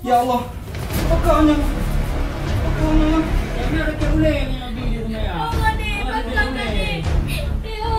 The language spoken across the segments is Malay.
Ya Allah, pokoknya, pokoknya. Yang ni ada keuleng yang di rumah ya. Oh, Gani, patah Gani. Tio.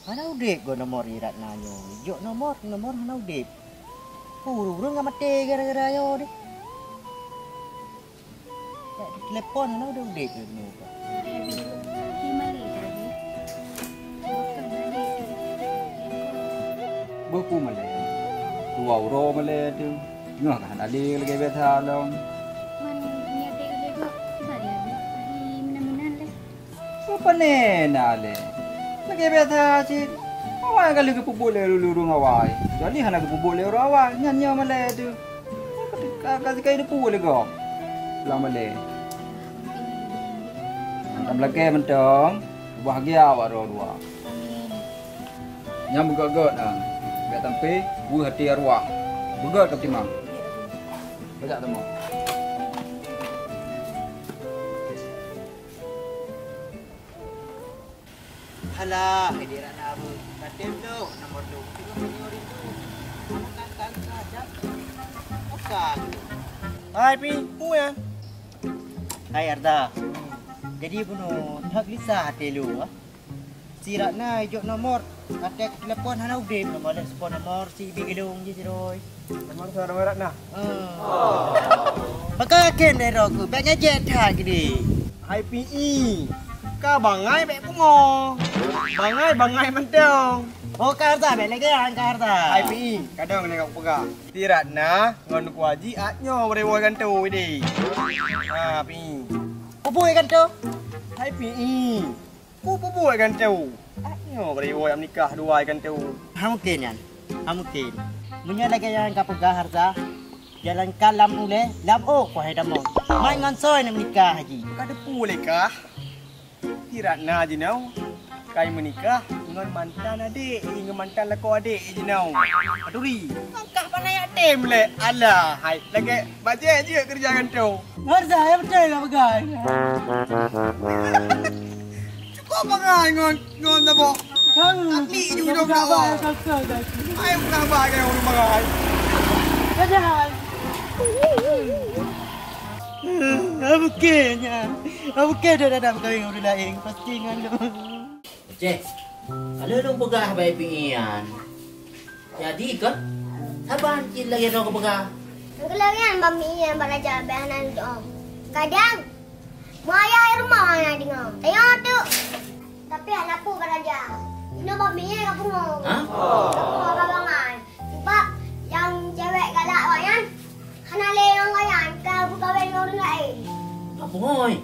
Hana udip go nomor irat nanyo. Yo nomor hana udip. Puru enggak mati gara-gara yo deh. Tak telepon hana udah udip nu. Buku male. Dua euro male tu. Ngah kan ali lagi beta long. Apa ni nale? Lagi beta cik. Awak kali ke pupuk le lulu ngawai. Jadi hana ke pupuk le awak nyanyi male tu. Kasih kai depu le go. Lang male. Tam lagi mentong. Bahagia awak dua. Nyam begot ah. Biar tampi buah hati arwah. Begot ke timang. Baca temu. Alah, hadiran abu. Katem tu, nomor tu. Tengok penyor itu. Makan saja. Oka. Hai pi, mu ya. Hai Arda. Jadi bunuh hak lisa hati lu ah. Sirat na ijok nomor. Atek telepon hana udip nomor respon nomor si bigilung je siroi. Nomor suara merak nah. Maka ken dai roku, beknya jet ha gini. Hai PE. Ka bangai bek pungo. Bangai mentong. Oh karta bek lagi an karta. Hai PE, kadang ni kau pegah. Tirat na ngon ku haji atnyo berewo kan tu wedi. Ha PE. Pupui kan tu. Hai PE. Pupu kan tu. Atnyo berewo yang nikah dua kan tu. Mungkin yan. Mungkin. Munya lagi yang kapegah harta. Jalan kalam ule, lam o ko hay damo. Mai ngan soy nak menikah haji. Kada pulih kah? Tirat na je nau. Kai menikah dengan mantan adik, dengan mantan lako adik je nau. Aduri. Angkah panai atem le. Alah, hai lagi baca je kerja kan tu. Harta ya betul ka pegai. Cukup pakai ngon tabo. Akli ju dong kau. Ai bukan bagai orang bagai. Padahal. Apa dah dah kawin orang lain pasti ngan lu. Cek. Kalau lu pegah baik pingian. Jadi kan? Saban cin lagi nak pegah. Kelayan mami yang belajar bahanan tu. Kadang maya air rumah nak dengar. Tengok tu. Tapi anakku belajar. Ini mami yang aku mau. Aku mau kawangan. Sebab yang cewek galak wayan. Hana leong wayan. Kau kawin dengan orang lain. Apa ngoi?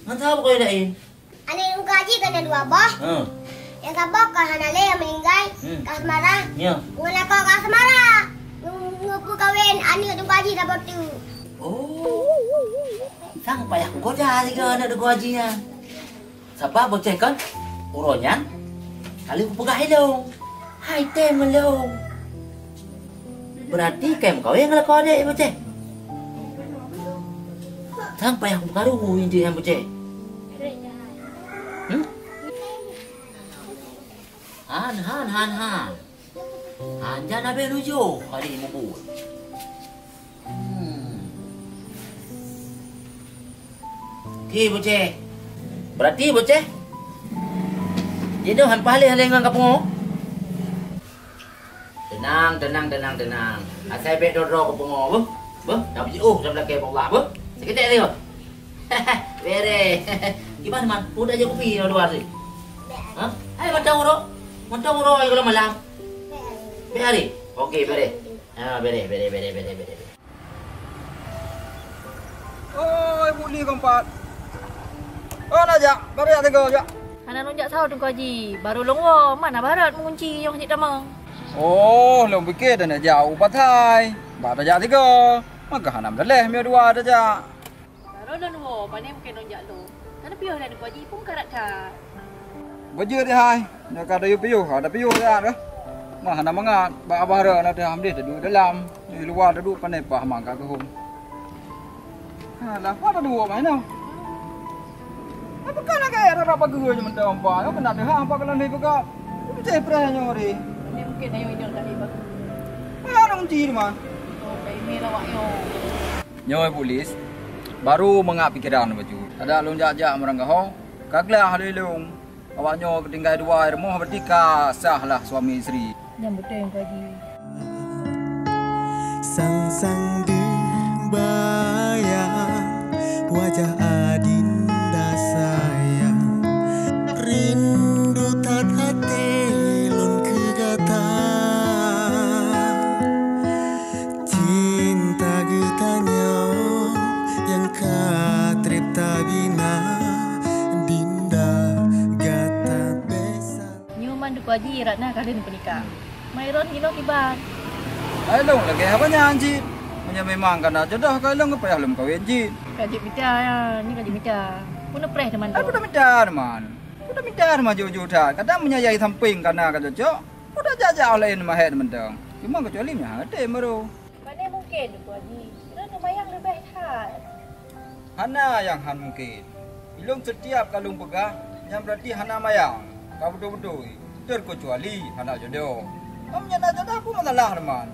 Mana tahu kau lain? Anak yang gaji kena dua bah. Yang sabok kau hana le yang meninggal. Kasmara. Ya. Mula kau kasmara. Ngupu kawin anak yang gaji dapat tu. Oh. Sang payah kau dah tiga anak dua gajinya. Siapa bocah kan? Uronya. Kali aku pegah hello. Hai tem hello. Berarti kem kau yang ngelak adik bocah. Sang payah aku karu inti yang bocah. Han. Jangan nabe lucu hari ini bu. Ki bocah. Berarti bocah. Jadi han pahalih dengan kamu. Tenang. Asal bet dodro kamu bu. Bu, dah biji dah belakang Allah bu. Sekitar tengok. Bere. Gimana man? Udah aja kopi luar sih. Hah? Ayo Mantap uro kalau malam. Beri. Okey, beri. Beri. Oh, ibu ni keempat. Oh, najak. Baru ya tengok je. Anak nunjuk tahu tu kaji. Baru longwo. Mana barat mengunci yang cik damang. Oh, long fikir dah nak jauh patai. Baru najak tiga. Maka hanam dah leh dua dah jak. Baru longwo. Pandai mungkin nunjuk lu. Karena piuh dah tu kaji pun karat kat. Baju dia hai. Nak ada piuh, ada piuh dah dah. Mah hanam mangat. Baru nak dah ambil duduk dalam. Di luar duduk pandai pah mangka ke hum. Lah, apa dua mana? Apa kan nak kaya apa gua je mentang apa? Apa nak dah apa kalau ni buka? Itu saya pernah nyori. Ini mungkin ayo ini dah iba. Mana kunci di mana? Oh, ini lawak yo. Nyoi polis baru mengap pikiran baju. Ada lonjak-jak merangkau. Kaglah halilung. Awaknya tinggal dua rumah bertika sahlah suami isteri. Yang betul yang Kak Haji. Sang-sang dibayang wajah adinda sayang rindu tat hati lun kegata cinta getanya yang katrip tagina dinda gata besa Nyuman du Kak Haji Ratna kalian pernikah. Mairon hino kiban. Ailung lagi apanya anjing? Punya memang karena jodoh kailung ke payah lum kawin jin. Kak Haji minta ya, ni Kak Haji minta. Pun preh teman tu. Aku udah midar man. Udah midar mah jujur-jujur. Kadang menyayai samping karena kata cok. Udah jajak oleh nama head mentang. Cuma kecuali mah ada baru. Mana mungkin du Kak Haji. Kerana bayang lebih hal. Hana yang han mungkin. Ilung setiap kalung pegah yang berarti hana mayang. Kau betul-betul. Terkecuali hana jodoh. Kamu nyata jodoh aku masalah teman.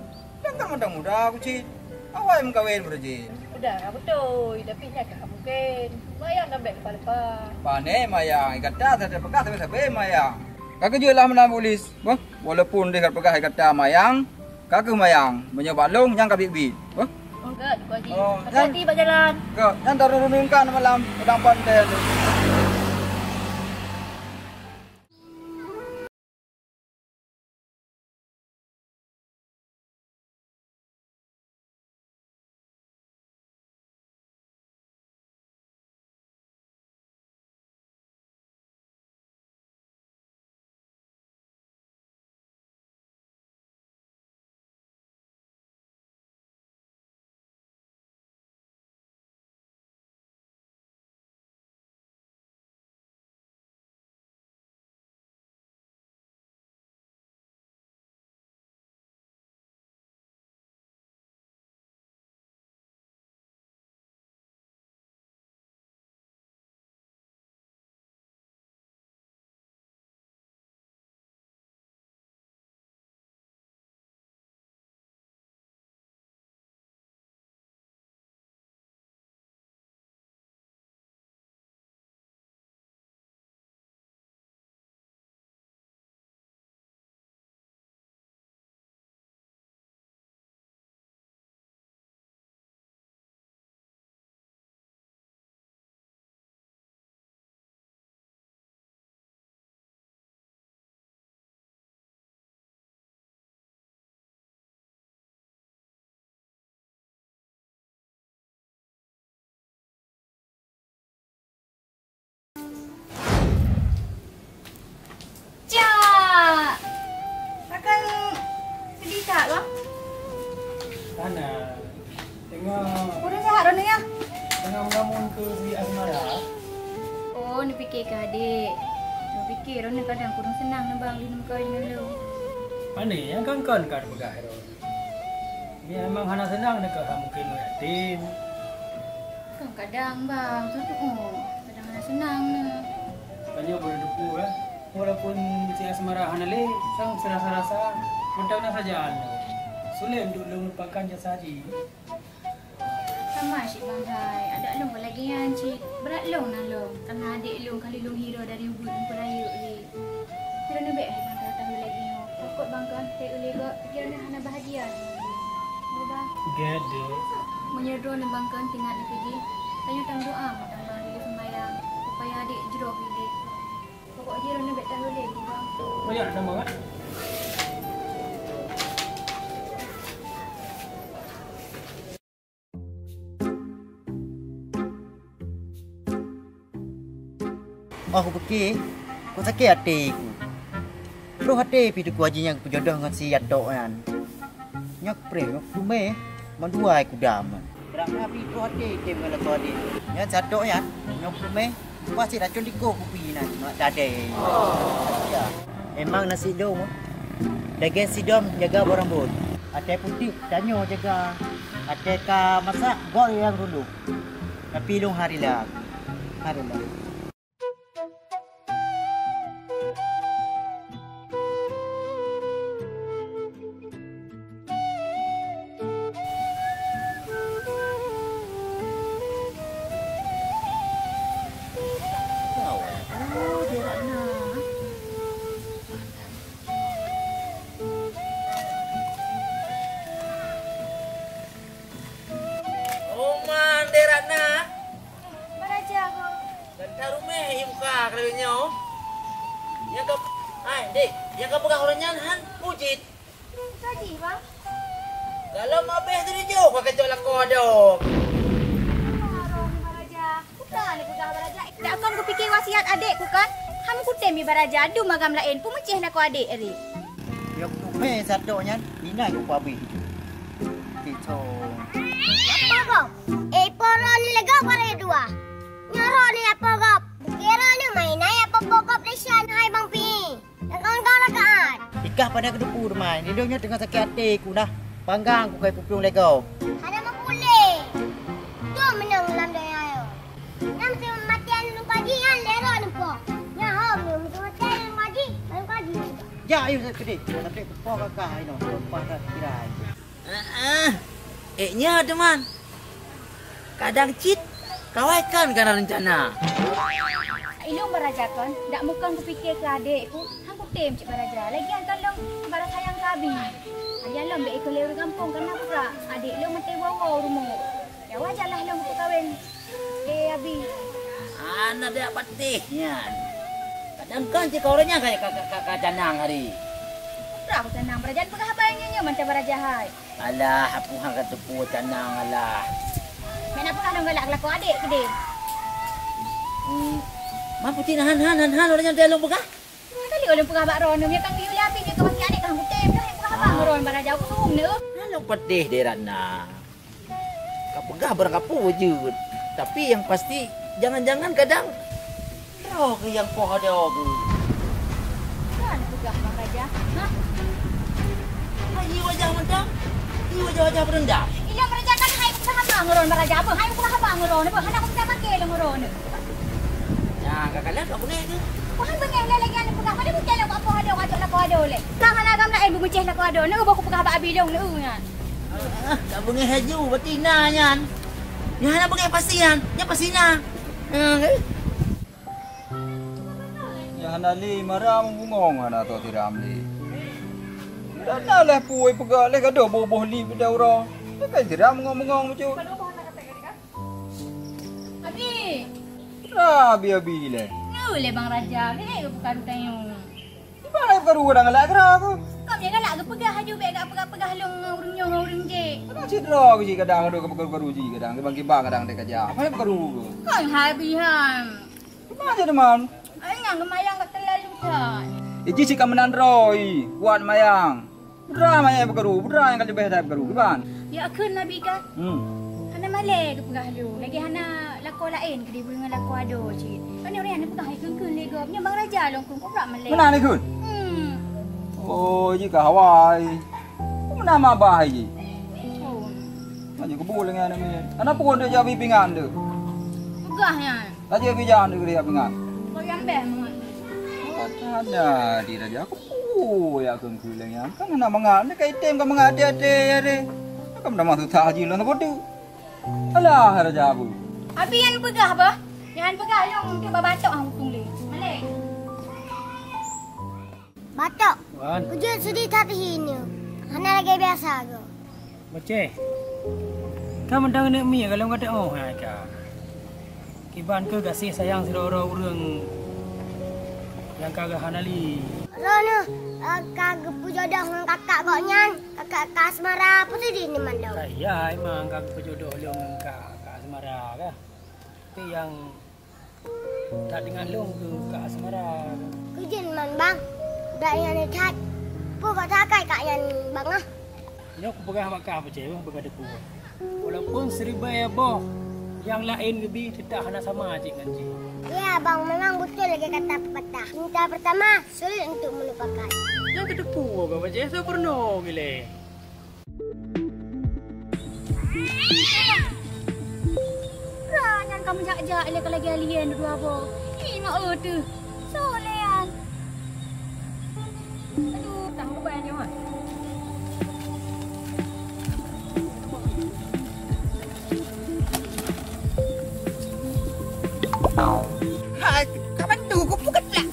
Yang kan muda-muda aku cit. Awak yang kawin berjin. Udah, betul. Tapi nyakah mungkin. Bayang dah baik lepas-lepas. Pane mayang, ikata saya pegah sampai mayang. Kakak juga lah menang polis. Wah, walaupun dia pegah ikata mayang, kakak mayang menyoba long yang kabit-bit. Wah, Enggak, du Kak Haji. Oh, Hati-hati berjalan. kau yang terurunkan malam pedang pandai tu. Cak! Akan sedih tak lah? Sana. Tengok Udah sehat dah ni ya? tengah mengamun ke si Asmara. Oh, ni fikir ke adik. Ni fikir Rona kadang kurang senang nak bang minum kau dengan lu. Mana yang kan pegah tu. Dia memang hana senang nak mungkin yatim. Kadang bang, tu kadang ada senang na. Banyak boleh duku lah. Walaupun si Asmara hana le, sang serasa-rasa mentang na saja anu. Sulit untuk melupakan jasa hari. Sama Cik Bang Hai. Ada long lagi yang Cik. Berat long na long. Tanah adik long kali long hero dari ubud lumpur raya ni. Kira ni baik Bang Hai tahu lagi yo. Pokok bang kan tak boleh kok. Kira ni hana bahagia. Ya bang. Gede. Menyedor ni bang kan tinggal ni pergi. Tanya tang doa matang bang dia sembahyang supaya adik jeroh hidup. Pokok dia ni baik tahu lagi bang. Banyak nama kan? Aku fikir kau sakit hati aku. Bro hati pitu ku haji yang berjodoh dengan si Yatok kan. Nyok pre, nyok kume, mandua aku daman. Berak nabi bro hati tim dengan kau adik. Yang Yatok ya, nyok kume, pasti racun diko kupi nan, mak dade. Ya. Emang nasi dom. Daging si dom jaga barang bot. Ate putih tanyo jaga. Ate ka masak gol yang dulu. Tapi long hari lah. Hari lah. Ratna. Baraja ko. Dan rumah yang muka kelewinnya. Yang ke Dik, yang ke pegang orangnya han pujit. Tadi, bang. Kalau mau beh tu dia jauh pakai cok lako dok. Baraja. Bukan ni pegang baraja. Tak kon ku fikir wasiat adikku kan. Ham ku temi baraja adu magam lain pu meceh nak ku adik eri. Yok tu me sadoknya ina yo pabi. Gitu. Apa kau? Poro ni lega para dua. Nyoro ni apa kau? Kira ni main ay apa pokok lesan hai bang pi. Dan kawan-kawan lagaan. Ikah pada kedupu rumah. Ni dia tengah sakit hati ku dah. Panggang ku kai pupung legau. Ada mau boleh. Tu menang dalam daya yo. Nam tu matian lu kaji kan lero ni po. Nya hom ni tu matian lu kaji. Ya ayo sakit. Tapi pupung kakak ai no. Lepas dah kirai. Nya teman. Kadang cit kawaikan karena rencana. Ilung baraja kon, dak mukan ku fikir ke adikku. Ham ku tem cik baraja. Lagian tolong bara sayang kabi. Ayah lom dek ikut lewat kampung karena pula adik lom mati wawa rumah. Ya wajarlah lom ku kahwin. Abi. Anak dia patihnya. Kadang kan cik orangnya kayak canang hari. Berapa tenang baraja pegah bayangnya macam baraja hai. Alah, aku hang tepu canang alah. Mana pegah dong galak laku adik ke dia. Mampu han orangnya dia lu pegah. Kali ulun pegah bak ron dia kan biu api dia ke masih adik kan hutem dah pegah bak ron baraja aku suruh ne. Lalu pedih deh Ratna. Kau pegah barang kapu wujud. Tapi yang pasti jangan-jangan kadang roh ke yang poh ada aku. Kan pegah baraja. Hah? Hai wajah mentang. Ini wajah-wajah berendam. Ila baraja kan hai pegah bak ron baraja apa? Hai pegah bak ron apa? Hendak aku tak pakai le ron. Nah, kakak tak boleh tu. Kuhan bengeng lagi ane pegah pada bukan lah apa ada kacok lah ada oleh. Tangan agam lain bermeceh lah ada. Nak baku pegah bak abilong le nya. Tak boleh haju betina nyan. Nya nak boleh pasian. Nya pasina. Ya hanali maram bungong ana to tiram li. Dan lah puai pegak le kado boboh li beda ora. Kai tiram ngomong macam. Abi. Abi le. Boleh bang Raja. Hei bukan tayung. Di mana karu orang galak kera aku. Kau ni galak ke pegah haju be gak pegah long urung je. Kadang cidra ke ji kadang ada karu ji kadang bang kibang kadang dek aja. Apa yang karu ke? Kan habihan. Mana je teman? Ai yang kemayang kat terlalu kan. Iji si kamenan roy, kuat mayang. Budra mayang karu, budra yang kalau behda karu kiban. Ya akhir Nabi kan. Hana malai ke pegah lu. Lagi hana lako lain ke dia dengan lako ado cik. Kan orang yang pegah ikun le gop. Nya bang Raja long kun pula malai. Mana ni kun? Oh, ji ka Hawaii. Mana ma bah ji? Oh. Aja ke boleh ngana ni. Ana pun dia jadi pingan tu. Pegahnya. Aja bijan tu dia pingan. Kau yang beh mak. Ada di dia aku ya kun kulang yang. Kan ana mangan ni kai tem ka mangan ade ade. Kam dah masuk tak haji lan bodu. Alah raja abu. Abi yang pegah apa? Yang pegah long untuk babatok hang utung le. Malai. Batok. Wan, Kujut sedih tapi ini. Hana lagi biasa ke? macam. Kau mendang nak mi kalau kata oh hai ka. Kiban ke kasih sayang sira-sira urang yang kagak hanali. Rono, kagak jodoh dengan kakak kok nyan. Kakak Kasmara apa tu di ni mandau? Ya, emang kagak berjodoh long dengan Kak Asmara ka. Tapi yang tak dengan long ke Kak Asmara. Kujin man bang. Dak yang ni kat. Pu kak takai kak yang bang ah. Ni aku pegah makan apa cewek pegah deku. Walaupun seribai boh yang lain lebih tidak hana sama cik dengan cik. Ya bang, memang betul lagi kata pepatah. Cinta pertama sulit untuk melupakan. Yang kedepu apa cik? Saya pernah gile. Ranyan kamu jak-jak le kalau lagi alien dua apa. Ih mak tu. Solean. Aduh, tak mau bayar nyawa. Hai, kapan tu kau bukan lah.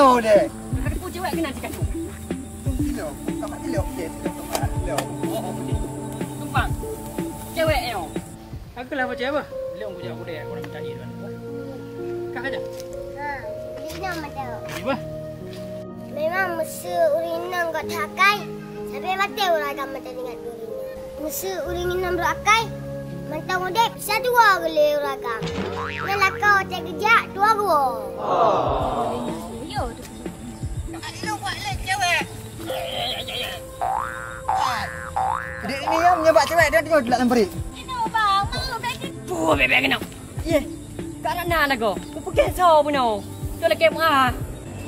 Oh deh. Ada pujuk awak kena cakap tu. Kilo, kapan kilo? Yes, kilo. Tumpang. Cewek yo. Aku lah macam apa? Leong ko jak budek orang minta ni tuan. Kak aja. Ha, urina mata. Iba. Memang musuh urina kat hakai. Sampai mati orang akan mata dengan urina. Musuh urina berakai. Mantau modek satu dua gele orang akan. Nak kau cek kerja dua gua. Yo tu. Dek ini yang menyebab cewek dia tengok dalam perik. Ino bang, mau bagi. Puh, bebek kena. Ye. Kak nak nak go. Ku pergi so puno. Tu lagi mah.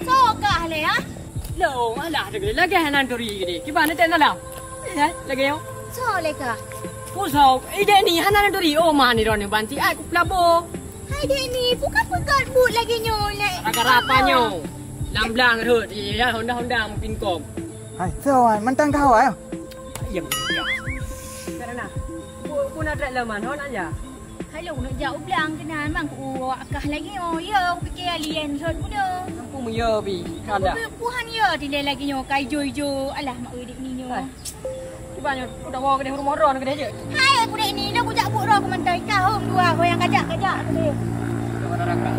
So kah le ha? Lo, alah tu lagi hanan tori gede. Gimana tak nak? Ya, lagi yo. So le kah? Ku so, ide ni hanan tori oh mah ni ron banti ai ku pelabo. Hai dia ni, bukan pegat but lagi nyolek. Agak rapanyo. Lamblang rut. Ya, Honda mungkin kop. Hai, so mantan kau ayo. Ya. Karena ku nak try laman hon aja. Hello, nak jauh belang kenal mang ku akah lagi oh. Ya, aku fikir alien rot pun dah. Ku menyo bi. Kada. Puhan ya tidak lagi nyo kai jo. Alah mak udik ni nyo. Gimana? Udah mau ke rumah ron ke dia. Hai aku dek ni dah ku jak buk roh ku mentai kau dua kau yang kajak tu dia. Mana rakah?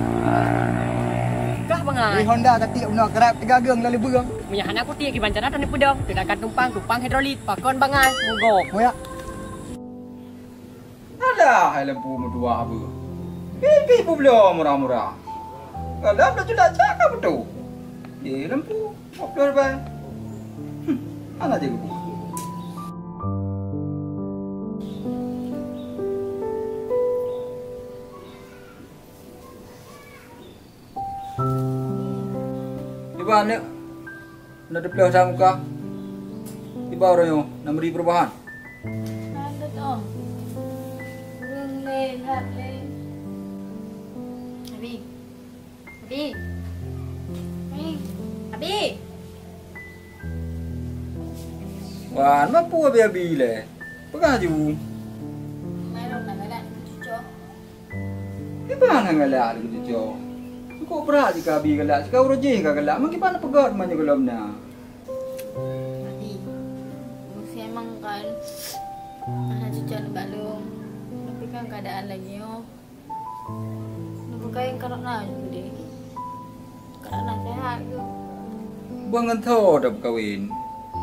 Kah bangai. Di Honda ketik benar kerap tegagang lalu burung. Punya anak aku tiak kiban cara tani pedang. Tindakan tumpang hidrolit. Pakon bangai. Mogok. Moyak. Alah, hai lempu merdua apa? Pipi pun belum murah-murah. Kalau dah sudah cakap betul. Ye lempu, apa dah? Anak je lempu. Di mana? Nak dipelih sang muka. Di bawah orang yo, nak beri perubahan. Ada tu. Lihat le. Abi. Abi. Wan, mampu abi-abi le. Pegang ju. Mai dong nak ada cucuk. Di mana ngalak lu tu? Kau berat jika abi galak, jika urujing ka galak, mang gimana pegat man jo galom na. Abi. Mesti emang kan anak cucuk nak balung. Tapi kan keadaan lagi yo. Nak bukai karena juga deh. Karena sehat tu. Bangan tho dah berkahwin.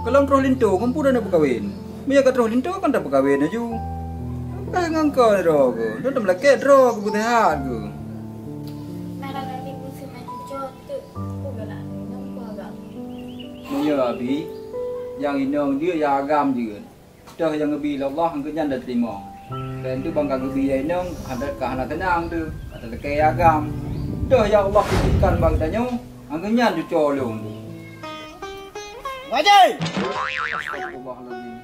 Kalau terus lintu, mampu dah nak berkahwin. Mia ka terus lintu kan dah berkahwin aju. Apa ngangkau ro ke? Dah dah melakit ro ke butehat ke. Merah lagi musim nak cucuk tu. Aku galak ni, aku agak. Mia abi, yang inong dia ya agam je. Dah yang abi Allah hang kenyan dah terima. Dan tu bangga abi ya inong hendak ka hendak tenang tu. Kata lekai agam. Dah ya Allah berikan bagi tanya, hang kenyan ju colong. Wajai. Astagfirullahalazim.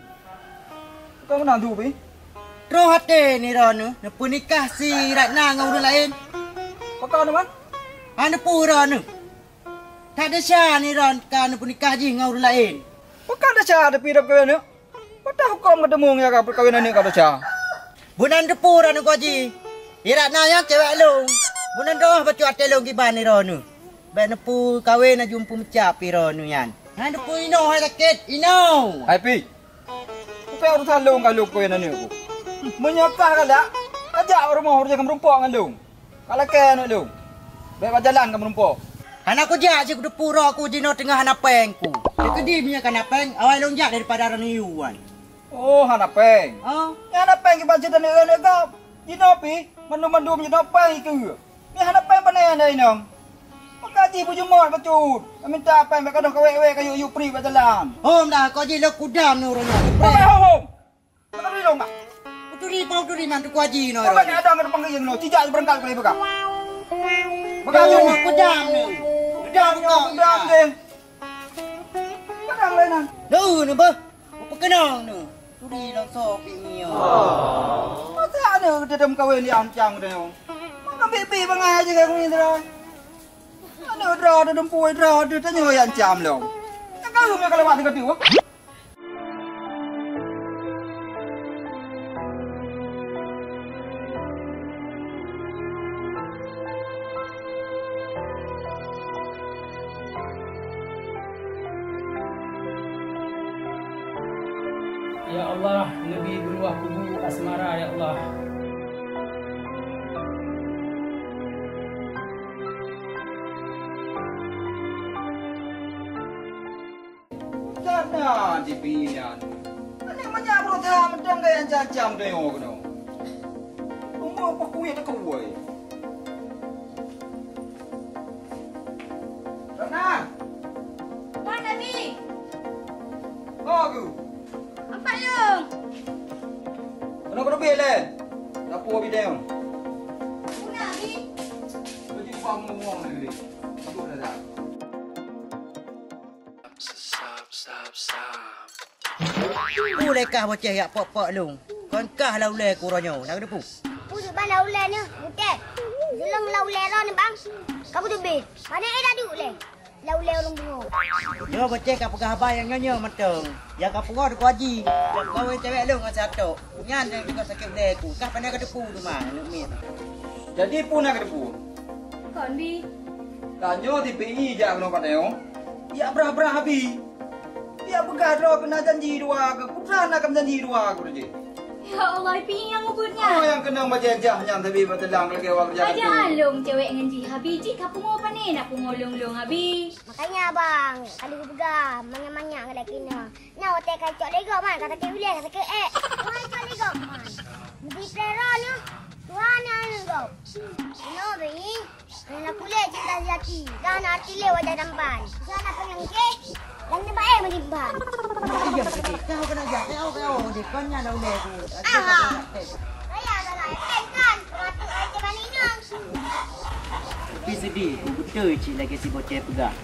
Kau menang tu bi? Roh hati ni ron. Nak pun nikah si Ratna dengan orang lain. Kau ni man? Anu pura ron. Tak ada syah ni ron. Kan pun nikah je dengan orang lain. Bukan ada cara tapi dah kahwin ni. Pada hukum ketemu ya kau perkahwinan ni kau ada cara. Bunan depur anu ko ji. Iratna yang cewek long. Bunan doh bacu ate long kiban ni ron. Ba nepu kahwin na jumpu mecap pi ron yan. Han nepu ino hai sakit ino. Hai pi. Kau pe urusan long kalau kahwinan ni aku. Menyapa kala. Ajak rumah orang jangan merumpok dengan long. Kalau kaya nak long. Baik jalan ke merumpok. Anak aku jak je kudu pura aku jino tengah hanapengku. Dia kedi punya kanapeng awal long jak daripada ron yuan. Oh, hanapeng. Oh, Ni hanapeng ke baca dan ni kau. Jino pi, mandu-mandu punya hanapeng ke. Ni hanapeng panen dah inong. Makaji puju mot bacut. Minta apa yang kadang kawek-kawek kayu yu pri jalan. hom dah ko ji lo kudam no ron. Apa hom? Apa ni long mak? Uturi man tu ko ji no. Apa ni ada ngadu panggil no? Cijak berengkal kali bekak. Bagaimana Bekak kudam ni? Kudam ko. Kudam deh. Kadang lain. Du ni ba. Apa kenang ni? Turi lo so pi mio. Masa ada dalam kahwin di ancang dia. Mana bibi bangai aja kau ni dah. Ada draw dalam puai draw dia tanya yang ancam lo. Kau rumah kalau mati kau tu. Ya Allah, Nabi beruah kubu asmara ya Allah. Mana di pinian? Ini banyak berusaha macam gaya jam tengok no. Umur apa kuih tak kuih? Rana. Mana ni? Oh aku. Apa yung? Kena belen. Dapur bidang. Una ni. Bagi pam ngomong lagi. Aku dah dah. Boleh kah bocah yak pok-pok lu? Kon kah laulai kuronyo, nak depu. Pujuk bang laulai ni. Bukan. Jeleng laulai ro ni bang. Kamu tu be. Mana dah duk le? Laulai orang bungo. Yo bocah kah pegah abang yang nyonya mateng. Yang kah pengor ku haji. Kau cewek lu ngan satu. Nyan yang kau sakit leku. Kah pandai ke depu tu mah, lu mit. Jadi pun nak depu. Kon bi. Tanyo di PI jak kena padeo. Ya berapa habis. Ya bergaduh kena janji dua ke. Putra nak kena janji dua aku je. Ya Allah, pi yang Oh ubutnya. yang kena majajah nyam tapi betelang lagi awak kerja Aja alung cewek dengan ji habi ji kapungo pa ni nak pungolong-long habi. Makanya bang, kalau aku pegang, manyak-manyak ke laki ni. Nak otak kacau lego man, kata ke boleh, kata ke Tuan kacau lego man. Mesti plera ni. Tuan yang lego. No be. Nak kulit cinta sejati. Dan hati le wajah tampan. Sana pengen ke? Dan ni baik menimpan. Iya betul. Kau kena jak kau di konnya laulai ku. Saya adalah kan. Ratu aja manina. Tapi sedih, betul cik lagi si bocah pegah.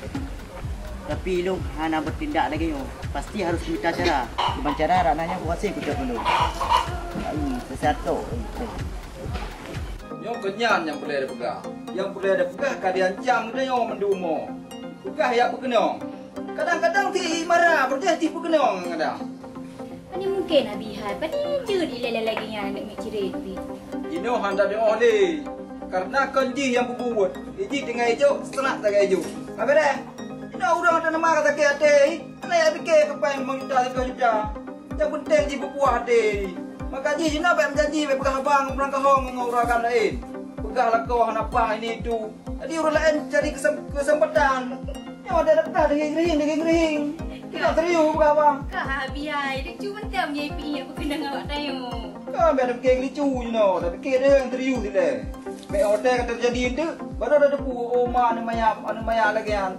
Tapi lu hana bertindak lagi yo. Pasti harus minta cara. Dengan cara rananya kuasai ku tak dulu. Sesatu. Yang kenyan yang boleh ada pegah. Yang boleh ada pegah kalian jam dia yang mendumo. Pegah yang berkenong. Kadang-kadang ti marah berjaya ti berkenong kadang. Ani mungkin abi hai. Pani je di lele lagi yang nak mikir bi. Ini handa dia oleh. Karena kanji yang berbuat. Iji dengan hijau setengah tak hijau. Apa dah? Ini orang ada nama kata ke ate. Ana ya fikir apa yang menjuta itu juta. Yang penting ji berpuas hati. Maka ji sini apa janji pegah abang pulang ke hong ngurakan lain. Pegah kau apa ini itu. Jadi orang lain cari kesempatan. Yang ada dekat deging-deging. Kita serius pegah abang. Kah abi hai. Dia cuma tem ye pi yang berkenang awak tayo. Kau biar fikir lucu you know. Tapi fikir dia yang serius dia. Baik hotel yang terjadi itu baru ada depu oma anu maya lagi kan.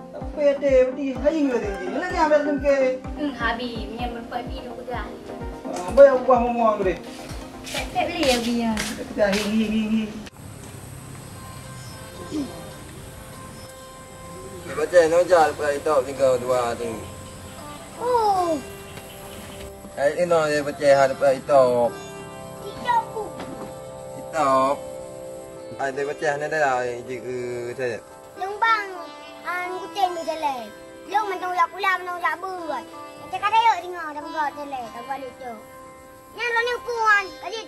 Tapi ada berarti haing lagi ni. Lagi ambil sengke. Habi yang berempat bi dok dah. Bayar ubah ngomong tu. Tak boleh abi ya. Kita hing. Baca nojar pada itu tinggal dua tu. Oh, Ini dia baca pada itu. tidak ku. Itu. Ada baca ni dah juga saya. Lembang, kucing di dalam. Long mentong yak pula mentong yak buat. Kita kata yuk tengok dah buat dalam, dah buat itu. Yang lo ni kuan, kali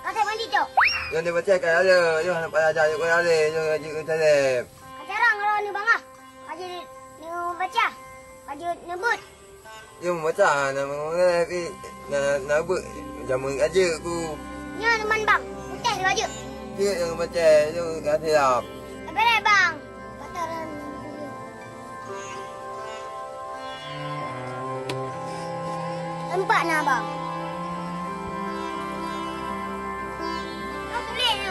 kata mandi tu. Yang dia baca kaya ada, yang nak pada ajar juga ada, yang juga saya. Kata orang lo ni bang ah. Kaji ni baca, kaji nyebut. Yang baca nama tapi nak buat jamu aja aku. Ni teman bang, putih dia baju. Dia yang baca yang kata dah. Apa dah bang? Kata orang. Empat nak bang. Kau tulis ni.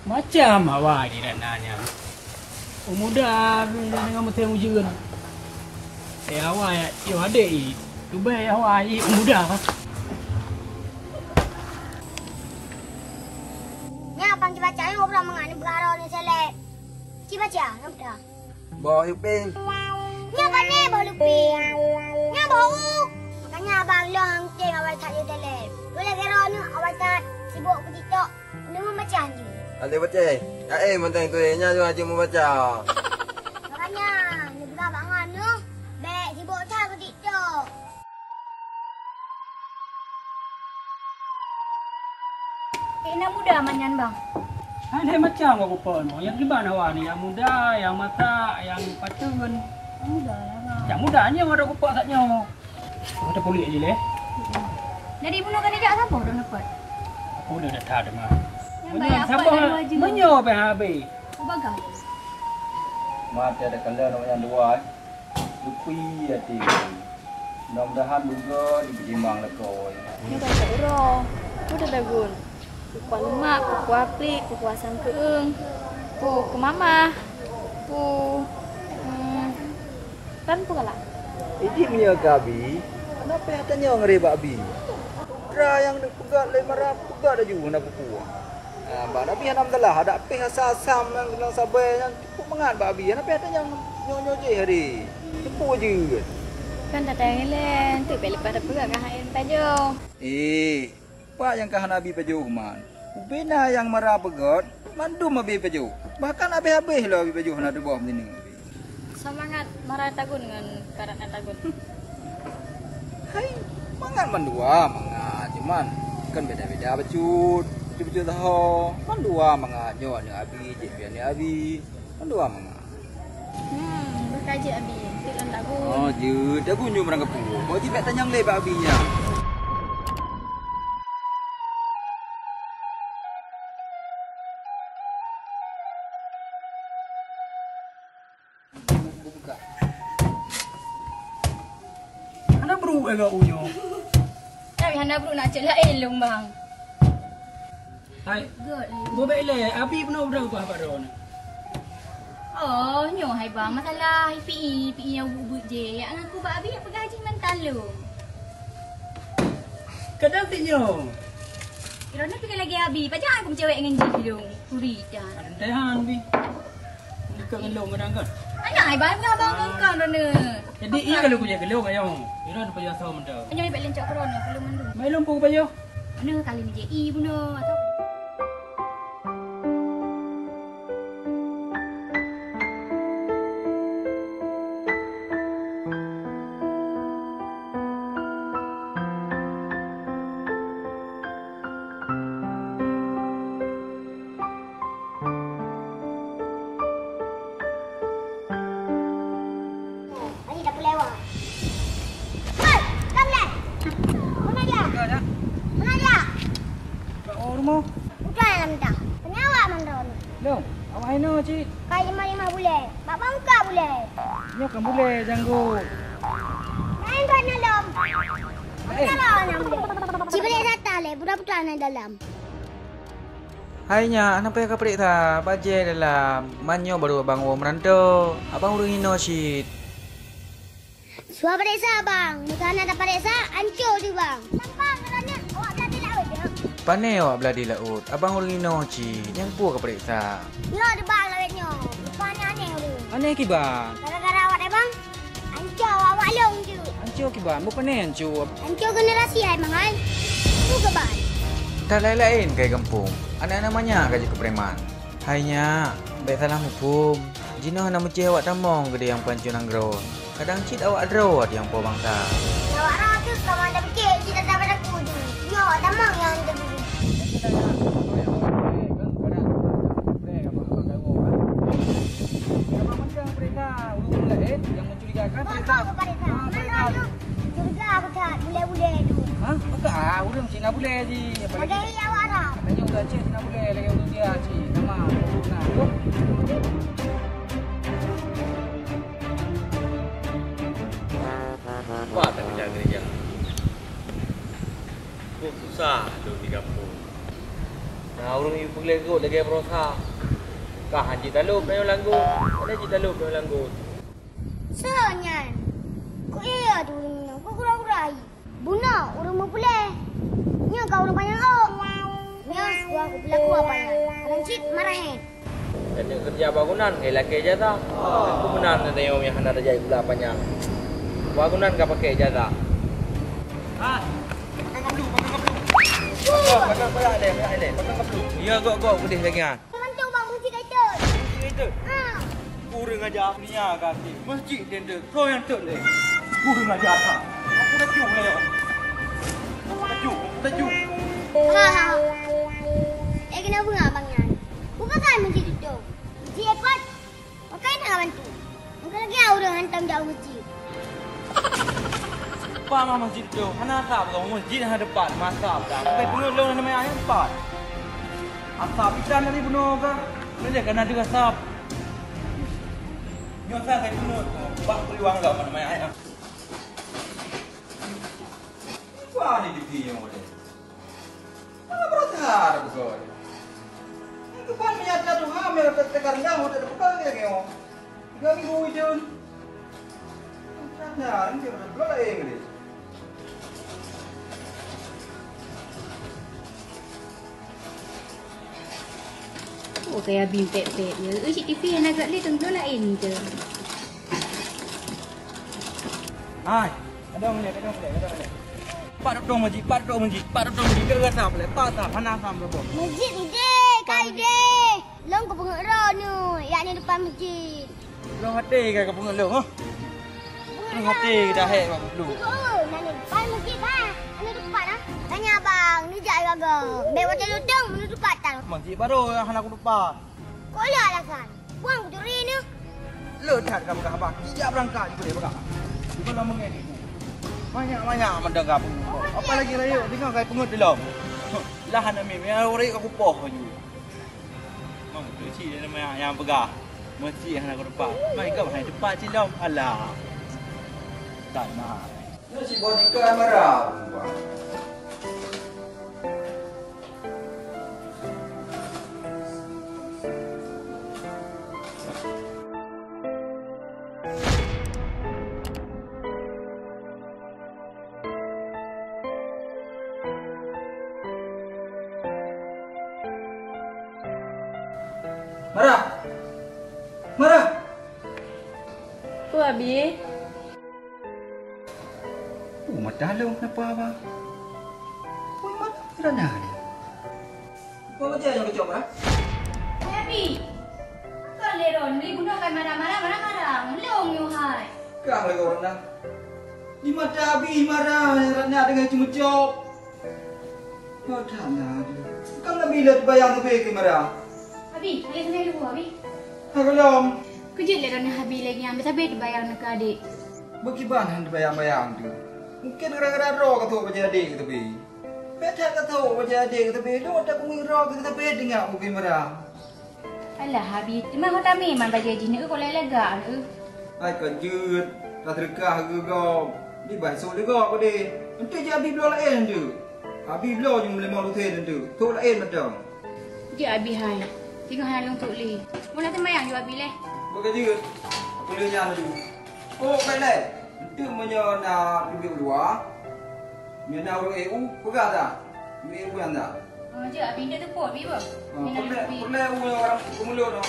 Macam awak ni nak nanya. Muda dengan mesti ujian. Awak ya ada i. Tu baik awak i muda. Ni abang kita baca ni orang mengenai berara ni selek. Kita baca, nampak? Bawa ipin. Ni apa ni bawa lupin? Ni bau. Makanya abang lo hangking awak tak ada telek. Boleh kira ni awak tak sibuk ke TikTok. Ni macam ni. Ada baca. Mentang tu nya cuma baca. Makanya ni bukan bangan ni. Baik sibuk tak ke TikTok. Nak muda manyan bang. Ada macam apa pun. Yang di mana awak ni? Yang muda, yang mata, yang patun. Muda lah bang. Yang mudanya ada kupak saknya. Kita pulik je leh. Dari bunuh kan dia siapa dah dapat? Aku dah tahu dah mah. Ya Bayar apa Sabar. dah 2 je. Menyo pe habis. Bagus. Mati ada kala nak yang dua. Lupi hati. Mudah-mudahan juga diperimbang lekoi. Ni baca uro. Udah dagun. Kuah lemak, kuah plik, kuah asam keung. Ku mama. Ku kan pu kala. Ini punya gabi. Kenapa yang tanya ngeri babi? Ra yang pegat le marah pegat dah juga nak pupuah. Mbak Nabi hanam telah ada pih asam yang bilang sabar yang cukup mengat babi. Kenapa yang tanya nyo je hari? Cepu je. Kan datang len, tu balik pada pegang kahain tajo. Pak yang kah Nabi pejuh man. Ubina yang marah pegat, mandum abi pejuh. Bahkan habis-habis lah abi pejuh nak buah begini. Semangat marah tagun dengan karat tagun. Hai, mangat mandua, mangat cuman kan beda-beda becut. Becut tahu, mandua mangat nyo ni abi, je biar ni abi. Mandua mangat. Berkaji abi, tilan tagun. Oh, je, tagun nyo merang kepu. Mau tibet tanyang le pak abinya. Ana bro agak unyo. Tapi hana bro nak celak elong bang. Hai, Good. bo bele abi pun udah apa baron. Oh, nyo hai bang masalah PE yang bubut je. Yang aku bak abi apa gaji mental lu. Kadang tinyo. Irona pergi lagi abi. Pajak aku cewek dengan jilung. Kuri dah. Dehan bi. Dekat ngelong kadang kan. Anak hai bang abang kau rona. Jadi iya kalau punya gelong ayong. Ira ada payah tahu mendak. Anyo ni balik lencok corona belum mandu. Mai lompu payah. Mana kali ni je i puno atau Ani dah lewat. Hei, kamle. Mana dia? Mana dia? Oh rumah. Bukan dalam dah. Kenapa mandor? Long, awak ino cik. Kai 5 boleh. Bapa muka boleh. Nyo kan boleh janggu. Main kan dalam. Kalau nak boleh. Cik boleh datang le, budak-budak nak dalam. Hainya, anak payah kaprik ta, baje dalam manyo baru abang wo merantau. Abang urung ino shit. Suah periksa bang. Bukan ada periksa, hancur tu bang. Nampak kerana awak dah tidak ada. Pane awak beladi laut. Abang urung ino shit. Yang pu kaprik ta. Yo ada bang lawetnya. Rupanya aneh tu. Aneh ki bang. Gara-gara awak dah bang. Hancur awak long tu. Ancu ki bang, bu pane ancu. Hancur generasi hai bang hai. Tu ke bang? Tak lain-lain kai kampung. Anak namanya gaji kepreman. Hainya, baik salah hukum. Jino hana muci awak tamong gede yang pancun anggro. Kadang cit awak draw yang po bangsa. Awak rawat tu kamu ada fikir kita tak pada kudu. Yo, tamang yang tu. Apa aku periksa? Mana tu? Juga aku tak boleh tu. Hah? Enggak, udah mesti enggak boleh ji. Apalagi Lagi awak dah. katanya udah cik enggak boleh lagi untuk dia cik. Nama. Nah, tu. Wah, tak kerja gereja. Oh, susah tu di kampung. Nah, orang ibu pergi lagi berusaha. Kah haji taluk dengan langgu. Ada haji taluk dengan langgu. Senyan. Kau iya tu. Kau kurang-kurang. Buna, orang mau boleh. Nya kau orang banyak oh. Nya gua aku berlaku apa ya? Orang cik marahin. Dan kerja bangunan, laki jatah. Aku benar nanti yang hendak kerja gula panjang. Bangunan kau pakai jatah. Ah, Pakai pula deh, pakai deh. Pakai kaplu. Ya, gok pedih lagi ah. Mantu bang musik itu. itu. Ah. Kurang ajar punya kaki. Masjid dia tu yang tu le. Kurang ajar ha. Aku dah jauh le. Dah jauh. Ha. Kenapa enggak abangnya? Bukan kan masjid itu. Masjid kuat. Pakai nak bantu. Mungkin lagi orang hantam jauh masjid. Apa masjid tu? Mana tak tahu masjid ada depan masa dah. Pakai dulu nama ayat empat. Asap ikan tadi bunuh ke? Ini kena juga asap. Nyosa kayak bunuh. Bak periwang enggak mana main ayam. Wah, ini dia model. Apa berat betul. Itu pan menyata tuh hamil tekan dah udah bekal dia keo. 3 minggu je. Nah, ini udah belum lagi ni. Oh, kayak bimpet-pet je. Cik TV yang agak ni tentu lain je. Hai, ada mana? Pak dong majik, Pak dong majik. Ke asap le, Pak asap, panas asap berapa? Masjid ni dek, kai dek. Long ke pengerah ni, yang ni depan masjid. Long hati ke kapung long, ha? Long hati dah hek lu. Nani depan masjid kan? Ni depan ah. Tanya abang, ni jap gaga. Bawa teludung menuju patang. Masjid baru yang anak aku depan. Kau lihat lah kan. Buang curi ni. Lu dah kamu dah abang. Sejak berangkat juga dia bakal. Juga lama ngedit. Banyak mendengar pun. Apa lagi raya? Tengok kayak pengut dalam. Lah anak mimi orang aku poh je. Mam tu cik dia nama yang pegah. Masjid yang aku depan. Mai kau hai depan cilam. Alah. Tak nak. Ni si bonika marah. Marah. Apa Abi? Mata lu kenapa abang? Mana kerana dia? Apa aja yang kecok ah? Abi. Kau leron, beli gunakan marah. Leong you hai. Kang lagi orang dah. Di mata Abi marah kerana dengan cemecok. Macam dia. Kang lebih lihat bayang tu ke marah. Abi, lihat sana dulu Abi. Hagelom. Kejut leron Abi lagi ambil tapi bayang nak adik. Bagaimana bayang-bayang tu? Mungkin gara-gara roh kata baca adik kita be. Betul kata baca adik kita be. Lu tak mengira kita be dengar mungkin marah. Alah Abi, memang kau tak memang baca jenis kau lega ke? Ai kejut, tak terkah ke kau. Ni bahasa dia kau deh. Nanti je Abi belum lain je. Abi belum je boleh malu tu. Tu lain macam. Dia Abi hai. Tengok hai long tok li. Mau nak temayang juga Abi leh. Bekerja. Aku lihat dulu. Oh, baiklah. Itu menyana pergi luar. Menyana orang EU, pegang tak? EU yang tak? Je, Abi dia tu pot, Abi apa? Pernah orang kemulut no.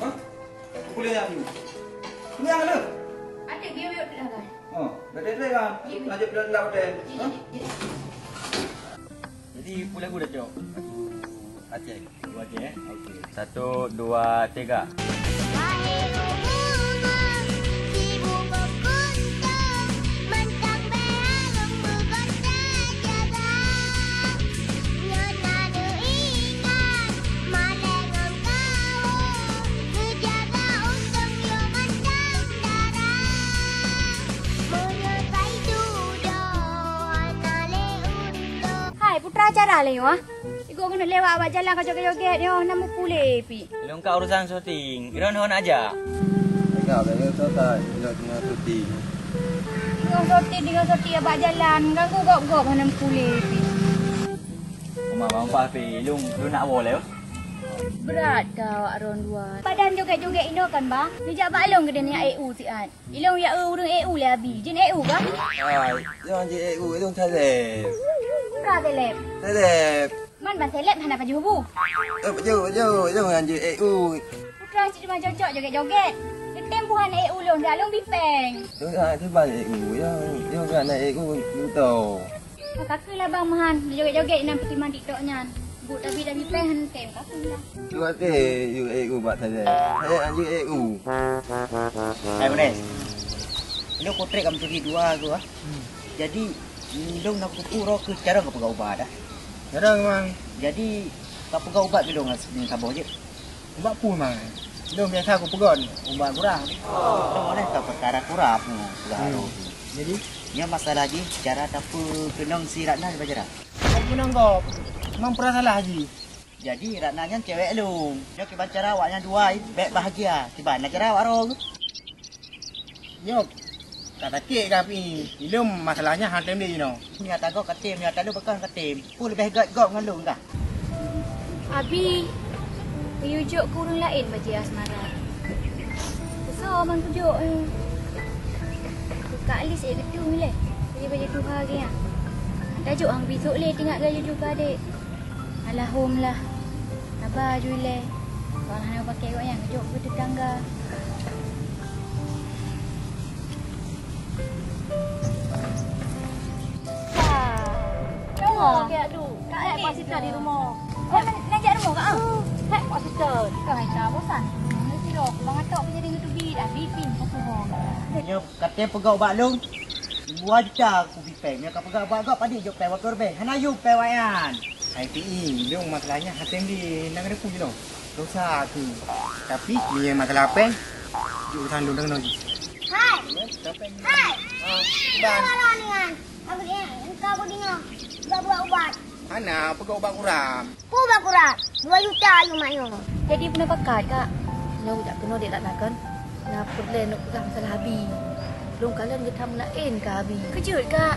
Hah? Aku lihat dulu. Ini yang mana? Ada biar dah kan. Oh, dah kan? Lanjut dah hotel. Jadi pula aku dah jawab. Aceh, dua Aceh. Okey. 1, 2, 3. Putra acara le yo ah. Ikut kena lewat awak jalan kau joget-joget yo nama pulih pi. Belum kau urusan syuting. Kira hon aja. Enggak, saya tak nak cuti. Dengan soti abak jalan ganggu gop-gop nama pulih pi. Mama bapa pi, lu nak awal le. Berat kau aron dua. Badan joget-joget Indo kan bang. Ni jak balong ke dia EU si an. Ilong ya urang EU le abi. Jin EU kan? Ai, jangan je itu Thailand. Pra telep. Thailand. Man ban telep hana baju bu. Jangan je EU. Putra cik cuma cocok joget-joget. Di tempuhan EU long dah long bipeng. Jangan tu balik EU. Jangan nak EU betul. Kakak lah bang mahan. Joget-joget nak pergi mandi TikToknya. Bu tapi dah bipeng han tem kakak lah. Tu ada EU buat Thailand. Saya je EU. Hai Bones. Lu kotrek kamu pergi dua aku ah. Jadi lu nak pura ke cara kau pegang ubat dah. Jarang mang. Jadi kau pegang ubat ke dong ni sabar je. Ubat pun mang. Lu biasa aku pegang. Ubat kurang. Oh, boleh tak perkara kurang tu. Jadi, nya masalah je cara tak kenang si Ratna baca dah. aku nang kau. Mang pernah salah haji. Jadi Ratnanya cewek lu. Yo kiban cara awaknya dua, baik bahagia. Kiban cara awak ro. Yo, kata kek kami. Ilum masalahnya hantem dia, you know. Niat aku ketim, niat lu bekan ketim. Pu lebih gak dengan lu enggak? Abi, ujuk kurang lain bagi asmara. Besar man ujuk. Kak Ali saya gitu ni. Dia bagi tu hari ya. Tajuk hang besok le tengok gaya juga adik. Alahum lah. Abah jule. Kalau hang pakai kau yang ujuk ke tetangga. Rumah ke tu. Kak Ali pasita di rumah. Nak jak rumah kak? Hek pasita. Kau hai bosan. Mesti dok bang atok jadi ngetubi dah bipin pokok. Yo ketim pegau bak lu. Buat dah aku bipeng. Yo kau pegau bak gak padi jo pewak korbe. Hana yu pewayan. IPE, ilum masalahnya hantem dia. Nak kena puji, you know. Dosa aku. Tapi ni masalah apa? Juk tandung dengan lagi. Hai. Hai. Ban. Kalau ni kan. Aku dia, engkau dengar. Gak buat ubat. Ana, pegau ubat kuram. Pu bakurat. 2 juta you maknya. Jadi pernah pakai kak. Nak tak kena dia tak nakkan. Nak perlu nak pegang masalah Abi. Long kalian kita melain ke Abi. Kejut kak.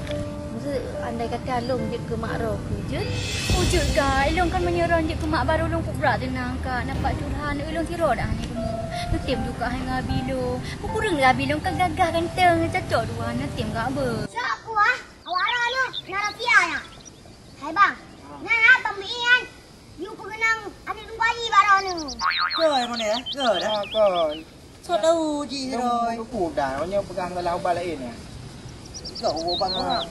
Maksud andai kata long je ke mak roh kejut. Kejut kak. Long kan menyerang je ke mak baru long berat tenang kak. Nampak curhan. Long kira dah ni kamu. Nantim juga dengan Abi long. Kurang lah Abi long kan gagah ganteng. Cocok dua. Nantim kak apa. So aku awak arah lu. Nak rapiah ya. Hai bang. Nak pembian. You pengenang adik lu bayi barang ni. Ke mana ya? Ke dah. Kon. So tahu ji rồi. Aku dah, kau nyak pegang masalah ubat lain ya. Gak ubat kau.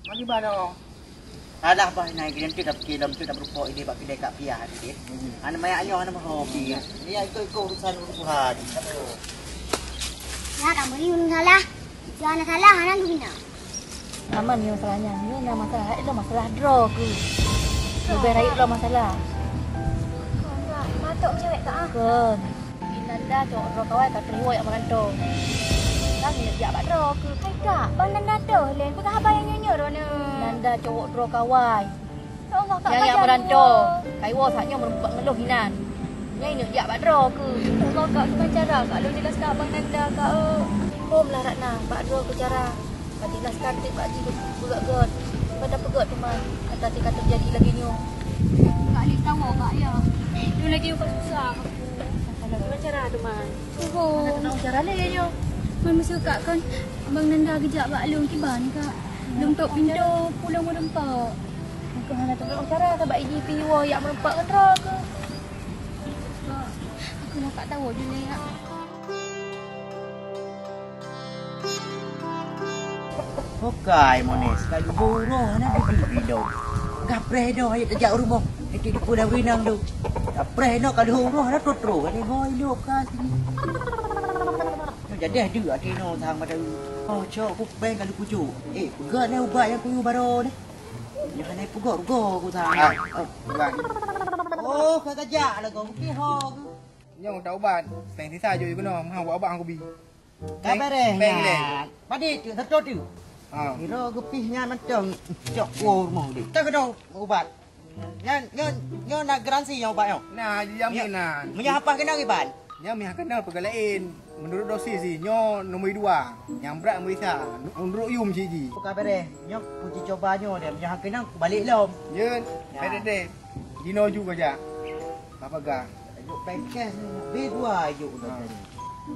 Mari bana. Alah bah naik kirim tu dah berpok ini bak kedai kak piah ni. Ana mayak anyo ana hobi. Ni ikut urusan urusan. Ya tak boleh salah. Jangan salah anak tu bina. Aman ni masalahnya. Ni nak masalah. Itu masalah draw ke. Lebih raih lah masalah. Enggak. Matok cewek kak ah. Kan. Nanda cok draw kawan tak terima yang merantau. Kami nak jak bak draw ke. Hai kak. Bang Nanda tu. Len. Bukan apa yang nyonya rona. Nanda cowok draw kawan. Allah kak. Yang merantau. Kaiwa saatnya merempat ngeluh hinan. Yang nak jak bak draw ke. Allah kak. Bukan cara kak. Lu jelaskan Abang Nanda kak. Home lah Ratna. Bak draw ke cara. Kati jelaskan tip bak ji berat-berat. Pada pegat teman. Kata tika terjadi lagi nyo. Kak Ali tahu kak ya. Dia lagi buat susah aku. Kalau macam cara teman. Oh. Mana tahu cara lain nyo. Man mesti kak kan Abang Nanda kejap bak long kiban kak. Long tok pintu pulang merempak. Aku hana tahu cara tak bak IGP wo yak merempak ke tra ke. Aku nak tak tahu je ya. Bukai mones kali buruh na di do. Gapreh do ayat terjak rumah. Itu di pulau Rinang do. Gapreh no kali buruh na tutru kali boy do ka sini. Jadi ada no thang pada. Oh cok ku beng kali kucu. Pegat ni ubat yang kuyu baru ni. Jangan naik pegat go ku thang. Ubat. Oh kagak lah kau mungkin ho. Nyong tak ubat. Peng sisa je you kena. Hang buat ubat hang kopi. Gapreh. Peng le. Padi tu satu tu. Hiro gepihnya macam cok rumah dia. Tak kena ubat. Nyo nak garansi yang ubat yo. Nah, jamin nah. Punya apa kena riban? Nya mih kena perkara lain. Menurut dosis si nyo nombor 2. Yang berat merisa. Menurut yum ciji. Buka bere. Nyo puji coba nyo dia. Punya kena balik lom. Yeun, pede deh. Dino juga ja. Apa ga? Ajuk pekes B2 ajuk dah tadi.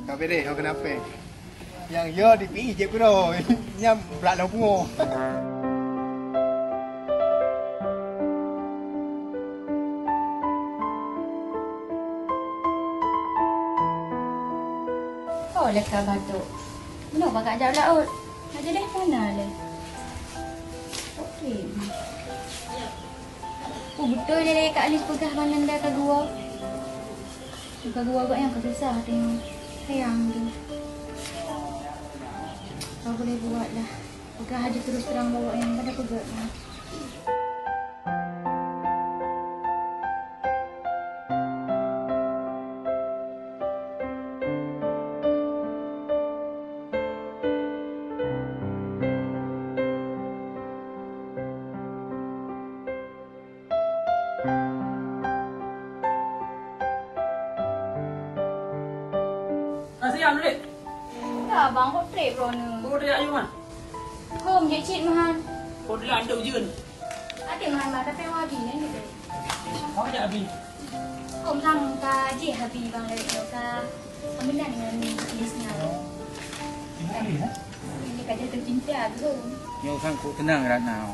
Tak pede, kau kenapa? Yang yo di pi je ku do. Nya berat lau pungo. Oh, lekar batuk. Mana bakal jauh laut? Nak jadi mana le? Okey. Oh, betul dia Kak Alis pegah Abang Nanda ke gua. Ke gua kau yang susah tengok. Sayang tu. Kau boleh buat lah. Pegah aja terus terang bawa yang pada pegat lah. diam dulu, Dek. Dah bang, kau trip rona. Kau dia ayu man. Home je cik mahan. Kau dia ada ujian. Ada mahan mah tapi yang habis ni ni. Kau ada habis. Home sang ka je habis bang dari ka. Ambil dengan bisnya. Ini kerja tercinta tu. Nyo sang ku tenang Ratna.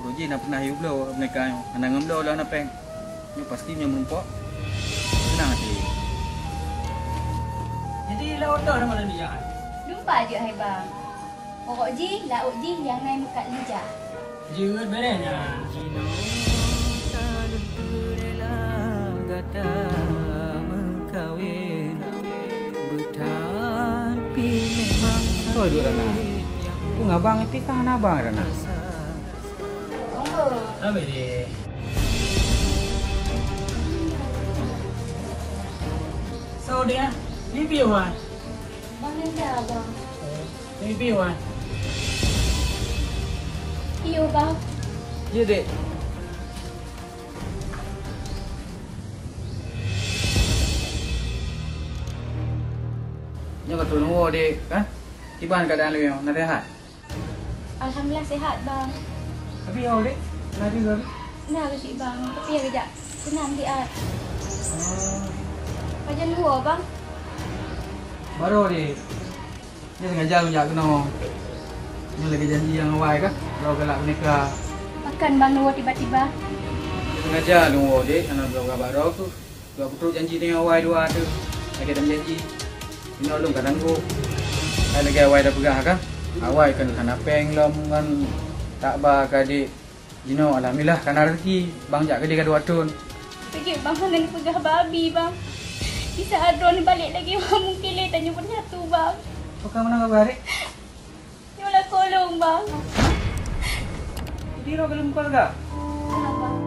Roji nak pernah hidup lo mereka yo. Anak ngamlo lah nak peng. Nyo pasti nyo menumpuk. Tenang hati. Jadi laut dah mana ni ya? Jumpa je hai bang. Pokok ji, laut ji yang naik mekat lijah. Jeut berenya. Kau duduk Rana. Aku ngabang itu kan abang Rana. Apa dia? So dia, ni piwan. Bang nenda bang. Ni piwan. Iyo bang. Ya dek. Nyo kata nunggu dek, kan? Tiban keadaan lu yang nak rehat. Alhamdulillah sihat bang. Tapi awak dek, lari ke? Nah ke si bang, tapi ya kejap. Senang di at. Kajian luar bang. Baru dek. Dia sengaja menjak kena. Ni lagi janji yang awal kah? Kalau galak menikah. Makan bang luar tiba-tiba. Dia sengaja nunggu dek, karena kalau baru tu. Kalau aku terus janji dengan awal dua tu. Lagi dalam janji. Ini belum kadang tu. Saya lagi awal dah pegah kan? Awal kan kena peng lom kan. Tak bah kadik. Jino alhamdulillah karena rezeki. Bang jak kadik kadua tun. Pergi bang dengan pegah babi bang. Di saat drone balik lagi bang mungkin le tanya pun satu bang. Kau mana kau hari? Yolah kolong bang. Jadi ro belum kau gak? Nah bang.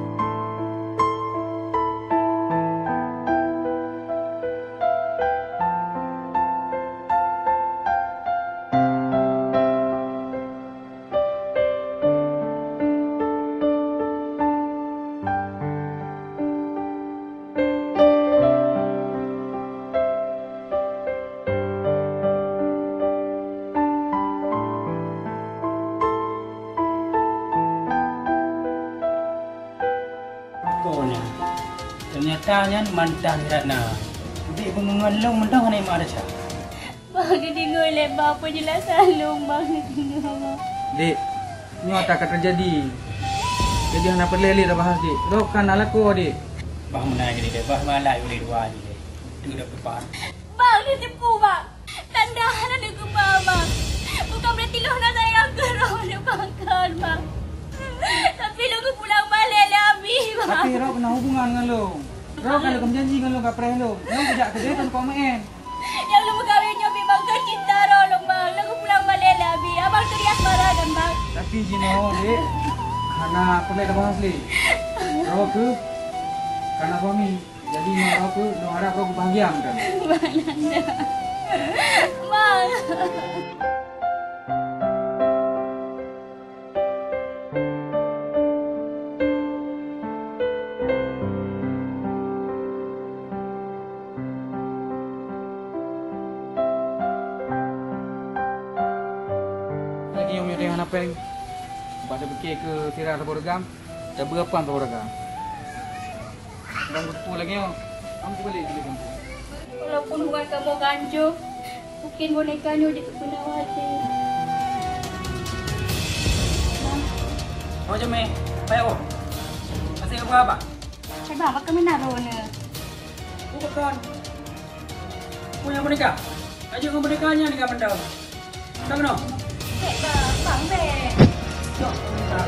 Ternyata mantan Ratna. Dek pengengalung mentang ni mana sah? Bang dengar le bapa jelasan long bang dengar. Dek, ni tak akan terjadi. Jadi hendak perleli dah bahas dek. Rokan alaku dek. Bah mana jadi dek? Bah malai boleh dua ni dek. Tu dah depan. Bang dia tipu bang. Tanda ada ke bang. Bukan berarti lo nak sayang ke roh dia bangkan bang. Tapi lo ke pulang balik lah habis bang. Tapi Rok pernah hubungan dengan lo. Rok kan lo janji dengan lo kat pernah lo. Lo kejap kerja kan kau main. Yang lo berkahwinnya memang kau cinta roh lo bang. Lo ke pulang balik lah habis. Abang teriak marah kan bang. Tapi Jino dek. Karena perlu dah bahas ni. Rok ke. Karena suami. Jadi Rok ke. Lo harap Rok bahagia kan. Mana bang. Lagi yang menyerang apa yang pada fikir ke tirar beragam, dah berapa beragam. Dah berapa lagi yo. Kamu balik di kampung. Walaupun hubungan kamu hancur, mungkin bonekanya dia kena hati. Oh jom payah oh. Masih apa? Hai bang, pakai mana rona? Bukan. Punya boneka. Aja kau bonekanya ni kau benda. Tak benar. Bang, bang. Jom.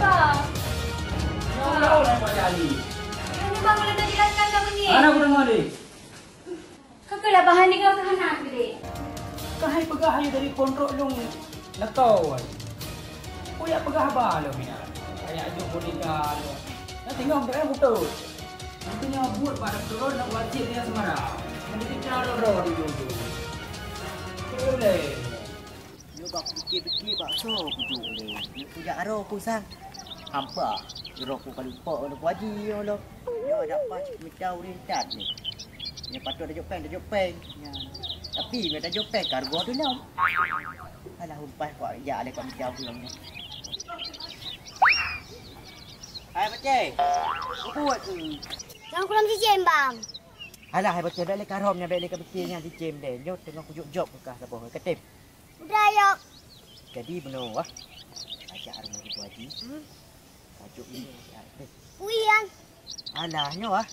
Bang. Tahu lah buat jali. Ini bang boleh dah jelaskan kamu ni. Mana aku dengar ni? Kakak lah bahan dia kau tahan ke dek? Kahai pegah ayu dari pondok long lekau. Oh ya pegah apa lo mina? Kayak ajuk boneka lo. Nah tinggal berapa betul. Nantinya buat pada turun nak wajib dia semarang. Nanti cara roh di dulu. Boleh. Yo bak fikir-fikir bakso aku duk ni. Ni punya aro aku sang. Hampa. Roh aku kalau lupa nak wajib lo. Yo dapat macam rintat ni. Ni patut dah jopeng. Ya. Tapi kita jumpa kargo tu lah. Alah umpai kau ya ada kau jauh pulang ni. Hai Pakcik. Apa buat tu? Jangan kurang si Jem bang. Alah hai Pakcik balik karomnya balik ke Pakciknya si Jem deh. Nyot tengok kujuk job ke siapa ketip. Udah yuk. Jadi benar wah. Ajak rumah ibu haji. Tajuk ni. Uian. Alah nyo ah.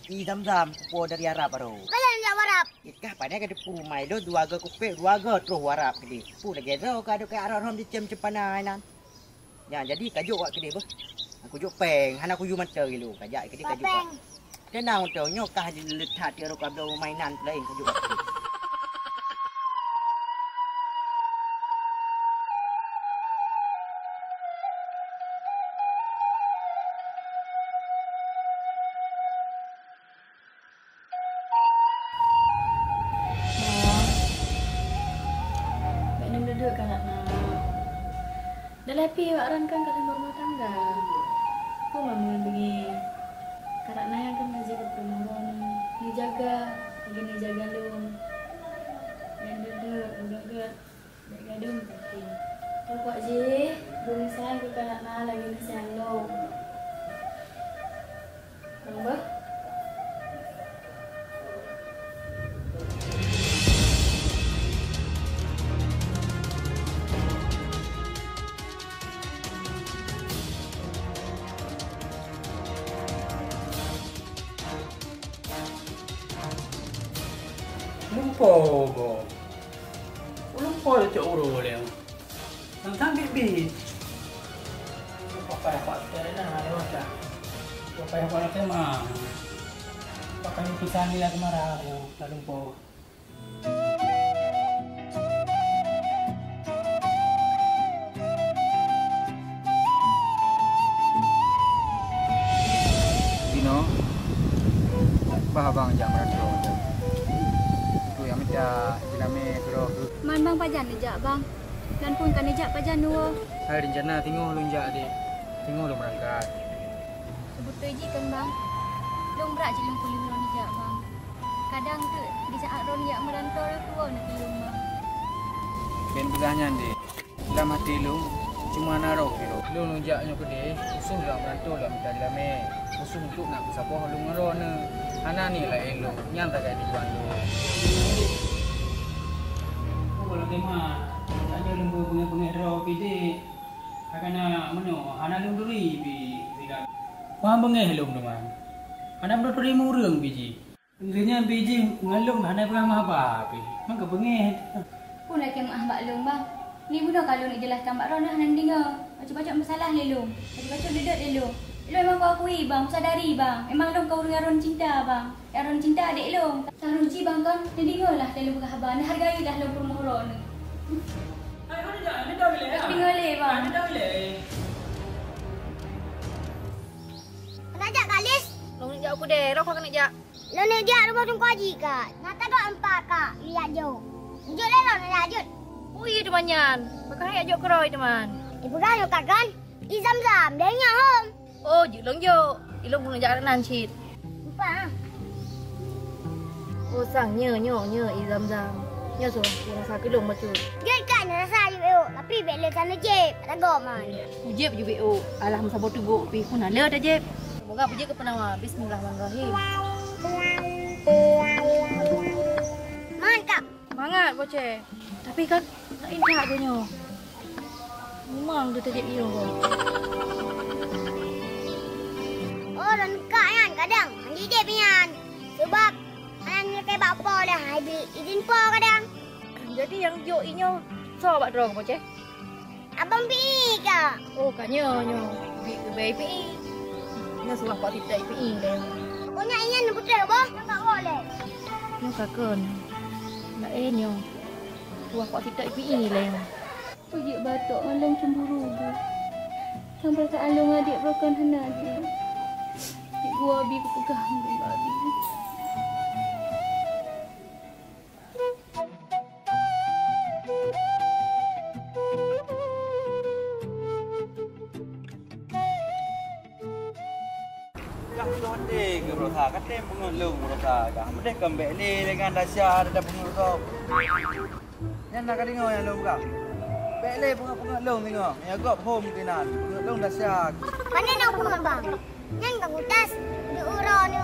I zam-zam kupo dari Arab baru. Kalian nak warap. Ikah pada kada pumai do dua ga kupe dua ga terus warap kedi. Pu lagi do ka do ka aron di cem cepanai nan. Ya jadi kajuk wak kedi bah. Aku juk peng hana aku yu mata gilu kajak kedi kajuk wak. Kenang tu nyo kah di letat di rokab do mainan lain kajuk wak. Tapi awak rankan kat dalam rumah tangga. Kau mama bengi. Karak naya kan ngaji ke pemoron. Ni jaga, lagi ni jaga lu. Dan duduk, udah gadung tapi. Kau kuat je, bunyi sayang ke karak naya lagi ni sayang lu. Apa? Lupa kau. Lupa dah cak urut dia. Tentang bibi. Apa dapat dah lewat dah. Apa yang kau nak mah. Pakai lukisan ni lah kemara aku. Tak lupa. Dino. Abang jam berapa? Ya, diname kero. Man bang pajan nejak bang. Dan pun kan nejak pajan dua. Hai rencana tengok lunjak dek. Tengok lu berangkat. Sebut je kan bang. Long berat je long kulit ron nejak bang. Kadang tu di saat ron jak merantau dah tua nak tolong bang. Ben bilahnya dek. Dalam hati lu cuma naruh kiro. Lu lunjaknya ke dek. Usul dah merantau dah minta dilame. Usul untuk nak siapa lu ngeron. Hana ni lah elo. Nyanta kayak di Bandung. Kalau tema ada lembu bunga-bunga roh pidi akan meno ana lunduri bi tidak paham bengeh lum teman ana berduri murung biji intinya biji ngalung ana pernah apa pi mangka bengeh pun nak kemah mbak long bang ni budak kalau nak jelaskan mbak ron nak dengar baca-baca masalah le long baca-baca dedak le long lo memang kau akui bang sadari bang memang long kau dengan ron cinta bang ron cinta adik long saruji bang kan dengarlah dalam khabar nak hargailah long permohonan ai ada dah boleh dengar le bang dah boleh Nak jak kalis. long nak jak aku deh rok kau nak jak Lo nak jak rumah tunggu haji kak. Nak tak empat kak. Lihat jauh. Jut le lo nak jut. oh iya temanyan bakal nak jak keroi teman Ibu dah yo kan. Izam-zam dia nya hom. oh je long jo ilong pun nak jak nan cit Apa? oh sang nya izam-zam nya so yang sakit long betul Dia kan rasa yo tapi bele sana je. Tak go man. Ujib je BO. Alah masa botu go pi pun ada dah je. Semoga puji ke penawa. Bismillahirrahmanirrahim. Mantap. Semangat bocah. Tapi kan tak indah dia nyo. Memang dia terjadi dia kau. Oh, dan kak kan kadang mandi dia pian. Sebab anaknya kayak bapa dah habis izin po kadang. Jadi yang jo inyo so bak drong bocah. Abang pi kak. Oh kan nyo. Bi ke baby. Nyo suah pak titai pi dah. Pokoknya iyan putra boh, tak boleh. Nyo kakon. Nak nyo. Suah pak titai pi dah. Puji batok malang cemburu bu. Sampai tak alung adik brokan hana dia. Cik gua abi ku pegang babi. ha katem pengelung rasa ka. Mede kembek le dengan dasar ada pengelung. Yang nak tengok yang long ka. Bek le pengelung tengok. Ya gop home kinan. Pengelung dasar. Mana nak pungut bang? Yang kat utas di urau ni.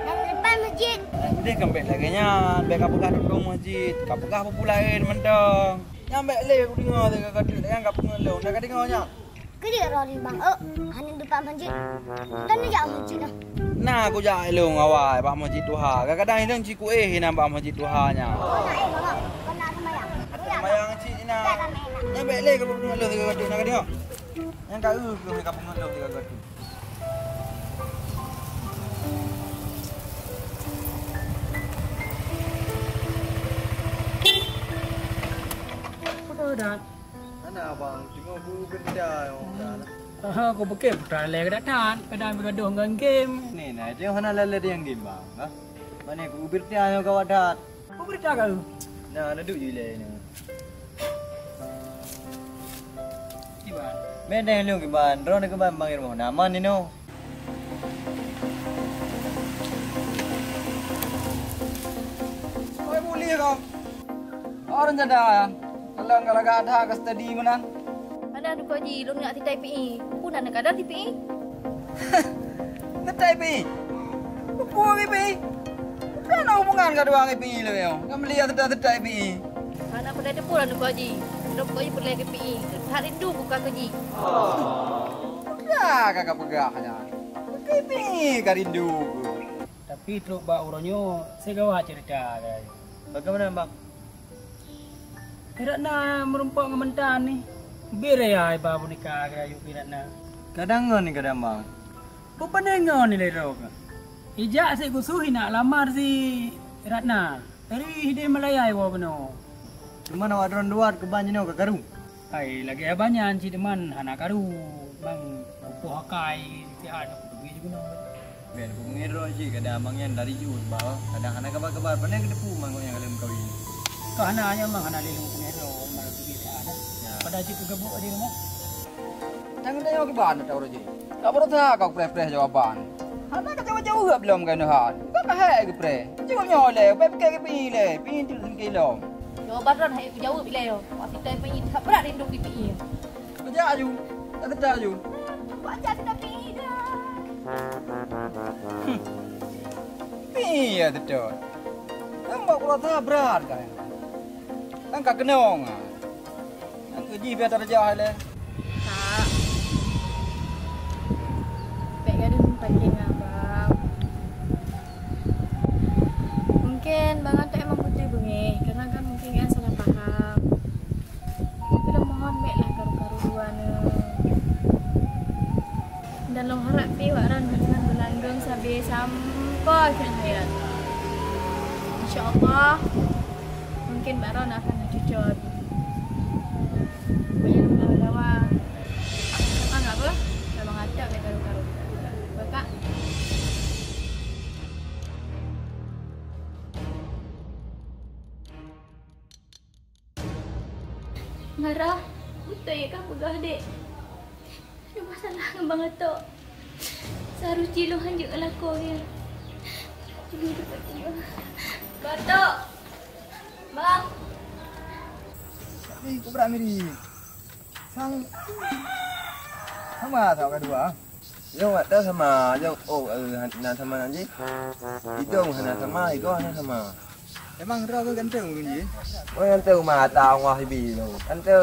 Yang depan masjid. Mede kembek lagi nya. Bek kapugah duduk masjid. Kapugah populain mendong. Yang bek le aku tengok tengok kat yang kap pengelung. Nak tengoknya. Kerja rori bang. Hani depan masjid. Dan ni jauh masjid dah. Nah, aku jak elong awal pak masjid Tuha. Kadang-kadang hilang ciku nampak masjid Tuhanya. Kau nak bang? Kau nak semayang? Semayang cik Ina. Yang baik le kalau pengelung tiga gadut nak tengok. Yang kau ke mereka pengelung tiga gadut. Apa dah? Mana abang? Tengok buku benda yang dah. Aku pakai putar le kedatangan. Kadang bergaduh dengan game. Ni nah, tengok mana lele yang game bang. Ha? Mana aku berita yang kau ada. Apa berita kau? Nah, ada duk je le ni. Iban. Benda yang lu kiban, drone kiban bang irmo. Nama ni no. Kau boleh kau. Orang jada. Kalau agak ada ke study mana? Ada tu kau ji, lu nak titai PE. Pun nak kadar di PE. Ketai pi. Buku pi. Kan hubungan ka doang pi le yo. Kamu lihat tetai pi. Anak pada tu pula kau ji. Lu kau ji pergi ke PE. Tak rindu buka kau ji. Ya kakak pegahnya. Pi karindu. Tapi teruk bak uronyo, saya gawa cerita guys. Bagaimana bang? Tidak nak merumpak ngementan ni. Bere ya iba boneka kayu tidak nak. Kadang ni kadang bang. Pupanengon ni lero. Ijak si gusuhi nak lamar si Ratna. Dari hide Malaya iwa beno. Cuma nak adron luar ke banjino ke karu. Hai lagi abanyan si teman anak karu. Bang kupu hakai si ada pergi juga no. Ben aku ngero je kadang abang yang dari jut bang. Kadang anak kabar-kabar pandai ke depu mang yang kalem kawin. Kau anaknya mang anak lelung pengero mang pergi si ada. Pada cik gabuk di rumah. Jangan tengok ke ban tahu je. Tak perlu tak kau pre-pre jawaban. Anak kau jauh-jauh belum kan han. Kau bahaya ke pre. Cukup nyole, pe ke pi le, pi tu kilo. Jawaban ron hai jauh bila yo. Waktu titai PE tak berat rindu di PE. Kerja aju. Tak ada aju. Baca titai PE dah. Pi ya betul. Kamu kau rasa berat kan? Kan kak kenong. Ang kerja biar tak jauh le. Tak. Pengen pancing abang. Mungkin bang Anto emang putih bengih. Karena kan mungkin kan salah paham. Tapi mohon mek lah karu-karu dua ne. Dan long harap pi waran dengan berlanggeng sampai akhir hayat. InsyaAllah mungkin Mbak Ron akan cucur. Banyak lawan-lawan. Enggak apa? Memang ada mek karu-karu. Bapak. Ngara, betul ya kak pegah dek. Ada masalah dengan Bang Atok. Seharusnya cilu hanjuk laku dia. Cilu dapat dia. Bang Atok. Bang. Ni kau berani ni. Sama tau kedua. Yang ada sama, yang hana sama nanti. Itu hana sama, itu hana sama. Emang roh kau ganteng bukan je? Oh yang tu mah tahu wah hibi tu. Kan tu.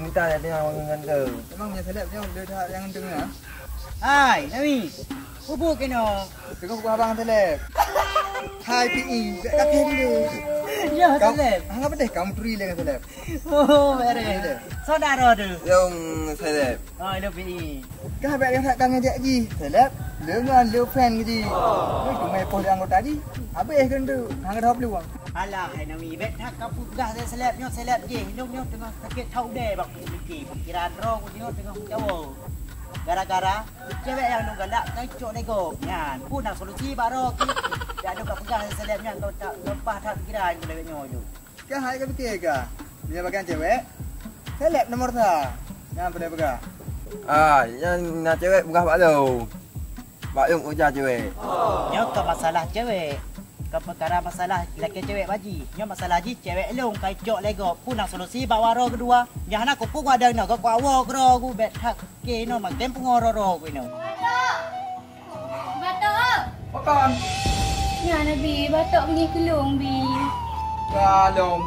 Minta dia tengok orang tu. Emang punya seleb dia yang ganteng ah. Hai, Nami. Bubuk kena. Tengok buku abang seleb. Hai PE, kaki dulu. Ya, seleb. Hang apa deh kamu turi dengan seleb. Oh, beres. Saudara tu. Yang seleb. Oh, itu PE. Kah baik yang tak ngajak ji. Seleb. Dengan lu fan ji. Lu cuma post anggota tadi. Habis kan tu. Hang dah peluang. Alah, hai Nami. Bet hak kapu dah seleb je. Nyok tengah sakit tahu deh bak fikir. Perkiraan roh tengok jauh. Gara-gara cewek yang nu galak kacok nego. Nyan, pun nak solusi baru. Dia ada pegang selebnya kau tak lepas tak pikiran kau lewat nyoyo. Kah hai kau fikir kah? Dia bagian cewek. Seleb nomor ta. Yang boleh pegang. Yang nak cewek bukan pak tu. Pak Yung ujar cewek. Nyo ke masalah cewek. Ke perkara masalah lelaki cewek baji. Nyo masalah ji cewek elong kai cok lego punang solusi bawa ro kedua. Jangan aku pun ada no ko awo ro ku bet hak ke no mak tem pengoro ro ku no. Batok. Makan. Ya Nabi, batok pergi kelung bi. Kalong.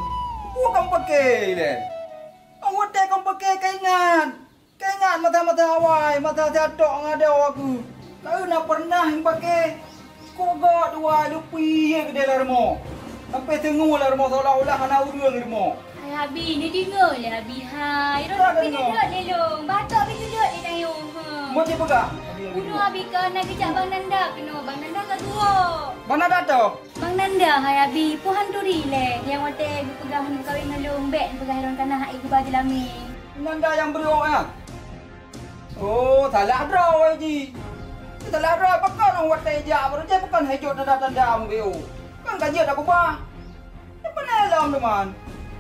Bukan pakai deh. Awak tak kau pakai kaingan. Kaingan mata-mata awai, mata jatuh ngada aku. Kau nak pernah yang pakai. Kau gak dua lupi ke dalam rumah. Sampai tengok lah rumah seolah-olah anak urang rumah. Hai Abi, ni dengar lah Abi. Hai, ro pergi duduk ni long. Batok pergi duduk ni tayung. Macam apa? Bunuh Abi ke nak kejap Bang Nanda kena. Bang Nanda kat tua. Bang Nanda tu? Bang Nanda, hai Abi. Puhan tu rilek. Yang waktu ibu pegang kawin ngalung. Bet pegang heron tanah hak ibu baju lami. Nanda yang beriok ya? Oh, salah draw Haji. Salah draw. Bukan orang waktu ejak. Baru je bukan hijau tanda-tanda ambil. Kan gaji ada apa? Apa nak alam teman?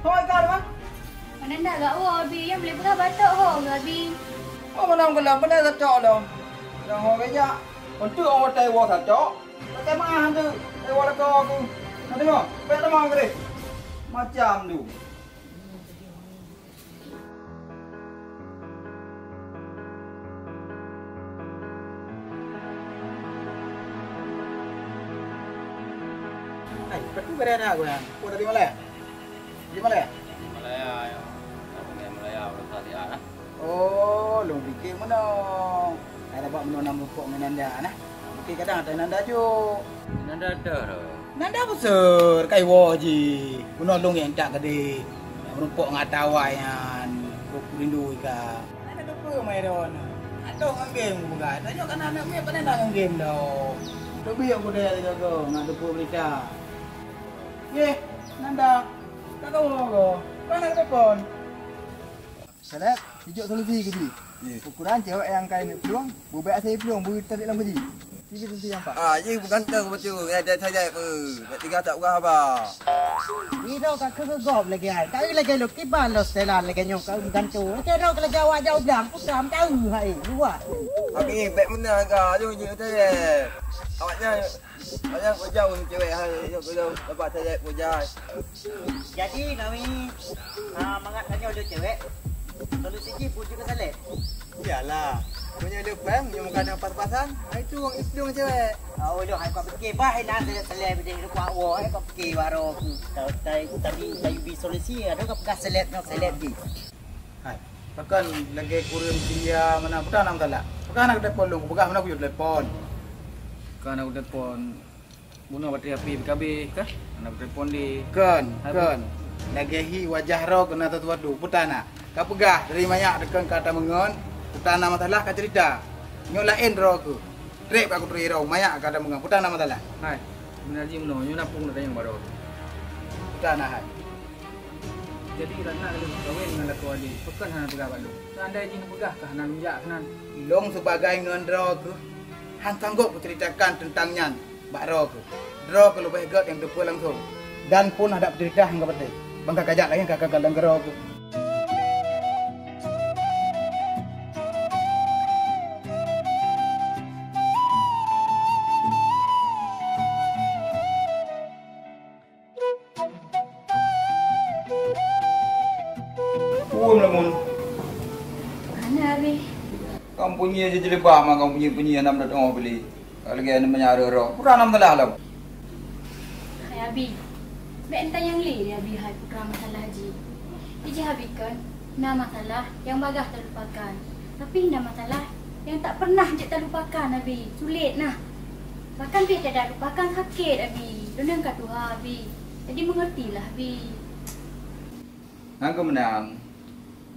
Hoi kau teman? Bang Nanda kat tua Abi. Yang boleh pegang batok ho Abi. Oh, mana orang benar tak cok dah. Dah orang kerja. Untuk orang Taiwan tak cok. Tak mana tu. Taiwan lekor aku. Nak tengok. Baik teman ke ni? Macam tu. Hai, berapa kira nak aku yang? Kau dari Malaya? Di Malaya? Malaya ya. Aku ni Malaya orang Sadia nah. Oh, long fikir mana? Ada buat mana nama pok Nanda nah. Fikir kadang ada Nanda jo. Nanda ada. Nanda besar kai wo ji. Puno long yang tak gede. Merumpok ngatawai yan. Kok rindu ka. Ada apa mai don? Ada game buka. Tanya kan anak me pandai nak game dah. Lebih aku dah jaga nak depu mereka. Ye, Nanda. Tak tahu ko. Mana telepon? Selek, hijau solusi ke ji? Ukuran cewek yang kain peluang, bubek saya peluang, bubek tarik dalam keji. Tiga solusi yang pak. Ah, je bukan tahu betul. Ada saya apa. Tak tinggal tak urang apa. Ni ro ka ke gop lagi ai. Kau lagi lu kiban lo setelan lagi nyok kau gantu. Ke ro ke jawab jauh bilang, usam tahu hai. Luar. Abi baik benar kau. Jom je saya. Awaknya banyak kerja untuk cewek hari kalau dapat saya kerja. Jadi kami mangat tanya ada cewek. Solusi ji pun juga selek. Iyalah. Punya depan, punya muka yang pas-pasan. Itu orang Islam cewek. Oh, dah hai kau fikir bah nak selek benda hidup awak hai kau fikir baru aku. Tadi saya bi solusi ada kau pegang selek nak selek ji. Hai. Pakan lagi kurang dia mana putah nama salah. Pakan nak telefon lu, pegang mana aku telefon. Kan aku telefon bunuh bateri api PKB kah? Anak telefon di kan. Lagi hi wajah ro kena tu putana. Kau pegah dari banyak dekan kata mengon. Putana masalah ka cerita. Nyolain ro aku. Trek aku teri ro banyak kata mengon. Putana masalah. Hai. Benar ji meno nyo napung nak yang baru. Putana hai. Jadi rana lu kawin dengan laki wali. Pekan hana pegah balu. Andai ji pegah kah hana lunjak kanan. Long sebagai ngon ro aku. Han sanggup menceritakan tentangnya Mbak Ro ke. Ro ke lebih hebat yang depan langsung. Dan pun ada cerita hingga pada. Bangka kajak lagi kakak galang Ro ke. Lamun. Mana Abi? Kamu punya je jelebah mah kamu punya enam dah tengok beli. Kalau lagi ada menyara roh. Kurang enam telah lah. Hai Abi. Bek entah yang li dia Abi hai putra masalah haji. Iji Abi kan, nah masalah yang bagah terlupakan. Tapi nah masalah yang tak pernah je terlupakan Abi. Sulit nah. Bahkan dia tidak lupakan sakit Abi. Donang kat Tuhan Abi. Jadi mengertilah Abi. Hang menang.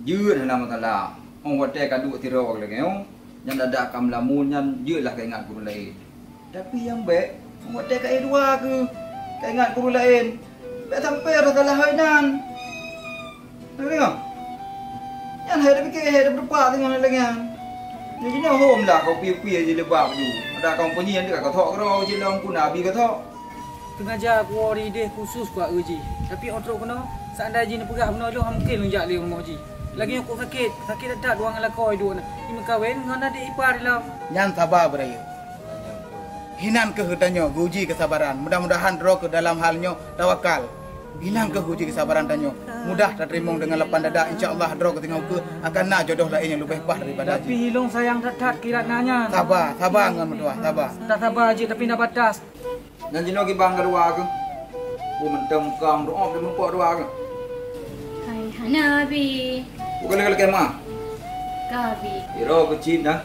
Jur dalam masalah. Orang wadah kaduk tirau lagi yang dadak kam lamun yang jelah ke ingat guru lain. Tapi yang baik orang wadah kat dua ke. Ke ingat guru lain. Tak sampai dah salah hainan. Tengok. Yang hai dah fikir hai dah berdepan tengok lagi. Jadi ni home lah kau pi-pi je lebab tu. Ada kau punya yang dekat kau tok kau je long pun nabi kau tok. Pengajar aku holiday khusus kuat uji. Tapi otro kena seandainya ni pegah benda lu mungkin lunjak dia rumah uji. Lagi aku sakit tak dua dengan lakoi dua nak. Ini kahwin dengan adik ipar dalam. Yang sabar beraya. Hinan ke hutannya uji kesabaran. Mudah-mudahan roh ke dalam halnya tawakal. Hinan ke uji kesabaran tanyo. Mudah terima dengan lapang dada. InsyaAllah roh ke tengah ke akan nak jodoh lain yang lebih bah daripada Tapi hilung sayang tat kira nanya. Sabar dengan mentua, sabar. Tak sabar je tapi nak batas. Dan jino ki bang kedua ke. Bu mentem kam doa ke mempok dua ke. Hai hana abi. Bukan lagi kemah. Kabi. Iro kecil dah.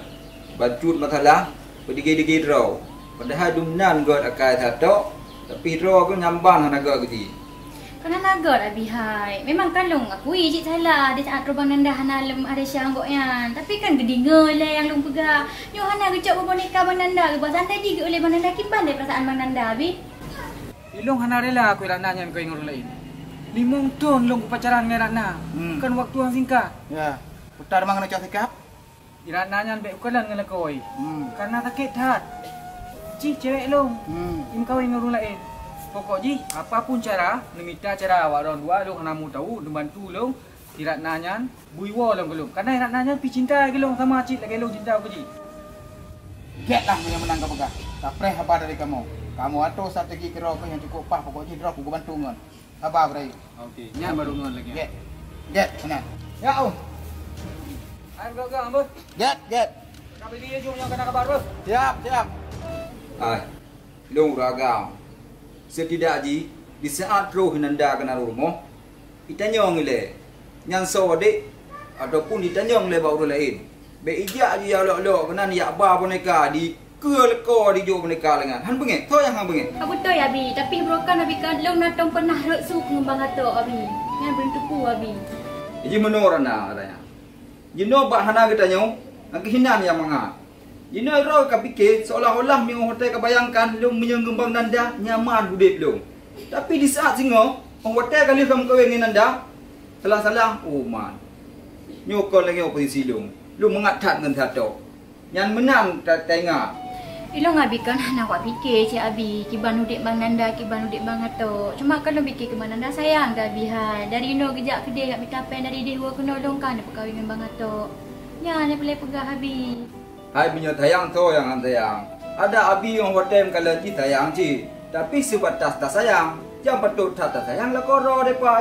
Bacut masalah. Pedigi-digi ro. Padahal dumnan god akai satu. Tapi ro ke nyambang naga kecil. Kena nagar abi hai. Memang kalung aku cik salah. Dia tak terbang nanda hana lem ada syanggok yan. Tapi kan gedinga lah yang lung pegang. Nyo hana gecok boneka bang nanda ke buat santai juga oleh bang nanda kiban dari perasaan bang nanda abi. Ilung hana rela aku nak nanya kau orang lain. 5 tahun long pacaran dengan Ratna. Kan waktu yang singkat. Ya. Putar mang nak sikap. Ratna baik kalan dengan kau. Karena sakit hat. Cik cewek long. Im kawin dengan orang lain. Pokok ji, apapun cara, minta cara awak orang dua long hana mu tahu, membantu long. Tidak nanya, buiwa long gelong. Karena nak nanya pi cinta gelong sama cik lagi long cinta aku ji. Getlah yang menang kau pegang. Tak pernah apa dari kamu. Kamu atau strategi kira yang cukup pas pokoknya drop aku bantu ngon. Sabar berai. Okey, nya baru ngon lagi. Get, senang. Ya oh. Ayo gak ambon. Get. Kami dia jom yang kena kabar bos. Siap. Ai. Long ragam. Setidak di saat roh nanda kena rumah, ditanyong le. Nyan sode ataupun ditanyong le baru lain. Be ijak dia lok-lok kena ni ba boneka di keleko di jo boneka lengan. Han bengek, tho yang han bengek. Apa betul ya abi, tapi brokan abi kan long natong pernah rek su ngembang ato abi. Ngan bentuku abi. Jadi menorana katanya. Jino bak hana kita nyo, nak hinan yang manga. Jino ro ka pikir seolah-olah mi hotel kebayangkan long menyengembang nanda nyaman hudip long. Tapi di saat singo, hotel kali kamu kawin dengan nanda, salah-salah man. Nyokol lagi oposisi long. Long mengatat dengan satu. Yang menang tengah. Ilong abi kan nak buat fikir cik abi kiban hudip bang nanda kiban hudip bang ato. Cuma kalau fikir ke bang nanda sayang dah bihan. Dari no kejak ke dia kat pitapen dari dia dua kena longkan dia perkahwin dengan bang ato. Ya ni boleh pegah abi. Hai punya sayang tu yang sayang. Ada abi yang hotel kalau ci sayang ci. Tapi sebatas tak sayang. Yang patut tak sayang lah koro depa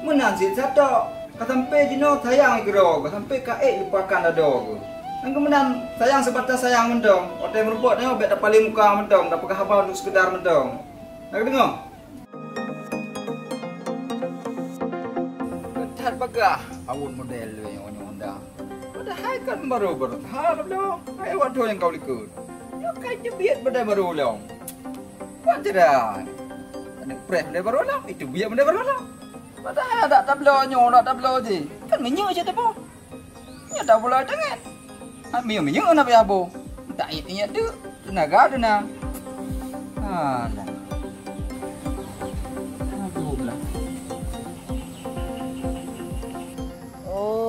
menang si satu. Kasampai jino sayang ikro. Kasampai kaek lupakan ada ke. Dan kemudian sayang sebatas sayang mendong. Hotel merupakan ni obek tak paling muka mendong. Tak pakai apa untuk sekedar mendong. Nak dengar? Ketat bagah. Awun model yang onyong-onyong. Padahal kan baru berharap dong. Hai waktu yang kau likut. Ya kan jebiat benda baru dong. Buat tidak. Anak pres benda baru lah. Itu biar benda baru lah. Padahal tak tablo nyong, tak tablo je. Kan menyu je tu po. Ya tak boleh dengar. Menyu nak payah bo. Tak ingat tu. Tenaga tu nak. Alah.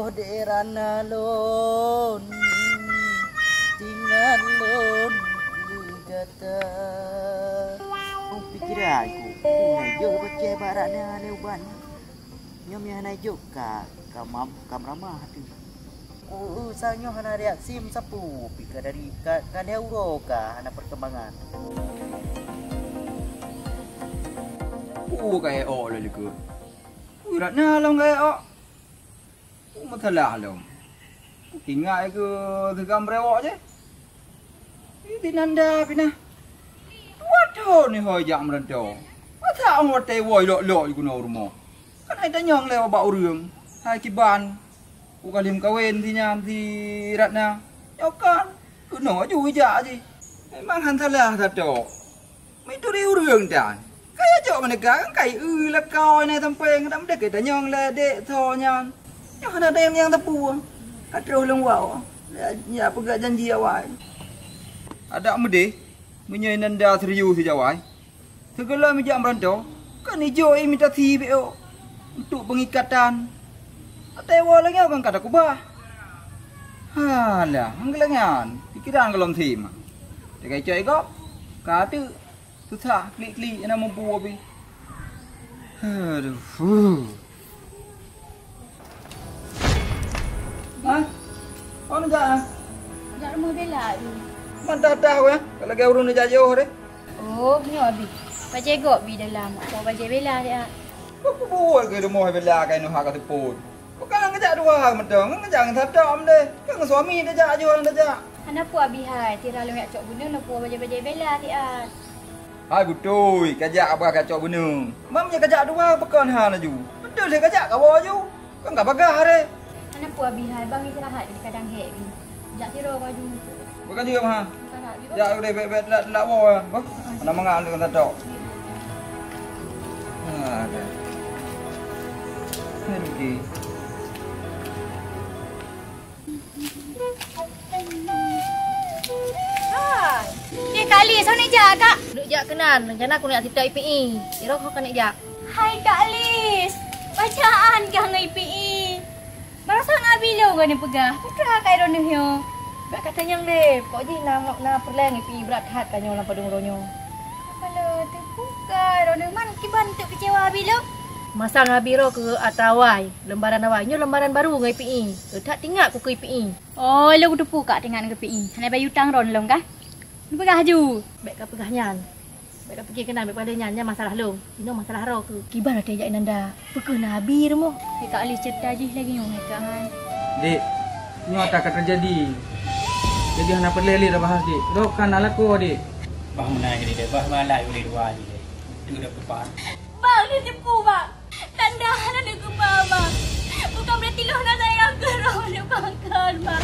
Derana lon tinggal lon kata pikir aku yo baca baratnya leuban nyom yang naik juga kam ramah tu sangnya hana reaksi sapu pika dari kan euro ka hana perkembangan kayak lah liku uratnya long kayak masalah dong. Tinggal ke tegam rewak je. Ini nanda pina. Waduh ni hojak merentau. Masa orang hotel woi lok-lok di guna rumah. Kan ada nyong lewat bak urang. Hai kiban. Ukalim kawin si nyam si Ratna. Nyokan. Guna ju ijak je. Memang hantalah satu. Itu di urang dan. Kayak jok mereka kan kayak lah kau ni sampai ngam dek kita nyong le dek thonyan. Yang ada yang tepu. Terus long wow. Ya pegak janji awak. Ada mede menyai nanda serius si jawai. Segala mijak merantau kan hijau minta TBO untuk pengikatan. Atewa lagi orang kata kubah. Halah, anggelangan. Pikiran kalau tim. Dekai coy kok. Kata susah klik-klik nak mampu abi. Aduh. Hah? Kau nak jalan? Jak rumah Bella ni. Mantah tahu ya. Kalau kau urun dia jauh deh. Oh, ni abi. Baca gok bi dalam. Mau baca bela dia. Kau buat ke rumah bela kai nu hak teput. Kau kan ngejak dua mentang, ngejak ngedam deh. Kan suami dia jak jual dia. Anak pu abi hai, tira lu yak cok guna nak pu baca bela dia. Hai betul, kajak apa kacau gunung. Mamnya kajak dua pekan ha laju. Betul dia kajak kau ju. Kan enggak bagah deh. Anak pu abi hai, bang istirahat di kadang hek bi. Jak tira baju. Bukan juga mah. Ya udah bet nak bawa. Bah. Mana mangan dengan tatok. Ada. Pergi. Hai. Kak Lis, kau nak jak kak? Duk jak kenan, rencana aku nak cerita IPE. Kira kau kan nak jak. Hai Kak Lis. Bacaan kah dengan IPE? Barasa ngabi lo kan yang pegah. Putra kak Iron yo. Bak katanya le, kau je nak perlang IPE berat hat kanyo lampau dongronyo. Kalau terbuka Iron man kiban tu kecewa abi lo. Masa ngabiro ke atawai, lembaran awai. Nyo lembaran baru dengan IPE. Tak tinggal aku ke IPE. Oh, lo kudu puka tengah dengan IPE. Hanai bayu tang ron long kah? Lu pegah ju. Baik kau pegah nyan. Baik kau pergi kenal baik pada nyan masalah lo. Ino masalah ro ke. Kiban ada jak nanda. Pekeh nabi remo. Kak Lis cerita je lagi nyong kak hai. Dik, nyo tak akan terjadi. Jadi hana perleli dah bahas dik. Dok kan alaku dik. Bah menang ni deh, bah malai boleh dua ni deh. Itu dah pepat. Bang, dia tipu bang. Tanda hana dia kebal bang. Bukan berarti lo nak sayang ke roh dia bangkan bang.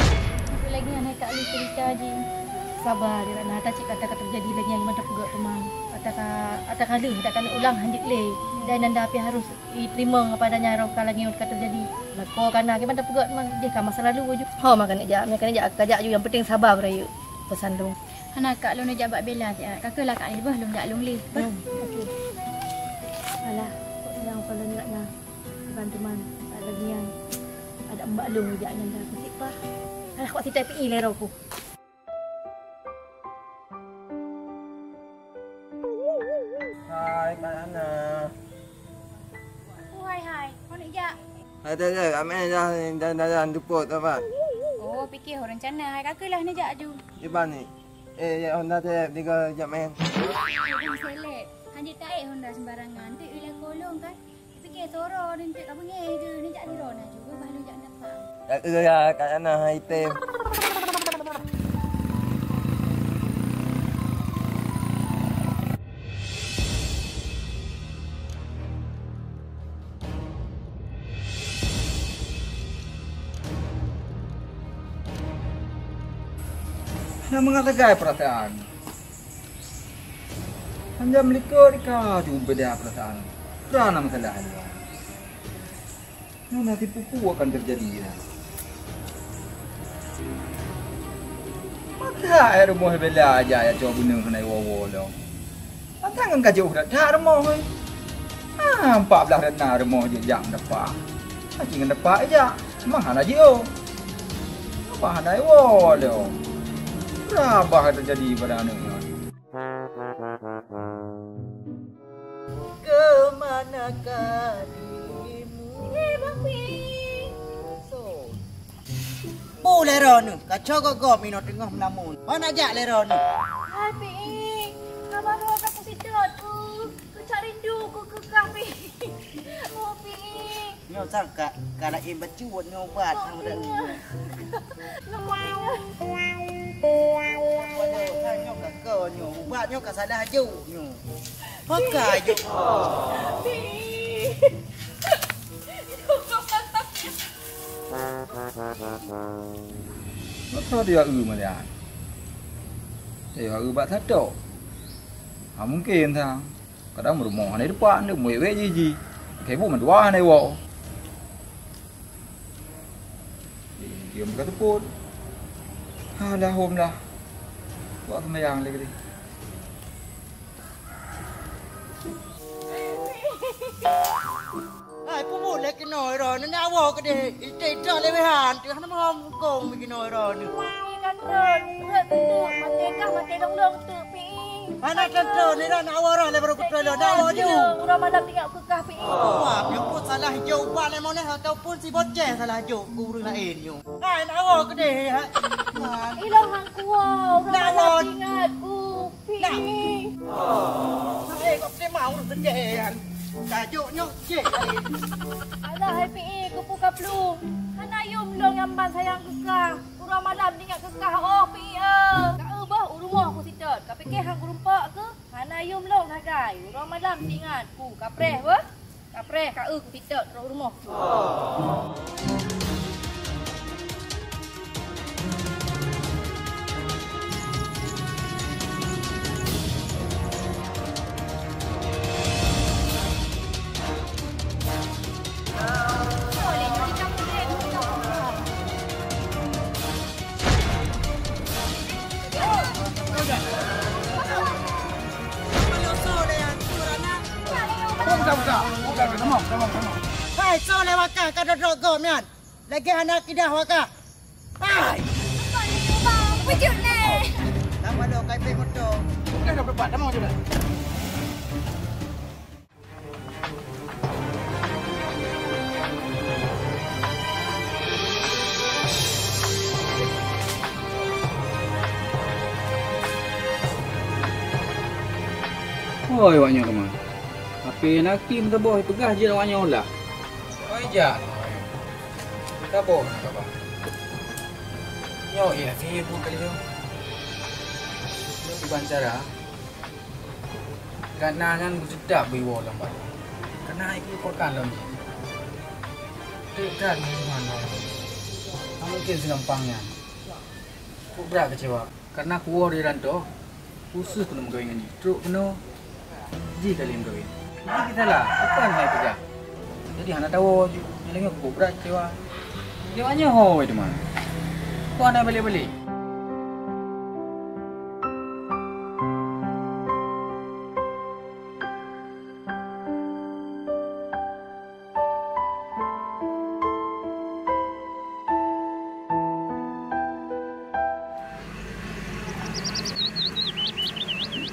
Apa lagi yang Kak Lis cerita je. Sabar dia nak tak cik kata terjadi lagi yang mana pegak teman. Kata lu takkan ulang handik le. Dan anda api harus diterima kepadanya roh lagi yang terjadi. Lako kana ke mana pegak teman dia kan masa lalu je. Ha makan aja, makan aja kajak ju yang penting sabar beraya. Pesan lu. Hana kak lu nak jabat bela dia. Kakak lah kak ni bah lu nak long le. Okey. Alah, yang kalau naknya teman-teman lagi yang ada mbak lu je anda pusik pa. Alah kau cerita PI le rohku. Hai Kak Ana. Hai. Kau nak jak? Ada kami dah tuput apa? Oh, fikir orang rencana. Hai kakak lah nak jak ju. Di mana ni? Honda tu tiga jam main. Selek. Hanya tak Honda sembarangan. Tu ialah kolong kan. Fikir soro dan tak bengeh je. Nak jak di rona juga baru jak dapat. Tak ya Kak Ana hai tem. Yang mengatakan perasaan. Hanya melikor kau juga beda perasaan. Kerana masalah dia. Nanti pupu akan terjadi. Maka air rumah bela aja ya coba gunung kena wawo lo. Tangan kajau dah dah rumah. 14 dah rumah je jang dapat. Cing dapat aja. Mahal aja oh. Apa handai wo lo. Berapa terjadi pada anak ni? Kemanakah dirimu? Bang Pi. So. Leron, kacau kau minum tengah melamun. Mana jak Leron? Hai Pi. Kamu mau aku sedot tu. Ku cari rindu ku ke kafe. Oh Pi. Nyo sangka kalau ibat cuat nyobat kamu dah. Nyo kakak nyo, buat nyo kasalah ju nyo. Pakai ju. Pi. Masa dia mana? Dia bat satu. Mungkin thang. Kadang rumah ni depan dia muai ji. Kayak bu mendua ni wo. Dia berkata pun. Dah hom dah. Buat sembahyang lagi ni. Ai pun lek noi ro ni awo ke de. Ite dah lewehan, tu hana mau gong bikin noi ro ni. Kata, betul mati kah mati dong tu Pi. Anak tentu ni dah nak awak le baru kutu le. Dah awak je. Orang malam tinggal kekah pi. Wah, dia pun salah hijau buat le moneh ataupun si boceh salah hijau guru lain yo. Hai nak awak ke deh. Ilang hang kuah. Orang malam ingat ku. Pi. Hai kau dia mau terjeh. Tajuknya cek. Alah hai pi ku puka plung. Hana yum long yang ban sayang kekah. Orang malam tinggal kekah oh pi Kak bah rumah aku sitot. Kau fikir hang rumpak ke? Hana yum long hagai. Orang malam ingat ku kapreh weh. Kapreh kak ku sitot rumah. Hai, so lewat kah kada rogo mian. Lagi anak kidah waka. Hai. Wujud ni. Lama lo kai pe motor. Dah berbuat dah mau je dah. Oi awaknya teman. Tapi nanti minta boh pegah je awaknya lah. Oh iya. Kita boh apa? Yo iya sibuk kali tu. Ini bukan cara. Karena kan sedap biwo lambat. Karena itu korkan lom. Tidak ni mana. Mungkin segampangnya. Aku berat kecewa. Karena aku di rantau. Khusus penuh mengawin ini. Truk penuh. Ji kali mengawin. Jadi kita lah. Bukan hai kerja. Jadi anak tahu. Yang lain aku berat kecewa. Dia hanya hoi teman. Kau nak balik-balik.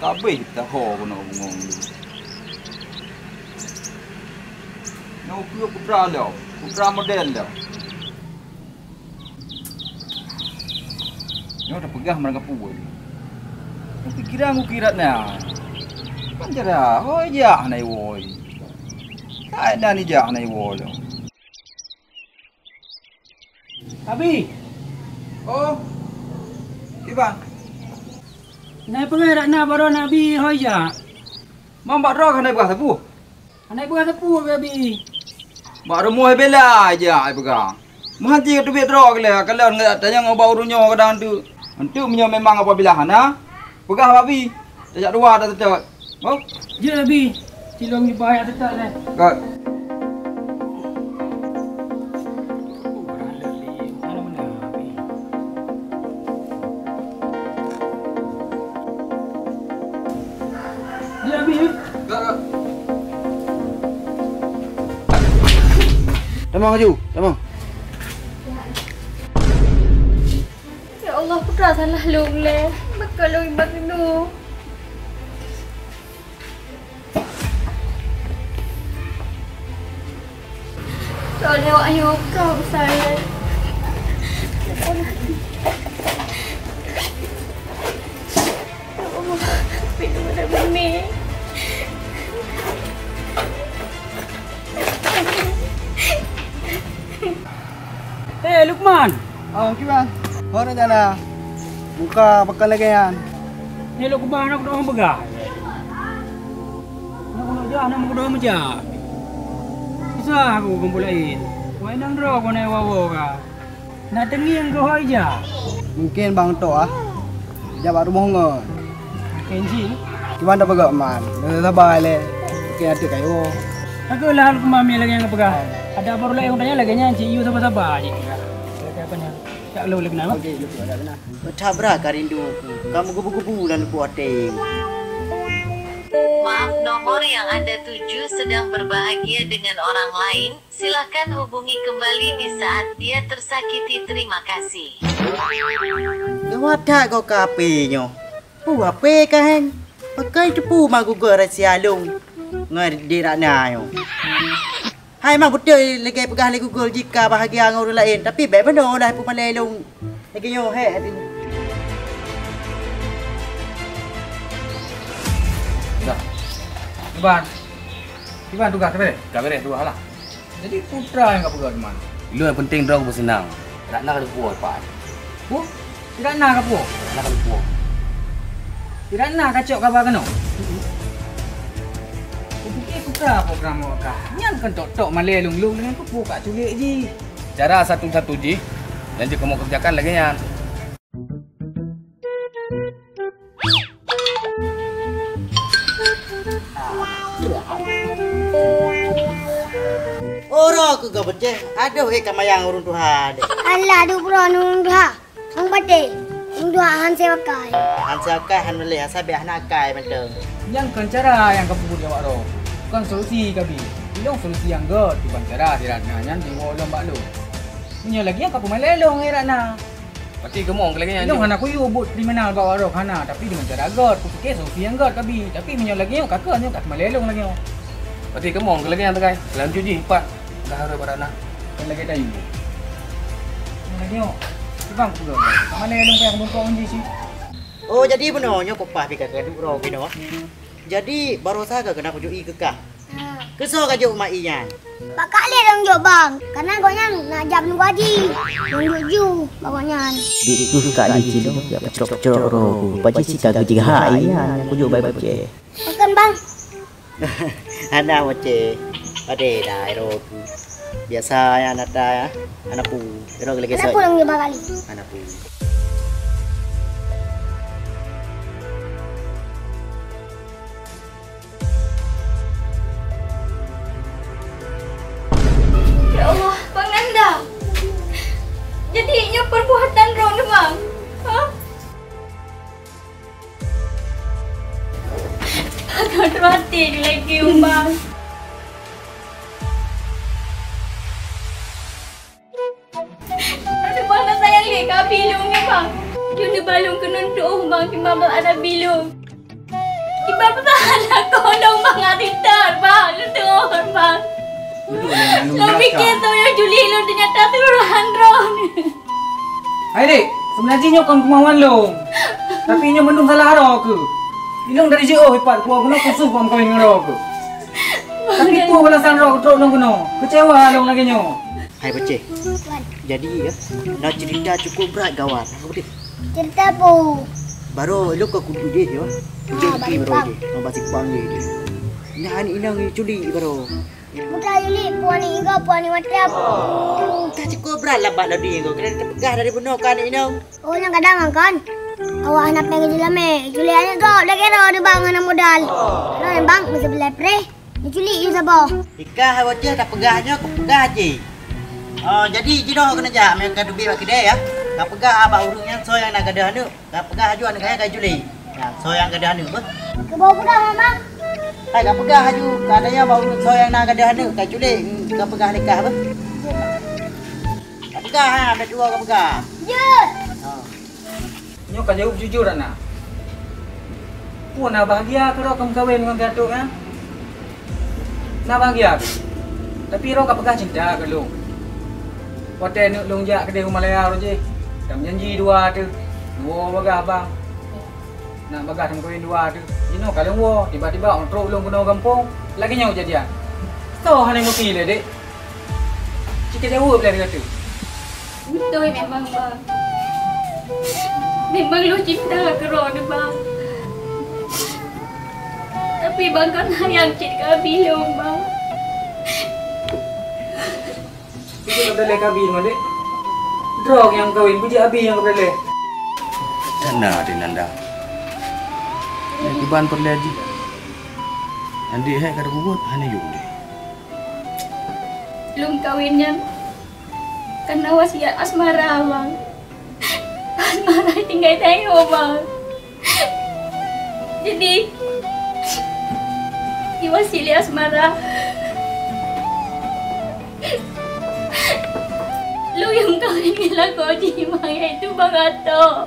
Kabeh kita ho pun nak bengong dulu. Nak ukur putra dah. Putra model dah. Ni dah pegah mereka puan. Aku kira nak. Kan cara, oh jah nai woi. Kai dah ni jah nai woi dah. Abi. Oh. Iban. Nai pengerak na baru Nabi hoja. Mambak roh kan nai pegah sapu. Nai pegah sapu Abi. Baru mau bela aja ai pegah. Mati tu bet roh kala kalau ngat tanya ngau urunyo kadang tu. Antu punya memang apabila hana pegah babi. Tajak dua dah tetap. Oh, je Abi. Cilong di bahaya tetap dah. Kak. Je Abi. Kak. Tamang Ju, tamang. Ya Allah, putra salah long le. Bakal long bagno. Soalnya awak ayo kau saya. Allah, pintu pada bumi. Eh Lukman. Oh, gimana? Mana jana? Buka bakal lagi yan. Ni Lukman aku dah begah. Nak jah nak dah majak. Bisa aku kumpulain. Wai nang ro ko nai wawo ka. Nak tengiang ko aja. Mungkin bang to ah. Jawab rumah ngon. Kenji. Gimana bagak man? Sabar le. Okey ada kayo. Aku lah aku mami lagi yang pegah. Ada baru lagi yang tanya lagi nyanyi. You sabar-sabar aje. Lagi apa ni? Tak lu lagi nama. Okey, lu ada kena. Bertabrak karindu. Kamu gubu-gubu dan buat ting. Maaf, nomor yang Anda tuju sedang berbahagia dengan orang lain. Silakan hubungi kembali di saat dia tersakiti. Terima kasih. Wadah kau kape nyo. Buat pe kan? Pakai tepu mah Google rahsia long. Ngai di rakna yo. Hai mah betul lagi pegah lagi Google jika bahagia dengan orang lain. Tapi baik benar dah pun malai long. Lagi yo he. Dah. Iban tugas beres. Gak beres dua lah. Jadi putra yang kau pegang di mana? Lu yang penting drog bersenang. Tak nak ada puas pak. Oh, tidak nak apa? Nak ada puas. Tidak nak kacau kabar kena. Fikir putra program kah? Nyan kan tok malai lung-lung dengan kupu kat culik ji. Cara satu-satu ji. Nanti kamu kerjakan lagi ya. Orang ke gak beceh. Aduh kamayang urun Tuhan. Alah aduh bro nung dah. Ang bade. Nung dah han sewakai. Han sewakai han boleh asal biar nak kai betul. Yang kan cara yang kamu buat awak roh. Bukan solusi kabi. Ilong solusi yang god bukan cara tidak nanya di wolong baklo. Punya lagi yang kamu melelong irana. Pasti kamu lagi yang. Ilong hana aku yo buat kriminal bawa roh hana tapi dengan cara god. Aku fikir solusi yang god kabi. Tapi punya lagi yang kakaknya kat melelong lagi. Pasti kamu lagi yang tegai. Lanjut ji 4. Dah harus berana. Kan lagi tayu. Lagi yo. Bang pulang. Mana yang kayak mumpung di sini? Oh jadi benarnya kau pah pikir kau bro bino. Jadi baru saja kena pujui kekah. Kesal kajuk mak iyan. Pak kali dong jo bang. Karena gonya nak jam nu gaji. Nunggu ju bagonya. Biku kak di sini ya pecrok-pecrok ro. Paci si kagak tiga hari ya. Aku juga baik baca. Makan bang. Anak baca. Ade dah ro. Biasa ya anak dah ya. Anak pu. Ro lagi saya. Anak pulang jo kali. Anak pu. Ya Allah, Bang Nanda. Jadinya perbuatan wrong ni bang. Hah? Agak mati lagi bang. Ada mana sayang ni kau bilung ni bang. Juni balung kena doh bang timbang ada bilung. Iba pertahanan kau dong bang aditar bang. Lutur bang. Lo pikir tu yang Juli lo ternyata turunan Ron. Hai dek, sebenarnya nyo kan kemauan lo. Tapi nyo mendung salah ro ke. Ilong dari jauh hebat ku kena kusuh pam kawin dengan ro ke. Tapi ku balasan ro trok long kena. Kecewa long lagi nyo. Hai bocah. Jadi ya, nak cerita cukup berat kawan. Apa Cerita apa? Baru lu ke kudu dia ya. Dia pergi baru dia. Mau balik bang dia. Nah ni inang Juli baru. Putra Yuli, puan Iga, puan Iwatap. Tak cukup berat lah bak lodi kau. Kena terpegah dari benar kan inang. Oh, yang kadang kan. Awak nak pergi jelame. Juli anak kau, dah kira ada bang anak modal. Nah, bang mesti beli pre. Ni Juli you sabo. Ikah awak dia tak pegahnya, kau pegah je. Oh, jadi jidoh kena jak mereka dubi bak kedai ya. Kau pegah abah urungnya so yang nak gadah anu. Kau pegah haju anak kaya Juli. Ya, so yang gadah anu apa? Ke bawah pegah mama. Hai kau pegah haju katanya bau so yang nak gadah anu kau Juli. Kau pegah nikah apa? Kau pegah ha, ada dua kau pegah. Ya. Nyo kan jawab jujur anak. Puan nak bahagia kalau kamu kahwin dengan gatuk kan? Nak bahagia. Tapi ro kau pegah cinta ke lu. Hotel nak long jak kedai rumah Malaya je. Dah janji dua tu. Dua bagah bang. Nak bagah dengan kahwin dua tu. Ino kalau wo tiba-tiba orang truk long kena kampung, lagi nyaw jadian. Tahu hal yang mesti le dek. Cik jawab boleh kata. Betul memang bang. Memang lu cinta ke Ron bang. Tapi bang kan yang cik kau bilang bang. Itu dah lek abi male. Drog yang kahwin puji abi yang boleh. Nanda di Nanda. Iban perleji. Andi hai kada buat hanya yung ni. Belum kawinnya. Karena wasiat asmara bang. Asmara tinggal tengok bang. Jadi diwasili asmara. Lu yang kawin dengan kau di bang itu bang Ato.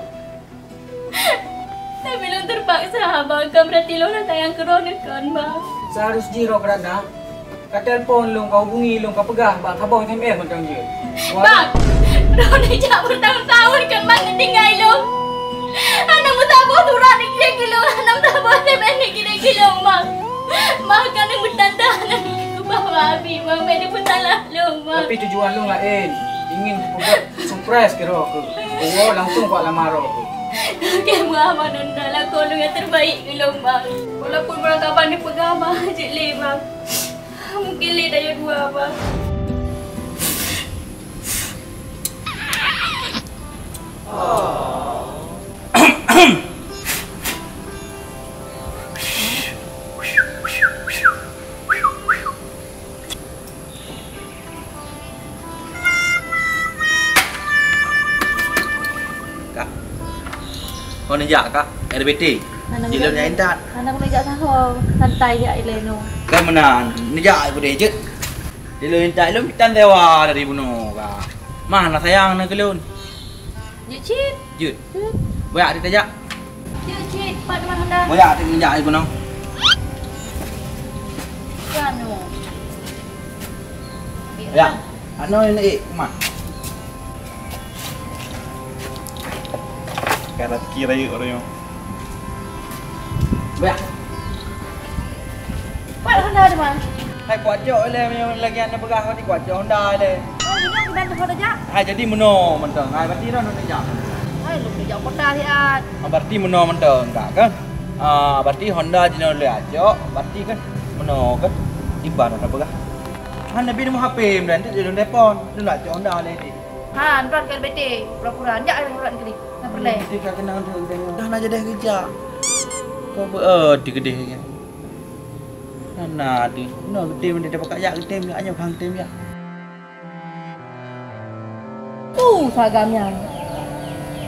Tapi lu Long terpaksa abang kan berarti Long nak tayang corona kan bang. Seharus jiro kerana kau telefon Long, kau hubungi Long, kau pegah bak tabung SMS macam je. Bang, Long dah jak bertahun-tahun kan bang tinggal Long. Anak mutabah turun ni kilo, anak mutabah SMS ni kilo bang. Makan yang bertanda ni bawa habis bang, benda pun salah Long bang. Tapi tujuan Long lain, ingin buat surprise kira aku. Oh langsung kau lamar aku. Okey, Muhammad Nanda lah kau yang terbaik ke Long bang. Walaupun orang kapan ni pegang bang, Cik Le bang. Mungkin Le dah jadi dua bang. Kau nejak kak, RBT. Jilun yang indat. Anak menejak sahur, santai dia Ileno. Kan menan, nejak aku deh je. Jilun indat lu kita dewa dari bunuh kak. Mana sayang nak kelun? Jut Cid. Jut. Banyak dia tajak. Jut Cid, Pak Teman Honda. Banyak dia nejak ibu nong. Kano. Ya, anu ini mak. Karat kira yuk orang yang. Banyak. Pak Honda ada mana? Hai kuat jauh le, yang lagi anda pegah kau di kuat jauh Honda le. Oh, ini aku bantu kau aja. Hai jadi meno mentang. Hai berarti dah nak nejak. Hai, lu nejak Honda lihat. Berarti meno mentang enggak kan? Berarti Honda jenis le aja. Berarti kan meno kan? Tiba nak pegah. Han nabi mau HP dan tu jadi telepon. Tu nak jauh Honda le di. Han, tuan kan BT. Pura-pura njak ada urat kali. Tak perlu. Kita kenal tu dah nak jadi kerja. Kau digedeh kan. Nah, di no tim dia dapat kaya tim ya, hanya bang tim ya. Sagamnya.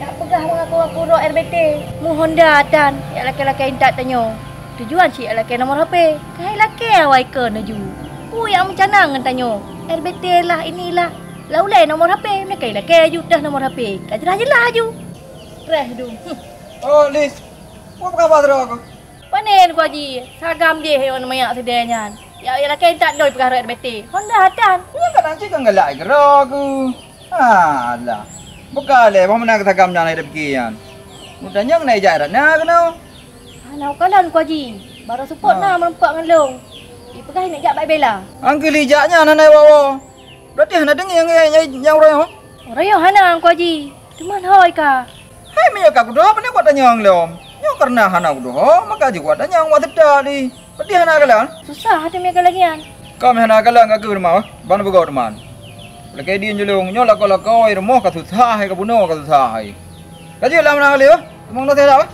Tak pegah mengaku-ngaku ro RBT. Mu Honda dan ya laki-laki intak tanyo. Tujuan si laki nomor HP. Kai laki awai ke naju. Ku yang mencanang ngan tanyo. RBT lah inilah. Laulai nomor HP, nak kai laki aju dah nomor HP. Kajlah jelah aju. Reh du. Oh, Lis. Apa khabar aku? Panen ku haji. Sagam dia hewan mayak sedanya. Ya laki intak doi pegah RBT. Honda dan. Ya kan nanti kan galak gerak aku. Alah. Bekale, bahawa mana kita gam jangan hidup kian. Mudahnya kena ijazah nak kena. Anak kalan ku haji. Baru support nak merempak dengan long. Pegah nak jak baik bela. Angkil ijaknya nanai wawo. Berarti hana dengar yang orang oh. Orang yang hana ku haji. Cuman hoi ka. Hai minyak aku doh, mana kuat tanya yang lom. Yang karena hana aku doh, maka ji kuat tanya yang wat tadi. Berarti hana kalan. Susah hati mereka lagian. Kau hana kalan aku rumah, ban begaw teman. Lagi dia julung nyola kau rumah ka susah hai ka buno ka susah hai. Kaji lam na kali oh. Mong no teh dah.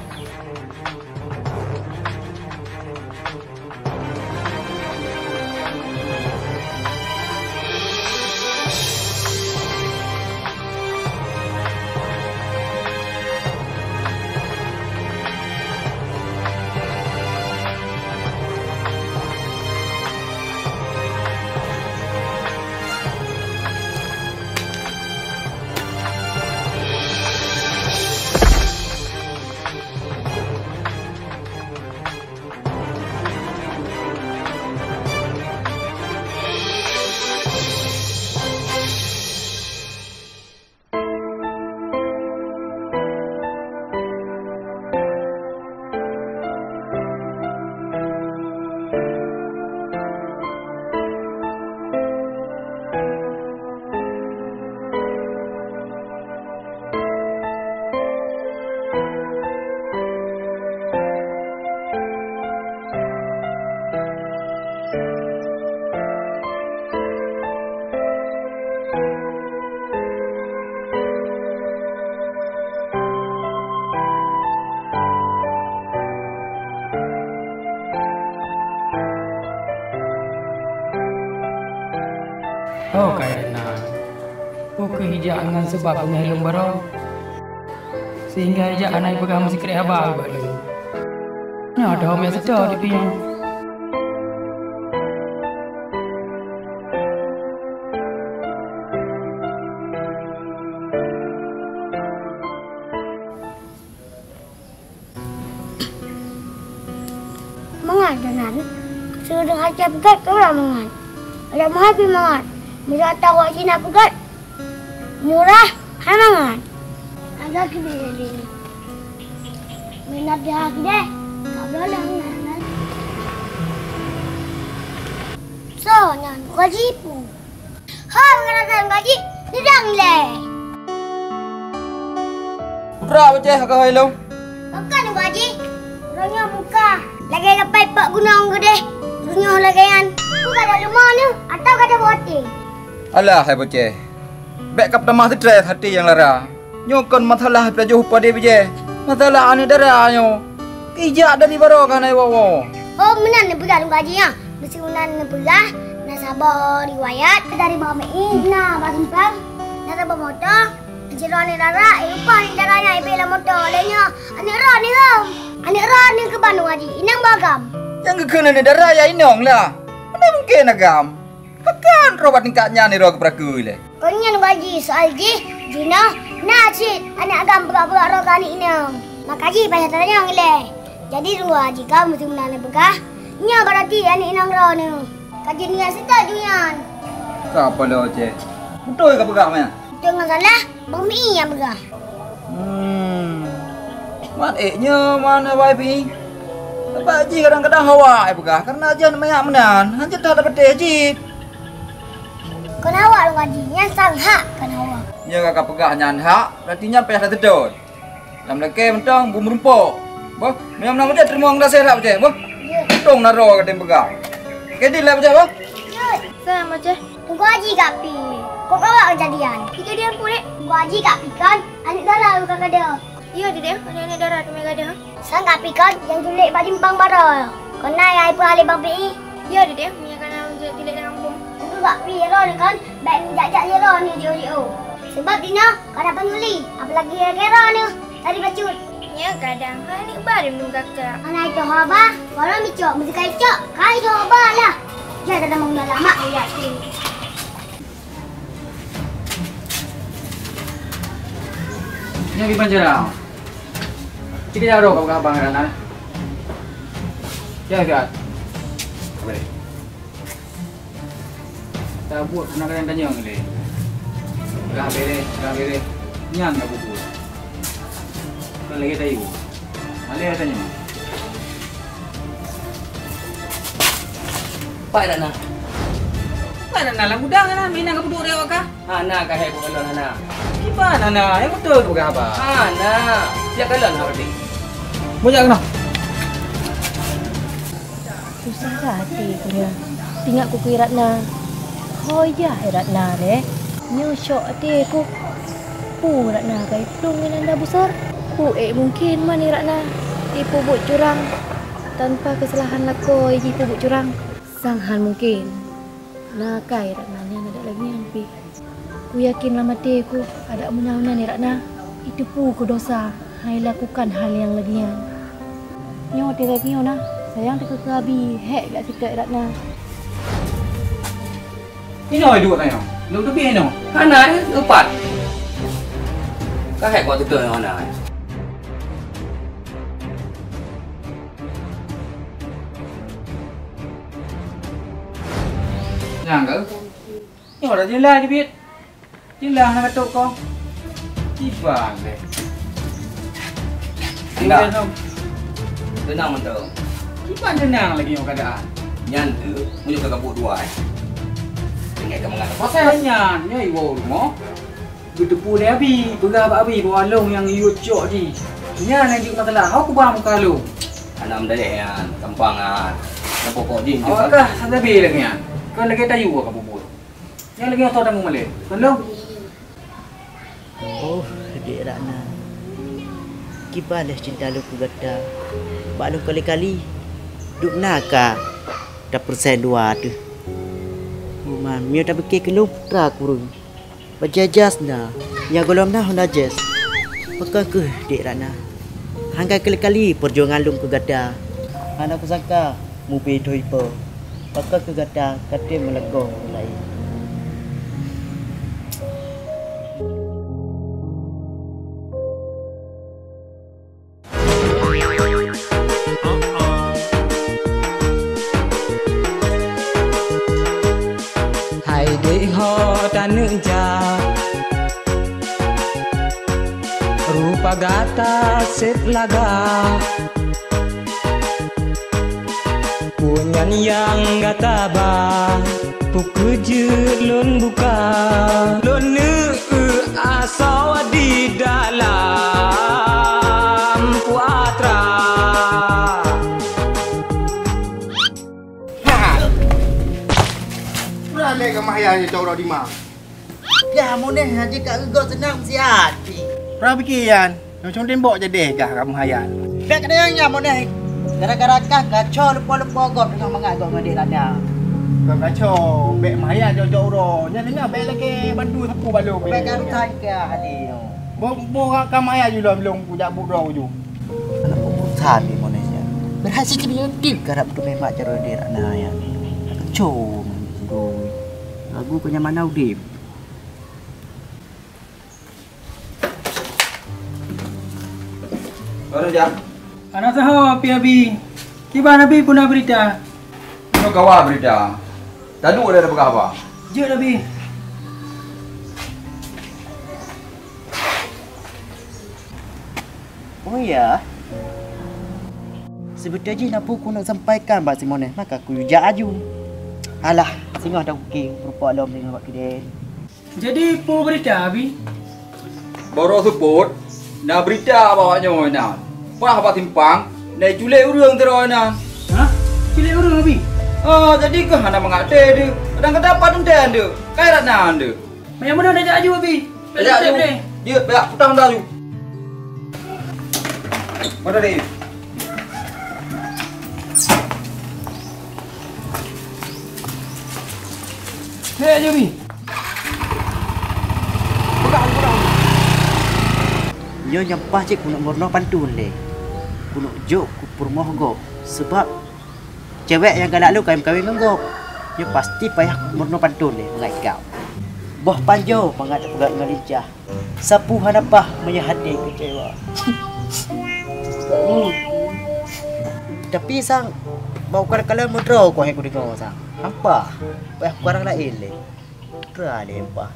Oh kayaknya. Oh kehijak dengan sebab pengelung baru. Sehingga hijak anak pegang masih kena abang balik. Nah, ada orang yang sedar di piang. macam pegat kau lah mangan. Ada mahal pergi mangan. Bila tahu awak Cina pegat. Murah, hai mangan. Ada kini ni. Minat dia deh. Tak boleh mangan. So, nyan gaji pun. Ha, mengenai gaji, tidak le. Putra baca kau hello. Bukan gaji. Orangnya muka. Lagi lepai pak gunung ke deh. Orangnya lagi kan. Bukan ada rumah ni atau kada boti. Alah hai baca. Bek kap tamah stres hati yang lara. Nyokon masalah pada jumpa dia baca. Masalah ane darahnya. Kijak dari baro kan ai wawo. Oh, menan ni pegang gaji ya. Mesti menan ni pegang. Nak sabar riwayat dari Mama Ina, Basimpang. Nak sabar motor. Jeron ni darah, lupa ni darahnya ibela motor lainnya. Anik Ron ni kau. Anik Ron ni ke Bandung Haji. Inang bagam. Yang kekena ni darah ya inong lah. Mana mungkin agam. Akan robat nikahnya ni roh keperaku le. Kau ni gaji soal ji. Jina, nak cik. Anak agam berak-berak roh kani inang. Makaji pasal tanya le. Jadi dua haji kau mesti menang begah. Nya berarti anik inang roh ni. Kaji ni asita juyan. Apa lo cik? Betul ke begah mana? Dengan salah, bumi yang begah. Man mana wifi? Apa ji kadang-kadang hawa begah karena aja banyak menan. Hanya tak dapat haji. Kena awak lu gaji, yang sang hak kena awak. Ya kakak pegah nyan hak, berarti nyan payah dah tedot. Dalam leke mentang bum rumpok. Boh, memang nama dia terima ngda sehat je, boh. Tong naro kadang pegah. Kedi lah je, boh. Sama je. Tunggu haji kapi. Kok awak kejadian? Kejadian pun dek. Tunggu haji kapi kan. Anik darah lu kakak dia. Iya dek, anik darah tu mereka dia. Sang kapi kan yang tulik Basimpang bara. Kena yang ibu ahli bang PI. Iya dek, punya kana tulik dalam kampung. Tunggu kapi ron kan. Baik menjajak dia ron ni dia. Sebab dina kada penyuli. Apalagi kera ni. Tadi bacut. Ya kadang kan ni baru nunggu kakak. Anak itu haba. Kalau micok mesti kai cok. Kai itu haba lah. Ya dah mau lama ya sih. Yang di Banjarau. Kita jauh kau ke abang Rana. Ya Fiat. Boleh. Tak buat nak kena tanya ni. Dah bere. Nyang dah buat. Kau lagi tahu. Malay tanya. Pak Rana. Pak Rana lah mudah kan minang ke buduk dia kah? Hana kahai bukan Hana. Gimana nah? Yang betul tu bukan apa? Hana. Siap kalan hari. Banyak kena. Susah hati punya. Tinggal kuku Ratna. Oh ya Ratna deh. Nyosok hati ku. Pu Ratna kai plung dengan anda besar. Pu mungkin mani Ratna. Ipu buat curang. Tanpa kesalahan lakoi ipu buat curang. Sanghan mungkin. Nakai Ratna nya ada lagi yang pi. Ku yakin lama ku ada menyauna ni Ratna. Itu pu ku dosa. Hai lakukan hal yang lagian. Nyo ti lagi ona. Sayang te kekabi hek gak sikit Ratna. Ini oi dua kayo. Lu tu pi no. Hana empat. Kahai kau tu Hana. Yang ke? Ni orang jelas je bit. Jelas nak katuk kau. Tiba le. Tenang. Tenang mentau. Tiba tenang lagi yang keadaan. Nyan tu mujuk ke kabut dua. Ingat kamu ngata pasal nyan, nya iwo rumah. Gedepu dia abi, begah abi bawa long yang iut cok di. Nyan yang juga masalah. Aku bang muka lu. Anam dalek yan, kampangan. Yang pokok jin tu. Awak sampai bil lagi yan. Kau lagi tayu ke bubur. Yang lagi otot dah male. Tolong. Oh, Dek Ratna. Kibalah cinta lu ku gata. Bak lu kali-kali duk naka. Dah persen dua tu. Man, mio tak fikir kelum tra kurung. Bajajas dah. Ya golom dah Honda Jazz. Pakai ke Dek Ratna. Hangkai kali-kali perjuangan lu ku gata. Anak ku sangka mu pi thoi po. Pakai ke gata kate melego lain. ho tanu ja rupa gata sip laga punyan yang gata ba pukujur lun buka lun asal di dalam puatra. Berani ke mahayanya cawra di mah. Ya moneh haji kat gegot senang siat. Pra pikiran, macam tembok jadi kah kamu hayan. Bek kadangnya moneh. Gara-gara kah kacau lepo-lepo gop dengan mengagok dengan dia rana. Kau kacau, bek mahayanya cawra. Nya dengar bek lagi bantu sapu balu. Bek kan tai ke hadi. Bo kamu hayang juga belum punya budro ju. Tadi monehnya. Berhasil dia dik garap tu memang cara dia rana ya. Kacau. Lagu punya mana udip. Baru jam. Anak tahu abi. Kiba nabi puna berita. Kau kawa berita. Tadu ada apa? Je nabi. Oh ya. Sebetulnya nak aku nak sampaikan Mbak Simone, maka aku aju. Alah, singgah dah okey rupa alam dengan buat kedai. Jadi pu berita abi. Baru support. Nak berita bawanya mana? Pah apa timpang? Nak julek urang terana. Hah? Julek urang abi? Oh, jadi ke hana mengate dia. Kadang dapat enten dia. Kairat nan dia. Macam mana dah aju abi? Dah aju. Dia berak putang dah tu. Mana dia? Hei aja abi. Yo nyampah cik kuno murno pantun le. Kuno jok ku purmoh go. Sebab cewek yang galak lu kawin dengan go. Yo pasti payah murno pantun le mengai kau. Boh panjo pangat pegat ngalincah. Sapu hanapah menyahadi kecewa. Tapi sang bau kalau mudro ko he ku dengar sang. Apa? Payah kurang lain le. Tra le apa?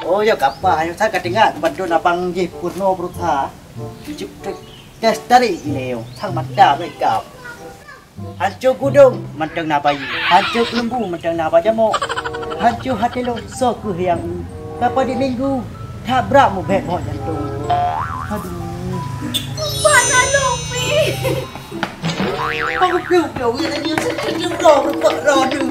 Oh ya kapal yang saya kedengar bantu napang je purno berusaha cucuk tes dari leo sang mata mereka hancur gudung mantang napai hancur lembu mantang napa jamu hancur hati lo so ku yang kapal di minggu tabrak mu bet mo jantung aduh Mana Lupi? Aku piu-piu ya dia sedih ro tu.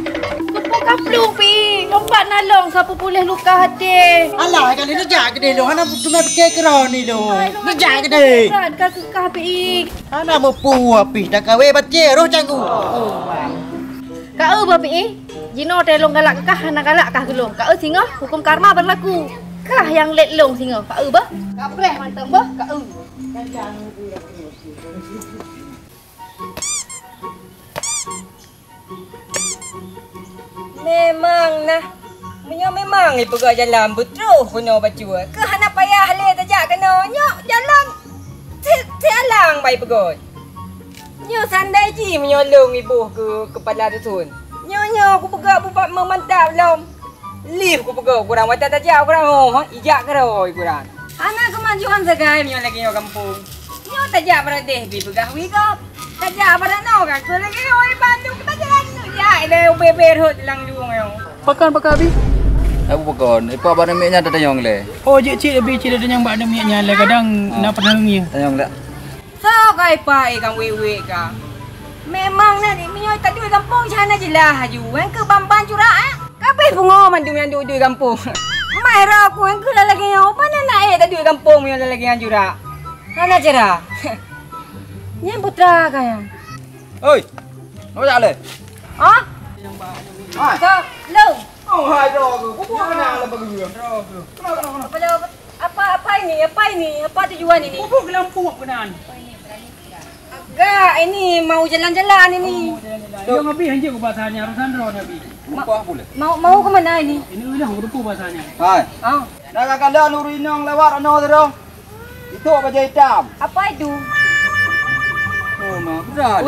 Kaplu pi, lompat nalong siapa boleh luka hati. Alah kali ni jak ke lo, hana cuma pakai keron ni lo. Ni jak ke deh. Berat kah kekah pi. Hana mau pu api dah kawe bace roh canggu. Kau bapi Jino telong galak kah hana galak kah gelong. Kau singa hukum karma berlaku. Kah yang let long singa. Kau bah? Kapreh mantap bah kau. Memang nah. Menyo memang ibu gak jalan betul kuno bacua. Ke hana payah le tajak kena nyok jalan. Tialang bai pegot. Nyo sandai ji menyolong ibu ke kepala dusun. Nyo aku pegak buat memantap lom. Lift aku pegak kurang watak tajak kurang ijak keroi kurang. Anak kemajuan segai menyo lagi nyo kampung. Nyo tajak pada deh bi pegah wigap. Tajak pada no kan ku lagi oi Bandung tajak ya ile beber hot lang luang yo. Pakan abi. Aku pakon. Ipa ba namanya ada tanyong le. Oh, cik lebih cik ada yang bak namanya le kadang nak pernah ngi. Tanyong le. So kai pa kang wewe ka. Memang na di minyoy ka duit kampung sana je lah haju. Yang ke bamban curah kabeh bungo man duit duit kampung. Mai ra aku yang ke lalagi yang apa na duit kampung minyoy lalagi yang curah. Mana jera? Yang putra kaya. Oi. Apa jak le? Ah? Hai. So, lo. Oh, hai dog. Ku kena lah bagi. Apa ini? Apa tujuan ini? Pupuk Lampung kenaan. Enggak, ini mau jalan-jalan ini. Yang Nabi hanya ke bahasanya harusan roh Nabi. Apa boleh? Mau ke mana ini? Ini udah berupa bahasanya. Hai. Oh. Dah kanda lurinong lewat ano tu. Itu apa je hitam? Apa itu? Oh, mak. Berada.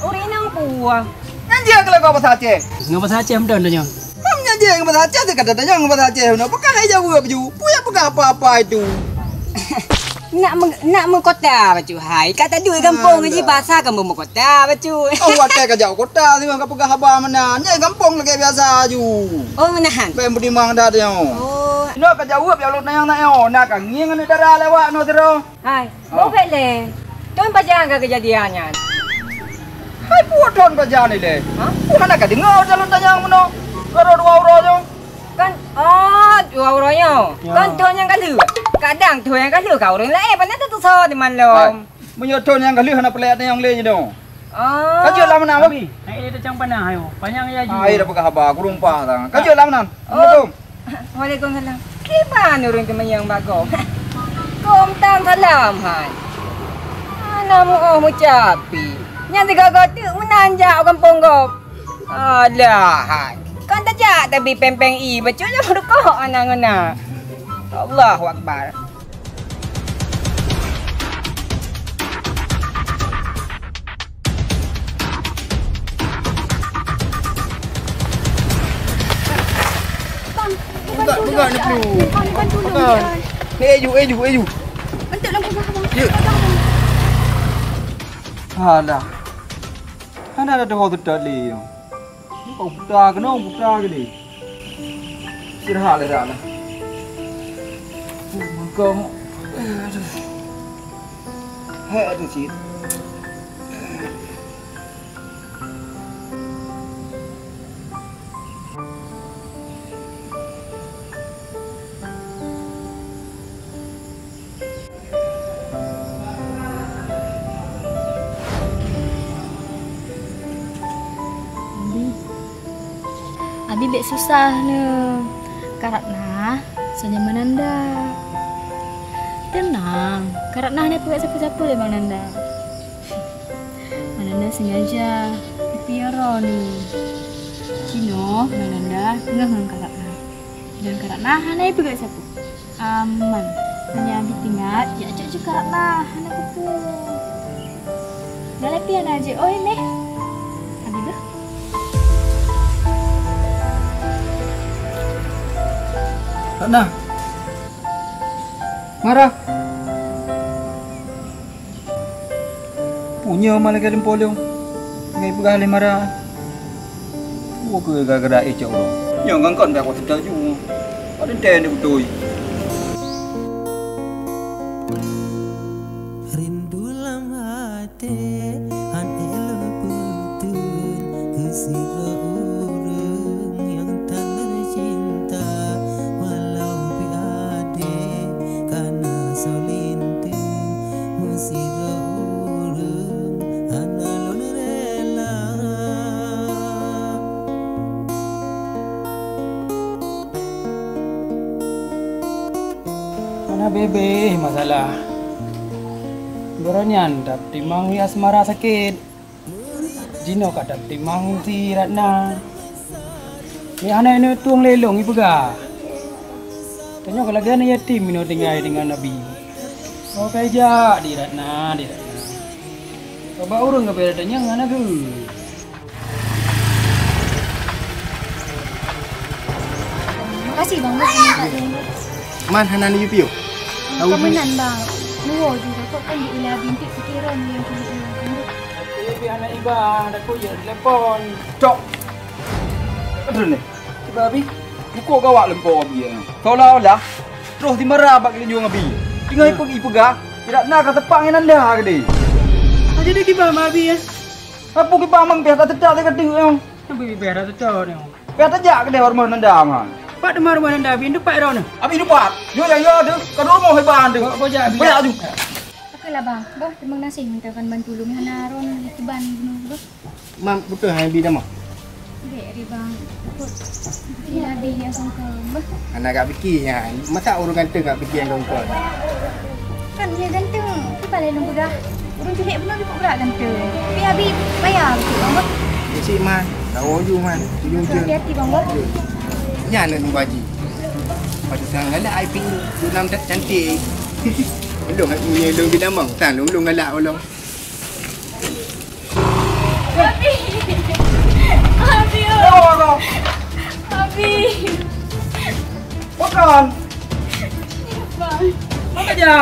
Urinang puah. Nanti kalau kau bahasa Aceh. Ngapa bahasa Aceh betul dah. Namanya je ngebat aja kata tanya ngebat aja. Nak pakai aja gua baju. Punya pakai apa-apa itu. Nak mengkota baju hai. Kata duit kampung aja bahasa kamu mengkota baju. Oh wadah ke jauh kota sih enggak pakai haba mana. Nya kampung lagi biasa aju. Oh menahan. Pem budi mang dah dia. Oh. Nó ke jauh ya lu nayang nayo. Nak ngieng ni darah lewat no tero. Hai. Boleh le. Tuan baca ke kejadiannya. Hai buat don kerja ni le. Ha? Bukan nak dengar jalan tanya mana. Kalau 2 euro je. Kan 2 euro nya. Kan tuan yang kalu. Kadang tuan yang kalu kau orang lain pandai tu so di malam. Punya tuan yang kalu hana pelat yang le je dong. Oh. Kerja lama nak bagi. Naik dia tecang panah ayo. Panjang ya ju. Ai dah pakai haba aku rumpah tang. Kerja lama nan. Assalamualaikum. Waalaikumsalam. Gimana orang teman yang bagus? Kom tam salam hai. Ana mu capi. Yang tiga gotik menanjak kampung kau. Alah, kan tajak tapi pempeng i betul je berkah anak ngena. Allahu akbar. Bukan ni perlu. Bukan. Ni eju. Bentuk lampu bawah. Ya. Alah. Ana ada hal tu li. Kau buta ke ni? Istirahat le dah lah. Kau aduh sih. Abi bek susah ne. Karena soalnya Mananda. Tenang, karena ni pegat siapa-siapa le Mananda. Mananda sengaja piara ni. Cino Mananda tengah dengan karena. Dan karena hanai pegat siapa? Aman. Hanya Abi tinggal ya ajak juga karena hanai kupu. Dah lepian aja. Oh ini. Abi dah. Nah, marah. Punya malah kalian polong. Ngai pegali marah. Gua ke gara-gara ecok lo. Yang ngangkon dah aku tidak juga. Ada den betul. Rindu lam hati han elo putun kesira urang yang tak cinta walau biade karena solinting musira urang analon rela. Mana bebe masalah. Beronyan dap timang wi asmara sakit. Jino ka dap timang si Ratna. Ni anak ini tuang lelong ibu ga. Tanya kalau dia ni yatim mino tinggal dengan Nabi. Oh kaja di Ratna. Coba urung ke beradanya ngana ke. Makasih bang, minta dia. Man hanan ni piu. Kemenan bang. Nuwo juga kok kan di ila bintik pikiran yang kini. Tapi anak ibah dah koyak telepon. Cok. Aduh ni. Tiba abi. Buku gawak lempo abi. Seolah-olah terus dimarah bak kalian jual abi. Tinggal pergi pegah. Tidak nak kata pang yang anda ke dia. Aja dia kibah sama abi ya. Apa kibah mang biasa tetap dia kata yang. Abi biasa tetap ni. Biasa tajak ke dia hormon anda man. Pak demar rumah anda abi depan ron. Abi depan. Yo yang yo tu. Kau rumah hebat tu. Kau jah abi. Banyak tu. Okeylah bang. Bah, terima kasih minta kan bantu lu hana ron tiban noh. Mam betul hai bi dah mah. Dek ri bang. Ila bi yang sangka. Bah. Anak gak fikirnya. Masa orang ganteng gak fikir yang kau. Kan dia ganteng. Tu paling lu begah. Urang jelek benar dia berat ganteng. Tapi abi bayar tu bang. Si man. Tahu ju man. Ju je. Hati bang. Bah. Ya nak baji. Pada sangat lah ai ping du nam cantik. Belum nak punya long di damang. Tan long galak ulong. Abi. Abi. Abi. man. Apa aja?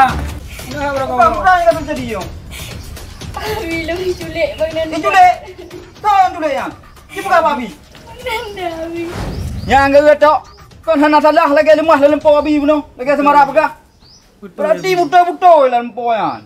Enggak berapa. Apa yang terjadi yo? Abi long diculik Bang Nanda. Diculik? Kau yang culik ya? Ini bukan apa Abi? Bang Nanda Abi. Yang enggak tok. Kan hana salah lagi lemah dalam po Abi buno. Lagi semarah begah. Berarti buta-buta dalam po yan.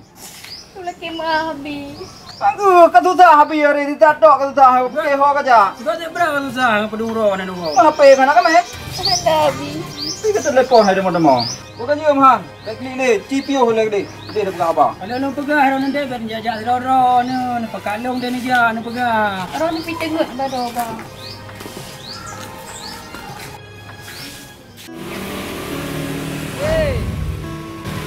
Tu laki mah Abi. Aku katuta Abi hari ditatok katuta ke ho kaja. Kau tak berapa susah peduro nan dulu. Apa yang nak kame? Nanda Abi. Kita telepon hai demo-demo. Bukan jom han. Kekli ni CPO lagi dia dah apa? Kalau lu pegah ron nanti ben jajak roro nu pakalong dan dia nu pegah. Ron ni pitengut baru bang. Hey.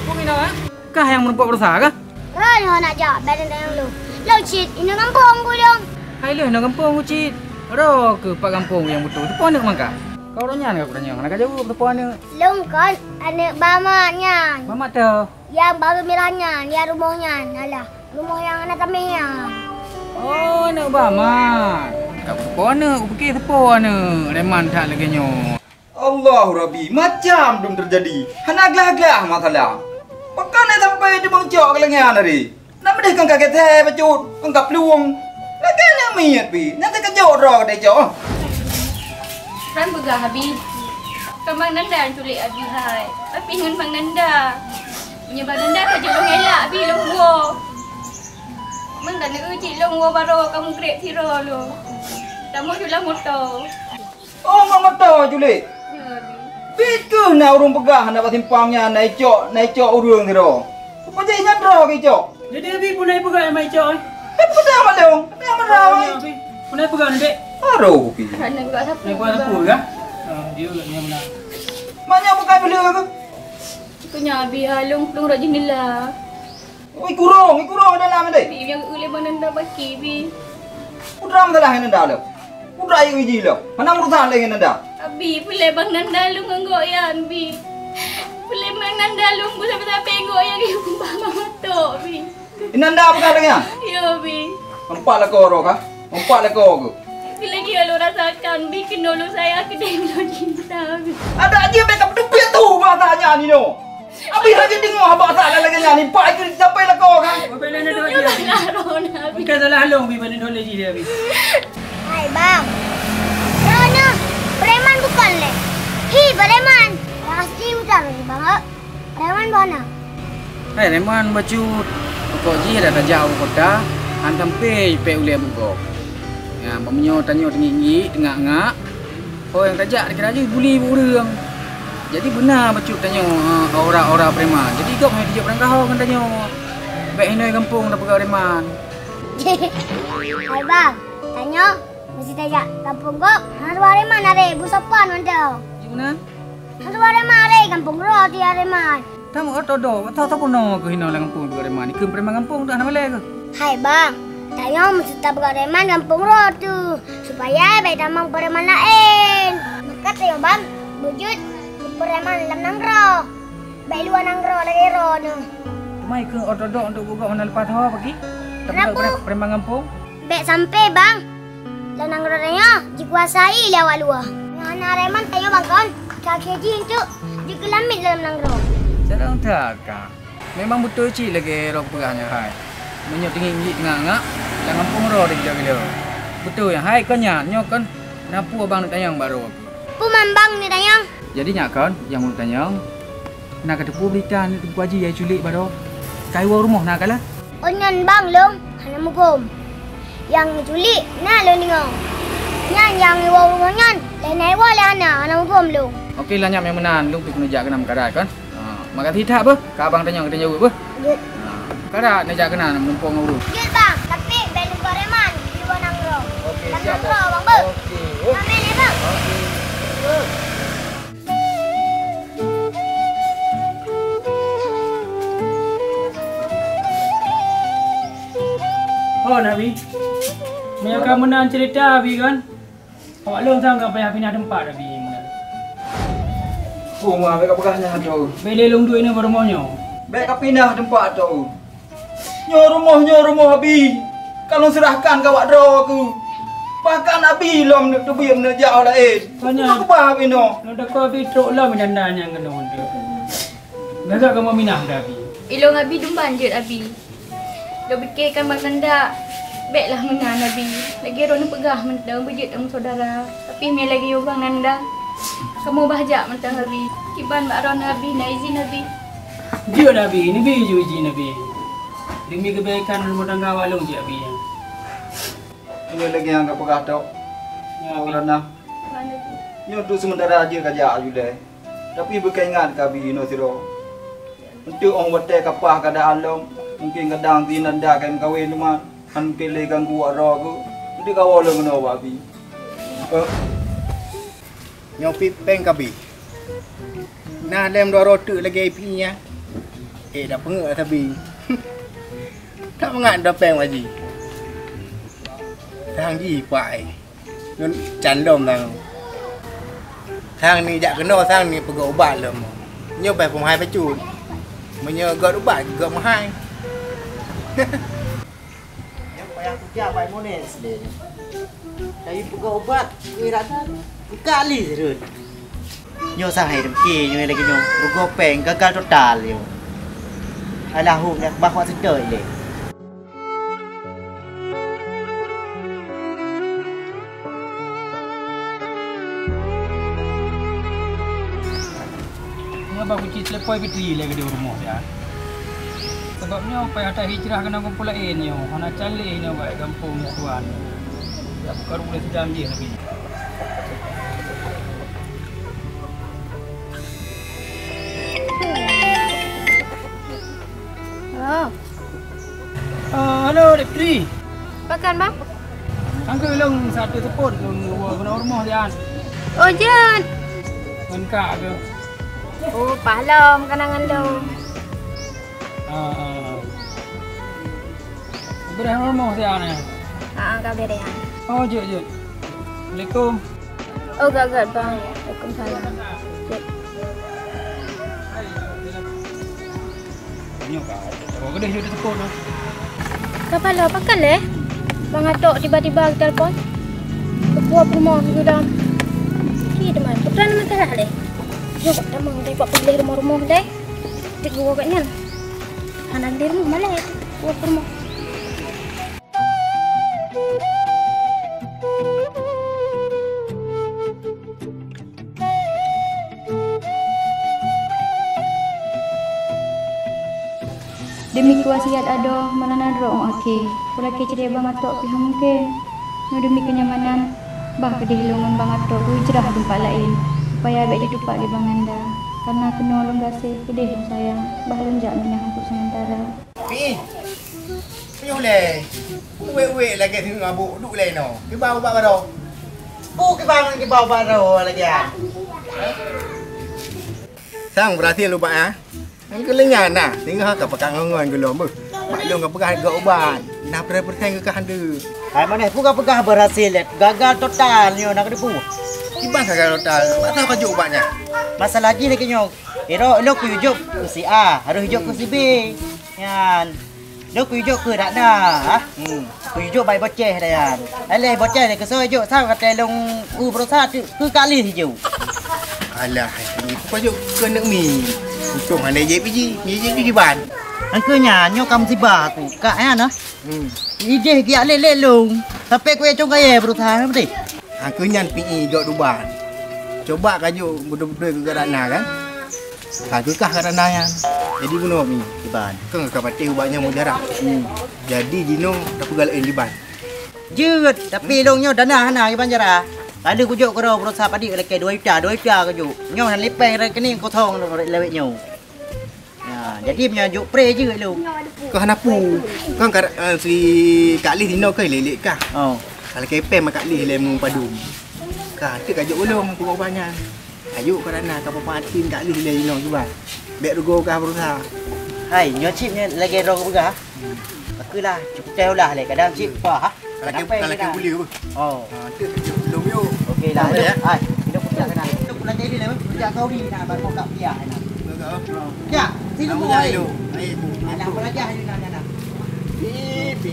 Kau mina ah? Kah yang menumpuk berusaha kah? Ron ho nak jawab badan yang lu. Lu cit, ini kampung ku dong. Hai lu nak kampung ucit. Ro ke pak kampung yang betul. Tu pon nak mangka. Kau ronyan ke kurangnya? Nak jauh tu pon ni. Lung kan anak bamaknya. Mamak tu. Yang baru merahnya, dia rumahnya. Alah, rumah yang anak tamihnya. Oh, nak bamak. Kau pon ni, pergi tu pon ni. Reman tak lagi nyo. Allah Rabbi, macam belum terjadi. Hana aglah-aglah masalah. Pakai ni sampai dia bangcok ke lengan hari. Nak berdeh kang kaget teh bacut, kang kap luang. Lagi ni miat pi. Nanti kejauh roh ke dia. Ran begah Abi. Bang Nanda yang culik Abi hai. Abi dengan Bang Nanda. Punya Bang Nanda saja long elak Abi long wo. Mang kan uji long wo baru kamu grab tiro lo. Kamu jual motor. Oh, mama tahu julik. Biku na urung pegah na patimpangnya naik cok urung tiro. Apa je nyandro ke cok? Jadi Abi pun naik pegah mai cok. Apa dah malong? Yang merawai. Pun naik pegah nanti. Aduh, pi. Nak buat apa? Naik buat apa kah? Dia lah yang mana? Banyak bukan beli ke? Punya Abi halung rok jendela. Oi kurung dalam ni. Abi yang oleh Bang Nanda baki Abi. Udram dalam ni dah lo. Udra yang uji lo. Mana urusan lagi nanda? Abi boleh Bang Nanda lu nganggok ya Abi. Boleh Bang Nanda lu boleh betapa enggok yang ibu mama motor Abi. Nanda bukan lagi ya? Ya Abi. Empat lekor kah? Empat lekor ke? Lagi kalau rasakan bikin dulu saya ke demo cinta. Ada aja mereka berdua tu bahasanya ni no. Abi lagi tengok bahasa lagi ni. Pak itu sampai lah kau kan. Bela nak dia. Bukan salah long bi benda dole dia bi. Hai bang. Rona, preman bukan le. Hi preman. Pasti utar ni bang. Preman mana? Hai Reman bacut. Kau ji dah jauh kota. Hantam pe ule buko. Ya, pemenyo tanyo tinggi tengah-ngak. Oh yang tajak dikira aja buli burung. Jadi benar bacut tanyo orang-orang preman. Jadi gok mai dijak perangkau kan tanyo. Baik hinoi kampung dah pegawai preman. Hai bang, tanyo mesti tajak kampung gok. Haru preman are busapan wanda. Gimana? Haru preman are kampung ro ti preman. Tamu otodo, tahu puno ke hinoi kampung pegawai preman. Ikut preman kampung dah nama le ke? Hai bang, tayo mesti tabrak preman kampung ro tu supaya baik tamang preman lain. Maka tayo bang, wujud preman dalam nangro. Baik luar nangro lagi ro tu. Mai ke otodo untuk buka mana lepas ho pergi? Kenapa? Preman kampung? Baik sampai bang. Dalam nangro tayo dikuasai lewat luar. Ngana preman tayo bang kon. Kaki itu dikelamit dalam nangro. Cara tak kah? Memang betul cik lagi rok pegahnya hai. Menyok tinggi tengah-ngak, dalam kampung roh dia gila. Betul ya, hai kan nyak kan. Kenapa abang nak tanyang baru aku? Puman bang ni tanyang. Jadi nyak kan, yang mau tanyang. Nak kata pu berita ni tu haji yang culik baru. Kai wa rumah nak kalah. Onyan bang long, hana mukum. Yang culik na lo ningo. Nyan yang wa rumahnya, lain wa le hana mukum long. Okey lah nyak menan, lu pergi kerja kena makarai kan. Maka tidak apa? Ka abang tanyang apa? Kada nak jaga nak mumpung urus. Ya bang, tapi beli preman di luar nangro. Okey, siap bang. Bang. Okey. Ambil ni bang. Oh Nabi. Mereka menang cerita Abi kan. Awak long sangka payah pindah tempat Abi menang. Oh, mereka pegahnya tu. Beli long duit ni baru maunya. Mereka pindah tempat tu. Nyo rumah Abi. Kalau serahkan kawak draw aku. Bahkan Abi lom tu biam nak jauh lah Tanya. Aku bah bino. Nak kau bi truk lah minandanya kena dia. Gagak kamu minang dah bi. Ilong abi dumban je abi. Dah fikirkan makan dak. Baiklah menan abi. Lagi ron pegah mentang bejit dengan saudara. Tapi me lagi orang nanda. Kamu bahajak mentang abi. Kiban mak ron abi na izin abi. Dia nabi, ni bi ju izin nabi. Demi kebaikan rumah tangga walung je abi. Ini lagi yang kau pegah tok. Ya Rana. Nyo tu sementara aja kajak jual. Tapi berkeingat kabi no siro. Untuk orang wate kapah kada along, mungkin kadang tinanda kan kawin cuma han kele ganggu waro ku. Nanti kau lo ngono babi. Nyo pi peng kabi. Nah lem dua rotu lagi pinya. Dah pengak kabi. Tak mengat dah peng waji. Thang gì quại nó chắn đồm thằng thang này dạ cái nọ thang này phải gỡ bạn lắm nhớ bài phòng hai phải chùi mà nhớ gỡ đúng bạn gỡ mà hai Yang kerja baik mones deh. Dari pegawai obat, irat kali terus. Nyo sahai demki, nyo lagi nyo rugo peng gagal total yo. Alahu nyak bahwa sedoi le. Bagus cerita lepoi fitri lagi di rumah ya. Sebabnya apa ada hijrah kena kumpul lain yo. Hana cale ni baik kampung tuan. Ya bukan boleh sedang je lagi. Halo Fitri. Pakan bang? Angka long satu tepun kena rumah dia. Oh jan. Menkak ke? Oh, palam kenangan lo. Berapa rumah saya ni? Kau berehan. Oh, jut. Assalamualaikum. Oh, gagal bang. Waalaikumsalam. Jut. Ni apa? Kau kedai jut tekuk tu. Kepala pakan leh? Bang Atok tiba-tiba telefon. Kepuap rumah sudah. Ki teman. Putra nama kalah leh. Yo kat damang dai buat beli rumah-rumah dai. Dik gua katnya. Anak di rumah malah buat rumah. Demi kuasiat ado mana nadro ake. Pula ke ceria bang atok pihak mungkin. No demi kenyamanan bah kedihilungan bang atok hijrah tempat lain. Supaya baik didupak di bang anda. Karena kena long gasih kedih sayang. Bah lonjak minah untuk sementara. Pi. Piu le. Wei lagi thing abu duk le no. Cái bao ba đâu? Bu cái bao ba đâu lagi ya. Sang berarti lupa ya. Ang kelingan nah, tinggal ke pegang ngon ke lom. Mak long ke pegang ke obat. Nak perteng ke handu. Hai mana pegah berhasil gagal total nyo nak depu. Ibang gagal total. Tak tahu kaju obatnya. Masalah lagi lagi nyo. Ero ku hidup ke si A, harus hidup ke si B. Yan. Lo ku hidup ke dak dah. Ku hidup baik boceh dah yan. Aleh boceh ni ke so hidup sang kata long ku berusaha ke kali hidup. Alah, ni kaju kena mi. Untung anda je biji, ni je di ban. Angkanya nyo kam si ba tu. Kak ya nah. Ije giat lelek long. Sampai ku econg gaya berusaha betul. Angkanya PE dok duban. Coba kaju betul-betul ke kerana kan. Kagakah kerana yang. Jadi bunuh mi di ban. Keng kapati ubatnya mujarab. Jadi dino tak pegalain di ban. Jut, tapi long nyo dana hana di banjara. Lalu ku jok karo berusaha padi lek 2 juta ku jok. Nyo han lepeng re kini ko thong lewet nyo. Ya, jadi punya juk pre je lu. Kau hanapu. Kau si Kak Lis dino ke lelek kah? Oh. Kalau kepem Kak Lis lemu padu. Kah tu kajuk ulung ku banyak. Ajuk kerana kau papatin Kak Lis le dino juga. Bek rugo kah berusaha. Hai, nyo chip ni lagi ro ke begah. Akulah cukup teh lah le kadang chip pa ha. Kalau ke boleh apa? Oh. Tu belum yo. Okey dah. Hai, hidup kerja kena. Hidup pula jadi le kerja kau ni nak baru kau pia. Ya, sini Kamu mau. ayo. Ayo. Anak belajar ni nak. Pi.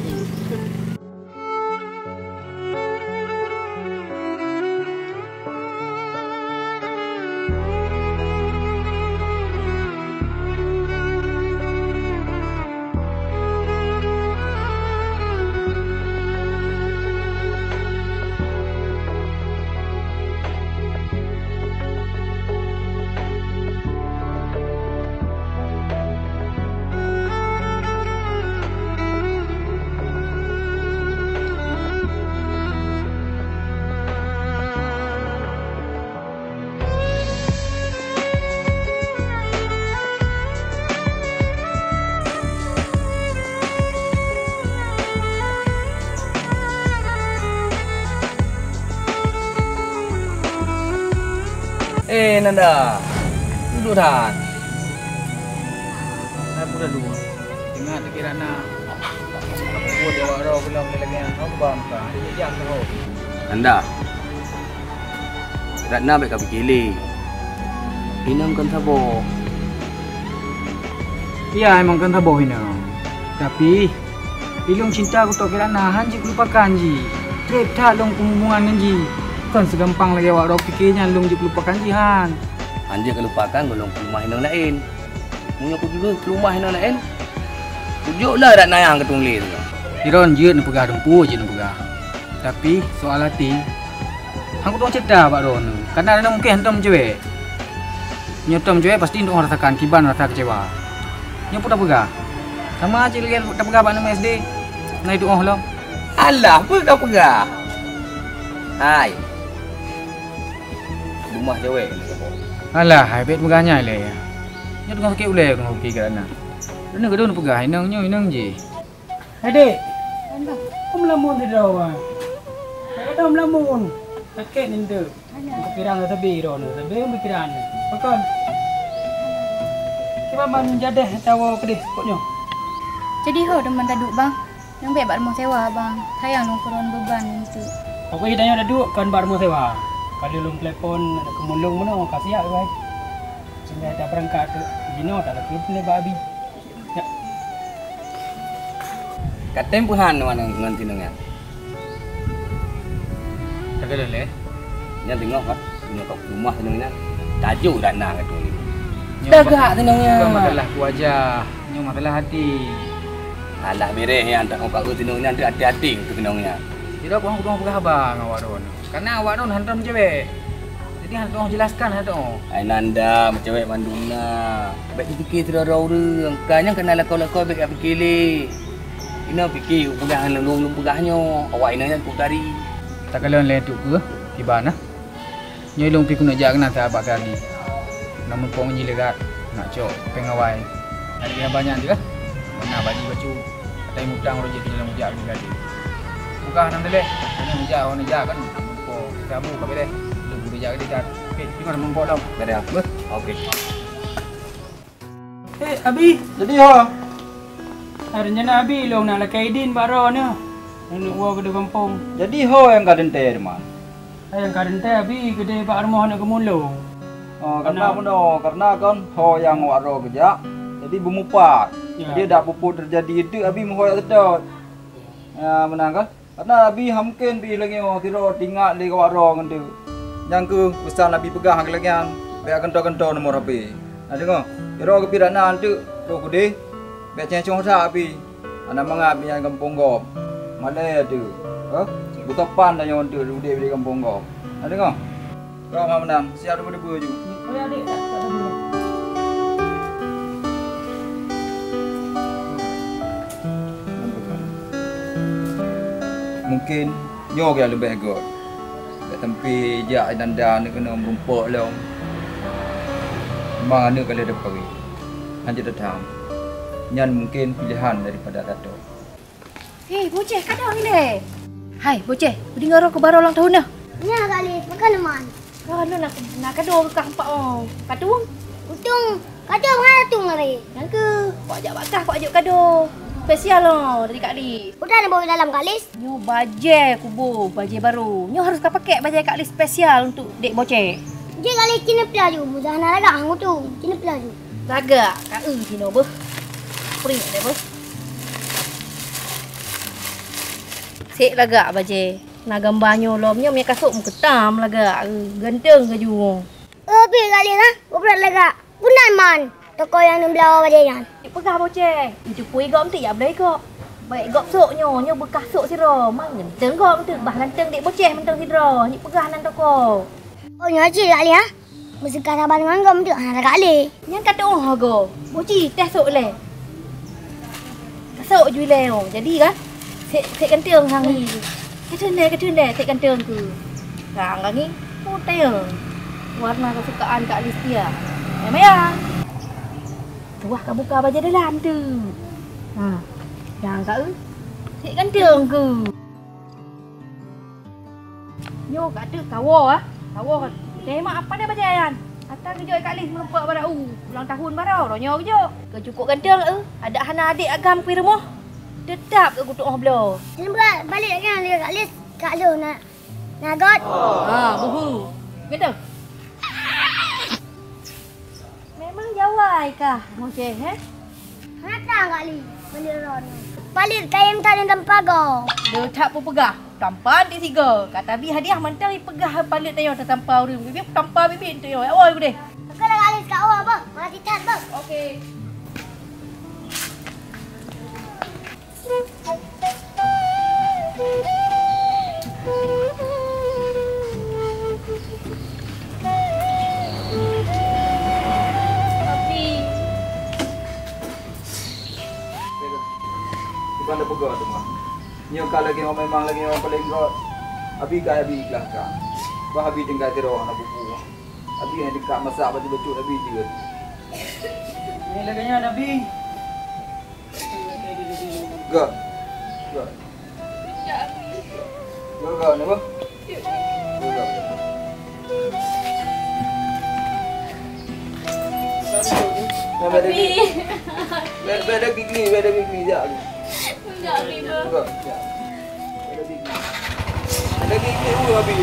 Nanda. Duduk dah. Saya pun dah dua. Ingat kirana aku buat dewa roh belum lagi yang kau bangka. Dia jam terus. Nanda. Ratna baik kau fikir. Inam kan sabo. Iya emang kan taboh ini. Tapi ilung cinta aku tak kira nahan je lupakan je. Trip tak long hubungan je. Kan segampang lagi awak roh fikirnya long je lupakan je han. Anja kelupakan golong ke rumah yang lain. Mungkin aku juga ke rumah yang lain. Tunjuklah Ratna yang ketungli tu. Iron je nak pegang dempu je nak pegang. Tapi soal hati, aku tak cerita Pak Ron. Karena ada mungkin hentam cewek. Nyotom cewek pasti untuk merasakan kiban rasa kecewa. Nyo pun tak pegang. Sama aja lagi tak pegang Pak nama SD. Nah itu oh lo. Alah, apa kau pegang? Hai. Rumah cewek. Alah, habis pegangnya le. Nyo tengah sakit ulai aku okey kerana. Dana kedua nak pegang inang je. Adik. Kau melamun di dalam. Ada melamun. Sakit ni tu. Pikiran sabi ron, sabi pikiran. Pakan. Cuba man jadah tahu kedis koknya. Jadi ho teman taduk bang. Yang baik bar mau sewa bang. Sayang nung kurun beban itu. Aku hidayah dah duduk kan bar mau sewa. Kalau lum telepon nak kemulung mana kasih ya baik. Sudah dah berangkat tu. Jino tak ada klub ni babi. Ya. Katem puhan mana nganti nengah. Tak ada le. Nya tengok kan. Tengok kat rumah tenangnya. Tajuk Ratna kat tu. Dagak tenangnya. Bukan masalah wajah. Nyo masalah hati. Alah beres yang tak kau kat tenangnya ada hati-hati tu tenangnya. Tidak aku tengok pegang abang awak Ron. Karena awak Ron hantam cewek. Jadi hantam jelaskan hantam. Ai Nanda macam cewek Manduna. Baik fikir terorau orang. Kanya kena lakau-lakau baik fikir le. Ina fikir pegang lung pegahnya. Awak inanya aku tari. Tak kalau le tu ke? Tiba nah. Nyolong pi kuna jak kena tak abak kali. Namun pong ni legat nak cok pengawai. Ada yang banyak juga. Mana baju baju. Ada yang mutang roje tu dalam jak kali. Bukan nang dele. Ini mujak orang jak kan. Ko kamu ka bele. Lu budi jak dia. Okey, tengok nama pok lam. Bere apa? Okey. Abi, jadi ho. Ada jana Abi long nak lakai din baro ni. Nak wa ke kampung. Jadi ho yang kaden teh rumah. Yang kaden teh Abi gede Pak Rumah nak kemulung. Oh, karena apa no? Karena kan ho yang waro kerja. Jadi bermupat. Ya. Dia dak puput terjadi itu Abi mohoyak sedot. Ya, menang kan? Karena Abi mungkin pi lagi kira tinggal di waro ngan tu. Yang ke pesan Abi pegang lagi yang biar kento-kento nomor Abi. Ada ngah? Kira ke pirana tu ro gede. Biar cencong sak Abi. Ana mangap yang kampung gop. Mana tu? Ha? Butopan dah yang tu udah di kampung gop. Ada ngah? Kau mau menang, siap debu-debu je. Oh ya adik, tak ada dulu. Mungkin nyo ke lebih bagus. Kat tempi jak Nanda ni kena bumpuk long. Memang ana kalau ada pergi. Lanjut datang. Nyan mungkin pilihan daripada Dato. Hei, bocah kadang ni deh. Hai, bocah, dengar aku baru ulang tahun dah. Ya kali, makan leman. Kau nak kado ke kampak oh. Katung? Untung, kado mana tu ngari? Yang ke? Kau ajak bakah, kau ajak kado. Spesial loh dari Kak Lis. Udah nak bawa dalam Kak Lis? Nyo bajai kubu, bajai baru. Nyo harus kau pakai bajai Kak Lis spesial untuk dek bocah. Je Kak Lis cina pelaju, muzahana lagak hang tu. Cina pelaju. Lagak, Kak cina beh. Pering ada beh. Sik lagak bajai. Nak gambarnya lomnya punya kasut ketam lagak. Ganteng ke ju. Pi Kak Lis lah, berat lagak. Punan man. Toko yang ni belawa bajai kan. Pegah bocah. Itu pui gom tu ya belai kok. Baik gop soknya, nyo bekas sok siro. Mang genteng gom tu. Bah lanteng dek bocah menteng siro. Ni pegah nan toko. Oh nyaji Kak Lis ha. Mesti kata abang dengan gom tu ana Kak Lis. Yang kata oh go. Boci teh sok le. Kasok ju le. Jadi kan. Sik genteng hang ni. Ketun deh, sik genteng tu. Hang ni putih. Warna kesukaan Kak Lis dia. Ya. Wah, kau buka baju dalam tu. Ha. Yang kau sik ganteng ke. Nyo kat tu kawa ah. Kawa Mak apa dia berjalan? Atas kerja kat Lis melumpak pada ulang tahun baru. Ronyo kerja. Ke cukup gandeng ada hana adik agam pergi rumah. Dedap ke kutuk belah. Ini balik lagi kat Lis kat lu nak got. Buhu. Gitu. Memang jawai kah? Okey, Hana kali balik rono. Balik kain tak ada tempat go. Dia tak pun pegah. Tampar di tiga. Kata bi hadiah mentang pegah balik tayar tampar rim. Bibi tampar bibi tu yo. Oi bude. Kalau kali kat awak apa? Mati tat apa? Okey. Bukan dah pegang tu mah. Nyokak lagi orang memang lagi orang paling god. Abi kaya abi ikhlas kan. Bah abi tinggal teror nak buku. Abi yang dekat masak betul-betul abi je. Ni laginya Nabi. Gak. Gak. Gak ni apa? Gak. Abi. Beda gigi je. Enggak, Biba. Enggak. Ada gigi Abi.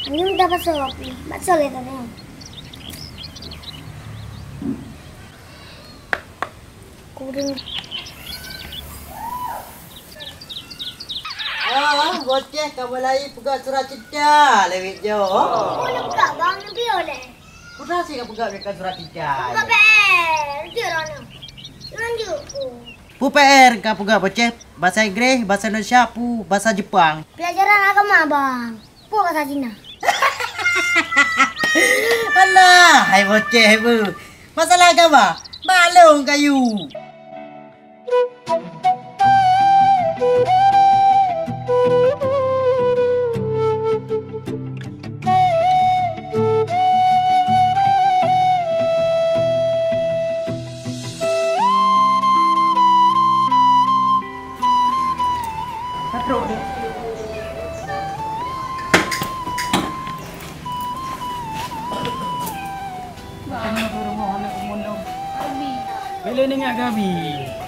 Ini dapat sopi, betul itu nih. Kuring. Bocah kamu lagi pegang surat cinta lewat jo. Oh, nak pegang bang ni boleh. Sudah sih kau pegang dekat surat cinta. Pegang PR, dia orang. Lanjut. Pu PR kau pegang bocah bahasa Inggeris, bahasa Indonesia, bahasa Jepang. Pelajaran agama bang. Pu bahasa Cina. Alah, hai bocah bu. Masalah agama, balong kayu. Bila ni ngak gabi.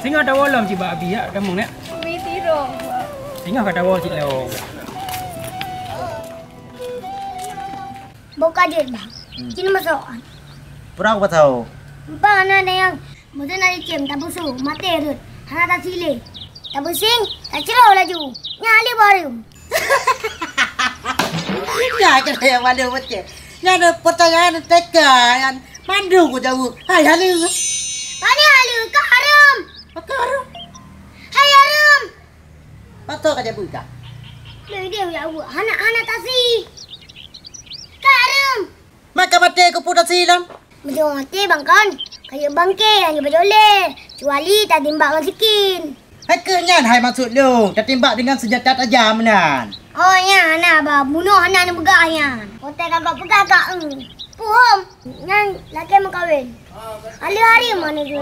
Singa tawa lam ciba abi ya kamu nak. Abi tirong. Singa kata tawa cik lo. Buka dia bang. Cina masuk. Pura aku tahu. Bang ada yang mungkin ada kem tak busu, mati tu. Hana tak cile. Tak pusing, tak cerau laju. Nyali baru. Ya kena yang mana bocah. Yang pertanyaan tekan mandu ku jauh. Hai halu. Mana halu? Kak harum. Kak harum. Hai harum. Patut kerja buka. Dia ya bu. Hana tasi. Kak harum. Maka mati ku putar silam. Betul mati bang kan. Kayak bangke hanya berjoleh. Kecuali tak timbak dengan sikin. Hai kenyan hai maksud lu. Tak timbak dengan senjata tajam nan. Oh ya, Hana bah bunuh Hana ni begahnya. Hotel kakak pegang kak Puhom. Yang laki mau kahwin. Hari mana tu?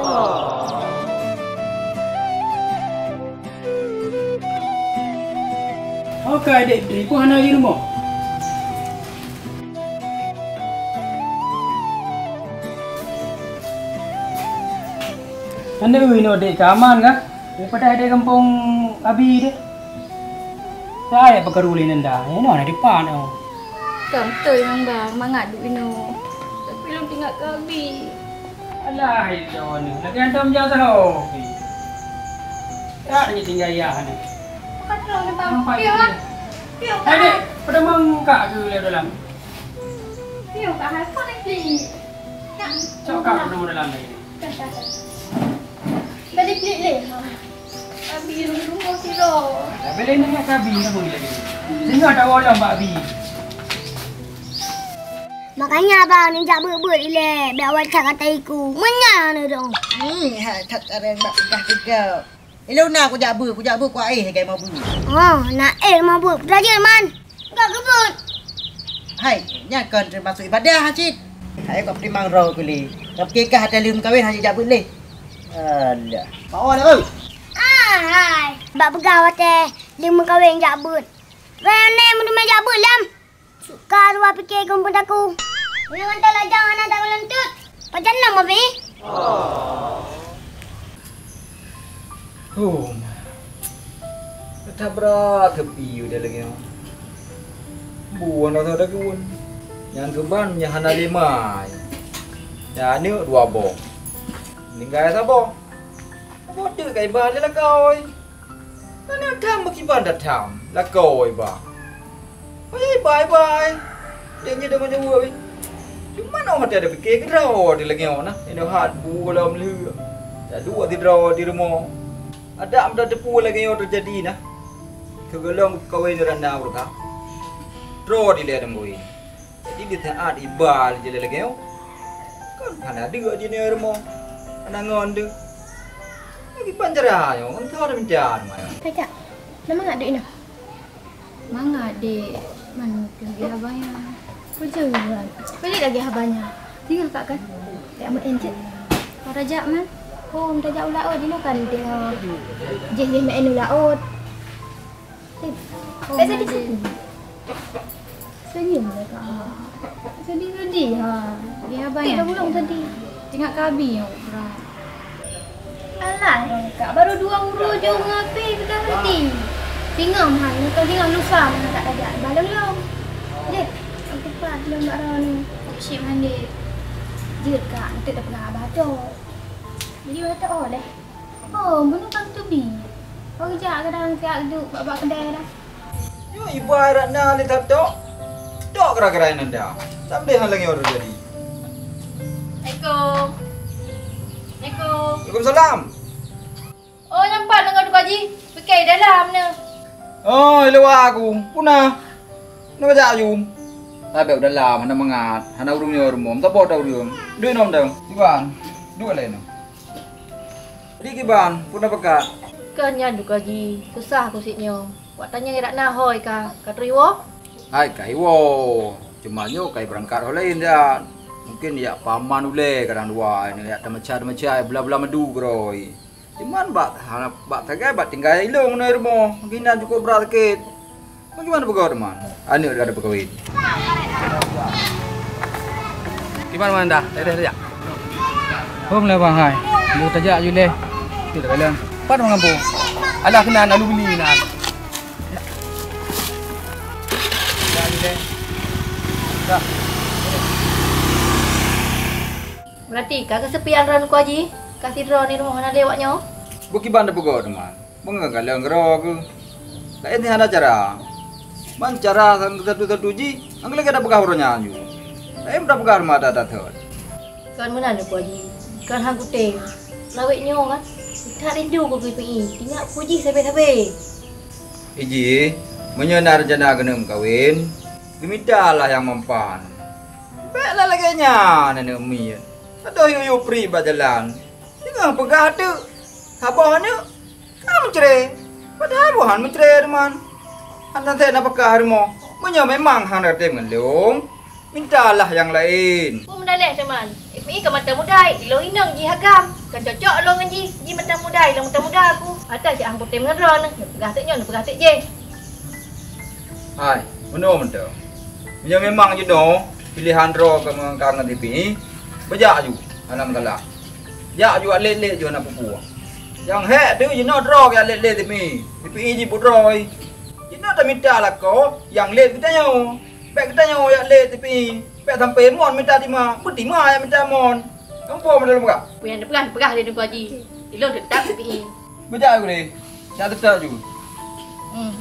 Okey, adik beri pun Hana di rumah. Anda ini adik aman kah? Daripada ada kampung Abi dia. Saya pekerulin anda. Ini nak depan oh. Betul memang bang, mangat duk ino. Tapi belum tinggal ke Abi. Alah, itu ni. Lagi antum jangan tahu. Tak ni tinggal ya ni. Bukan terang ni bang. Piung lah. Piung lah. Adik, pada mangkak ke dalam? Piung kat hafal lagi. Cok kak dalam ni. Balik pelik leh. Abi rumah siro. Dah boleh nak kabi apa lagi. Tengok tak walau Pak Abi. Makanya abang ni jak beut-beut ile. Biar awak cakap kata iku. Menya ni dong. Tak ada nak dah tiga. Ilo nak aku jak beut ku air kai mau beut. Oh, nak mau beut. Belajar man. Enggak kebut. Hai, nya kan termasuk ibadah hajit. Hai kau primang roh kuli. Kau kekah ada lim kahwin hajit jak beut le. Alah. Bawa dah oi. Hai. Bak pegaw teh. Lima kahwin jak beut. Rene mun jak beut lam. Suka ruah fikir kumpul aku. Jangan tak lah jangan tak lentut. Macam nama Abi? Tak berat tepi udah lagi. Buan atau ada kuan. Yang keban yang hana 5. Ya ni 2 bong. Lingkai tak bong. Bodoh kai ba le la kau. Mana tham kiban dah tham. La kau ba. Bye. Dia ni dah macam buat. Cuma nak ada fikir ke draw dia lagi orang nah. Ini hat bu dalam leh. Dah 2 di draw di rumah. Ada amda depu lagi yang terjadi nah. Kegelong kawin randa urka. Draw di leh demoi. Jadi dia taat ibal je lagi yang. Kan ada dia di rumah. Anangon dia. Lagi panjara yo. Entah ada menjar mana. Kak, nama ngak dek nak? Mangga dek. Mana lagi abangnya? Kerja kan? Balik lagi abangnya. Tinggal kak kan? Tak amat encik. Kau rajak man? Oh, rajak ulaut dia kan dia. Dia nak ulaut. Tak sedih. Senyum lah kak. Sedih ha. Dia abangnya. Tidak pulang sedih. Tengok kabi yang berat. Alah, kak baru 2 huruf je ngapi kita henti. Tinggal mahal, kau tinggal lusa mana tak ada balong long. Dek, aku pas belum nak ron. Sip mandi. Jut kak, nanti dah pernah baca. Jadi baca oleh. Oh, bunuh kan tu bi. Kau kerja kadang siap duduk bab kedai dah. Yo ibarat nak le tak tok. Tok kera-kera nanda. Tak boleh hal lagi orang jadi. Assalamualaikum. Waalaikumsalam. Oh, nampak dengan Duk Haji. Pakai dalam ni. Oh, lewa aku. Punah. Nak baca jum. Tapi udah lama hana mengat. Hana urungnya rumom. Tak boleh tahu dia. Duit nom dah. Iban. Dua lain. Di kiban. Punah pakai. Kanya Duk Haji. Susah kusiknya. Wak tanya irak nah hoi ka. Katriwo? Hai kaiwo. Cuma nyo kai berangkat lain dah. Mungkin ya paman ule kadang dua ini ya macam belah-belah madu groi. Cuman bak tagai bak tinggal ilung na rumah. Mungkin cukup berat sikit. Bagaimana pegawai teman? Anu ada pegawai. Gimana man dah? Dah. Hôm là bang hai. Lu tajak je leh. Tidak kalang. Pat mengampung. Alah kena nak beli nak. Tak. Berarti kak kesepian ron ku Haji. Kasih drone ni rumah nak lewatnya. Buki banda pegawai teman. Mengagalang gero ke. Lain ni ada cara. Man cara sang satu ji. Anggle ada pegawai nyanyi. Lain dah pegawai mata datang. Kan mana ku Haji. Kan hang kuteng. Lawiknya kan. Tak rindu ku PPI. Tinggal puji sampai-sampai. Iji, menyenar jana genem kawin. Dimintalah yang mempan. Baiklah lagi nenek umi. Aduh yu pri bajalan. Tinggal pegah tu. Sabahnya kamu cerai. Padahal bukan mencerai teman. Anda saya nak pegah rumah. Memang hang ada mengelung. Mintalah yang lain. Ku mendalek teman. PPI ke mata mudai. Lo inang ji hagam. Kan cocok lo dengan ji mata mudai. Lo mata muda aku. Atas si hang putih mengeron. Pegah tu nyon, pegah tu je. Hai, benar betul. Memang je no. Pilihan ro ke mengkang dengan TPI. Bejak ju, alam galak. Ya ju alet-let ju nak pupu. Yang hek tu je no ro ke alet-let TPI je putroi. Je no tak minta lah kau, yang let kita nyo. Baik kita nyo ya let TPI. Baik sampai mon minta timah, bertimah yang minta mon. Kamu mana lu buka? Punya ada pegah dia Duk Haji. Ilong tetap TPI. Bejak aku ni. Ya tetap ju.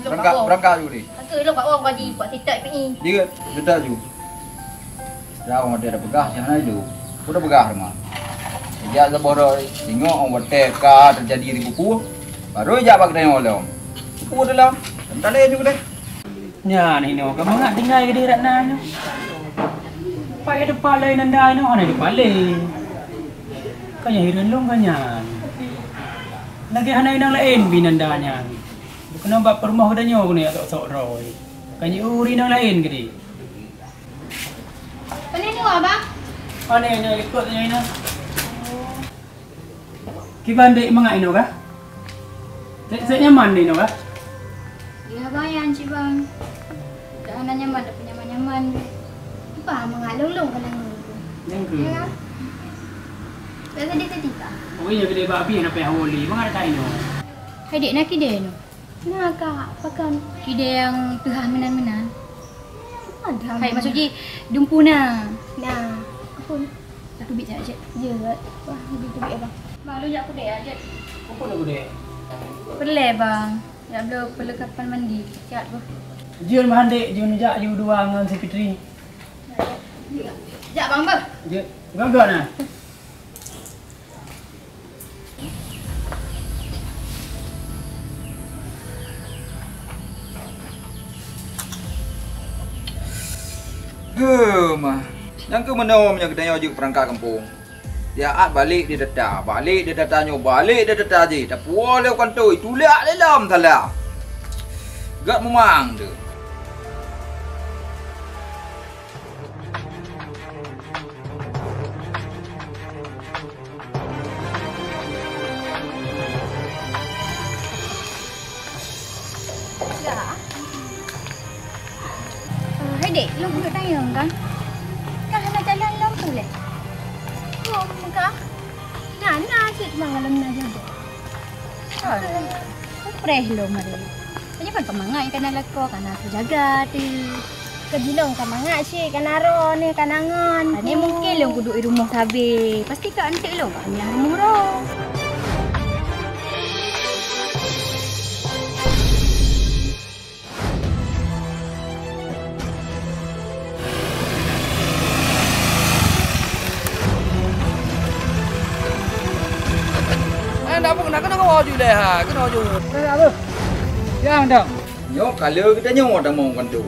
Berangkat ju ni. Aku ilong kat orang Haji buat titak PPI. Dia tetap ju. Dah orang ada pegah yang mana itu. Udah pegah rumah. Dia ada bodoh. Tengok orang teka terjadi di buku. Baru aja bak tengok lo. Ku dalam. Tak ada juga deh. Ya, ni no, kamu ngak tinggal ke di Ratna no. Pai ada palai nanda no, ana di palai. Kanya hiran long kanya. Lagi hana inang lain binandanya. Kena bab rumah kedanya ko ni sok roy. Kanya uri nang lain ke di. Pani ni abang. Ana ni ikut nya ina. Kibandek mangai no ka? Saya nyaman ni no ka? Ya bayan cik bang. Dah nak nyaman, dah punya nyaman. Apa mengalung-lung kalau Yang ke? Ya. Dah tadi tak? Oh iya kedai babi nak payah holi. Mang ada kain no. Kedai nak kedai no. Nah kak, pakan kedai yang tuhah menan-menan. Ada. Hai maksud je dumpuna. Nah, apa? Satu bit saja. Ya, wah, lebih tu bit abang. Bang, lu jak kedai aja. Apa nak kedai? Perle bang. Ya belum perlengkapan mandi. Siap bah. Jun mandek, jun jak you dua dengan si Fitri. Jak bang bah. Je, gagak nah. Yang ke menom yang kedai ojuk perangkat kampung. Dia balik dia datang, balik dia datang je. Tak puas le kantoi, tuliak dalam salah. Gak memang tu. Ya. Hai dek, lu duduk tayang kan? Kan nak jalan lampu le. Oh, muka. Nah, cik malam nak jaga. Fresh lo mari. Hanya kan kemangai kan lako kan aku jaga tu. Kejilong kemangai sih kan aro ni kan angon. Ni mungkin lo duduk di rumah sabe. Pasti kak antik lo kan yang murah. Nak pun nak kena kau je lah, kena je. Apa? Yang dah. Yo kalau kita nyawa dah mau kan tu.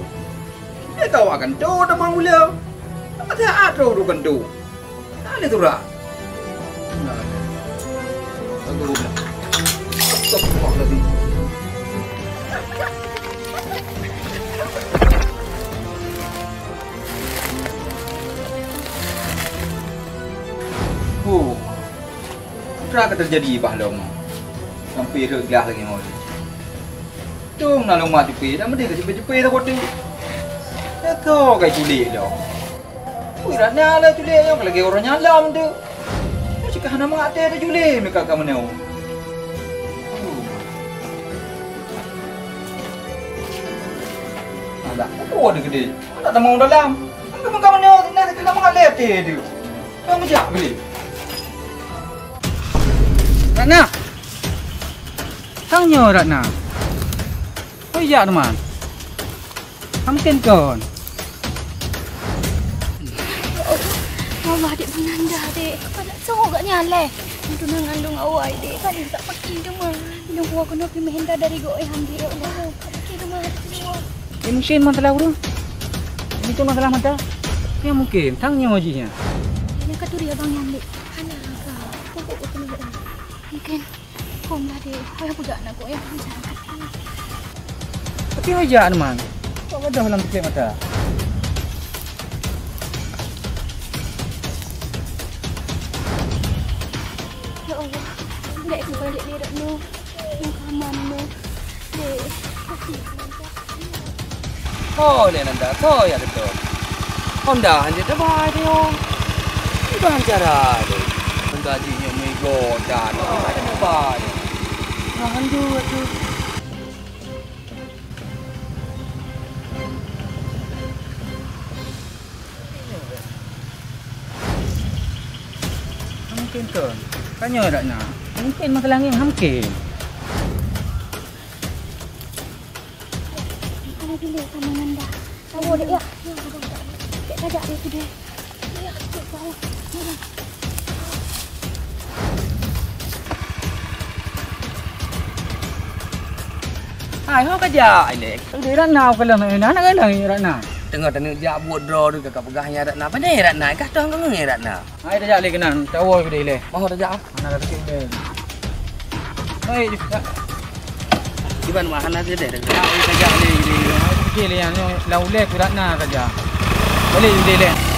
Dia kau akan tu dah mau mula. Ada atro tu kan tu. Ada tu lah. Aku dah. Stop kau lagi. Apa terjadi bahlong sampai regah lagi mau tung nalung mati pe dah mesti cepat-cepat dah kote dah kau kai tulik dah wirana lah tulik yang lagi orang nyalam tu cakap hana mengate dah tulik mereka kamu neu ada apa ada gede tak mau dalam kamu neu nak kita mengalete dia kamu jak beli Ratna. Tanya Ratna. Oh iya teman. Hamken kon. Allah adik menanda adik. Pada sorok kat nyale. Itu nangandung awak adik. Kan tak pakai tu mah. Minum buah kena pergi mehenda dari go hamdi Allah. Pakai tu mah semua. Mungkin masalah urang. Itu masalah mata. Ya mungkin tanya wajinya. Yang kata dia bang yang hana ka. Pokok kena buat. Mungkin kau meladik. Kau yang budak nak kau yang jangan. Tapi aja teman. Kau ada dalam tutup mata. Ya Allah. Dek aku balik dia dak no. Yang kaman no. Dek. Oh, ni nanda. Kau ya betul. Honda hanya terbaik dia. Bukan cara dia. Gajinya mego dan ada apa? Nahan dulu tu. Mungkin tu. Tanya Ratna. Mungkin masalah yang mungkin. Kalau dulu sama Nanda. Tahu dek ya. Dek ajak dia tu dek. Ya, dek tahu. Hai ho kerja ile. Di Ratna kalau nak lah Ratna. Tengah-tengah jak buat draw tu kakak pegahnya Ratna. Apa ni Ratna? Kah tang kang ni Ratna. Hai dah jak le kenan. Tahu ke dia le. Mau dah jak. Anak kecil le. Hai di mana mana dia dah. Kerja le. Kecil le yang lau le Ratna kerja. Boleh le.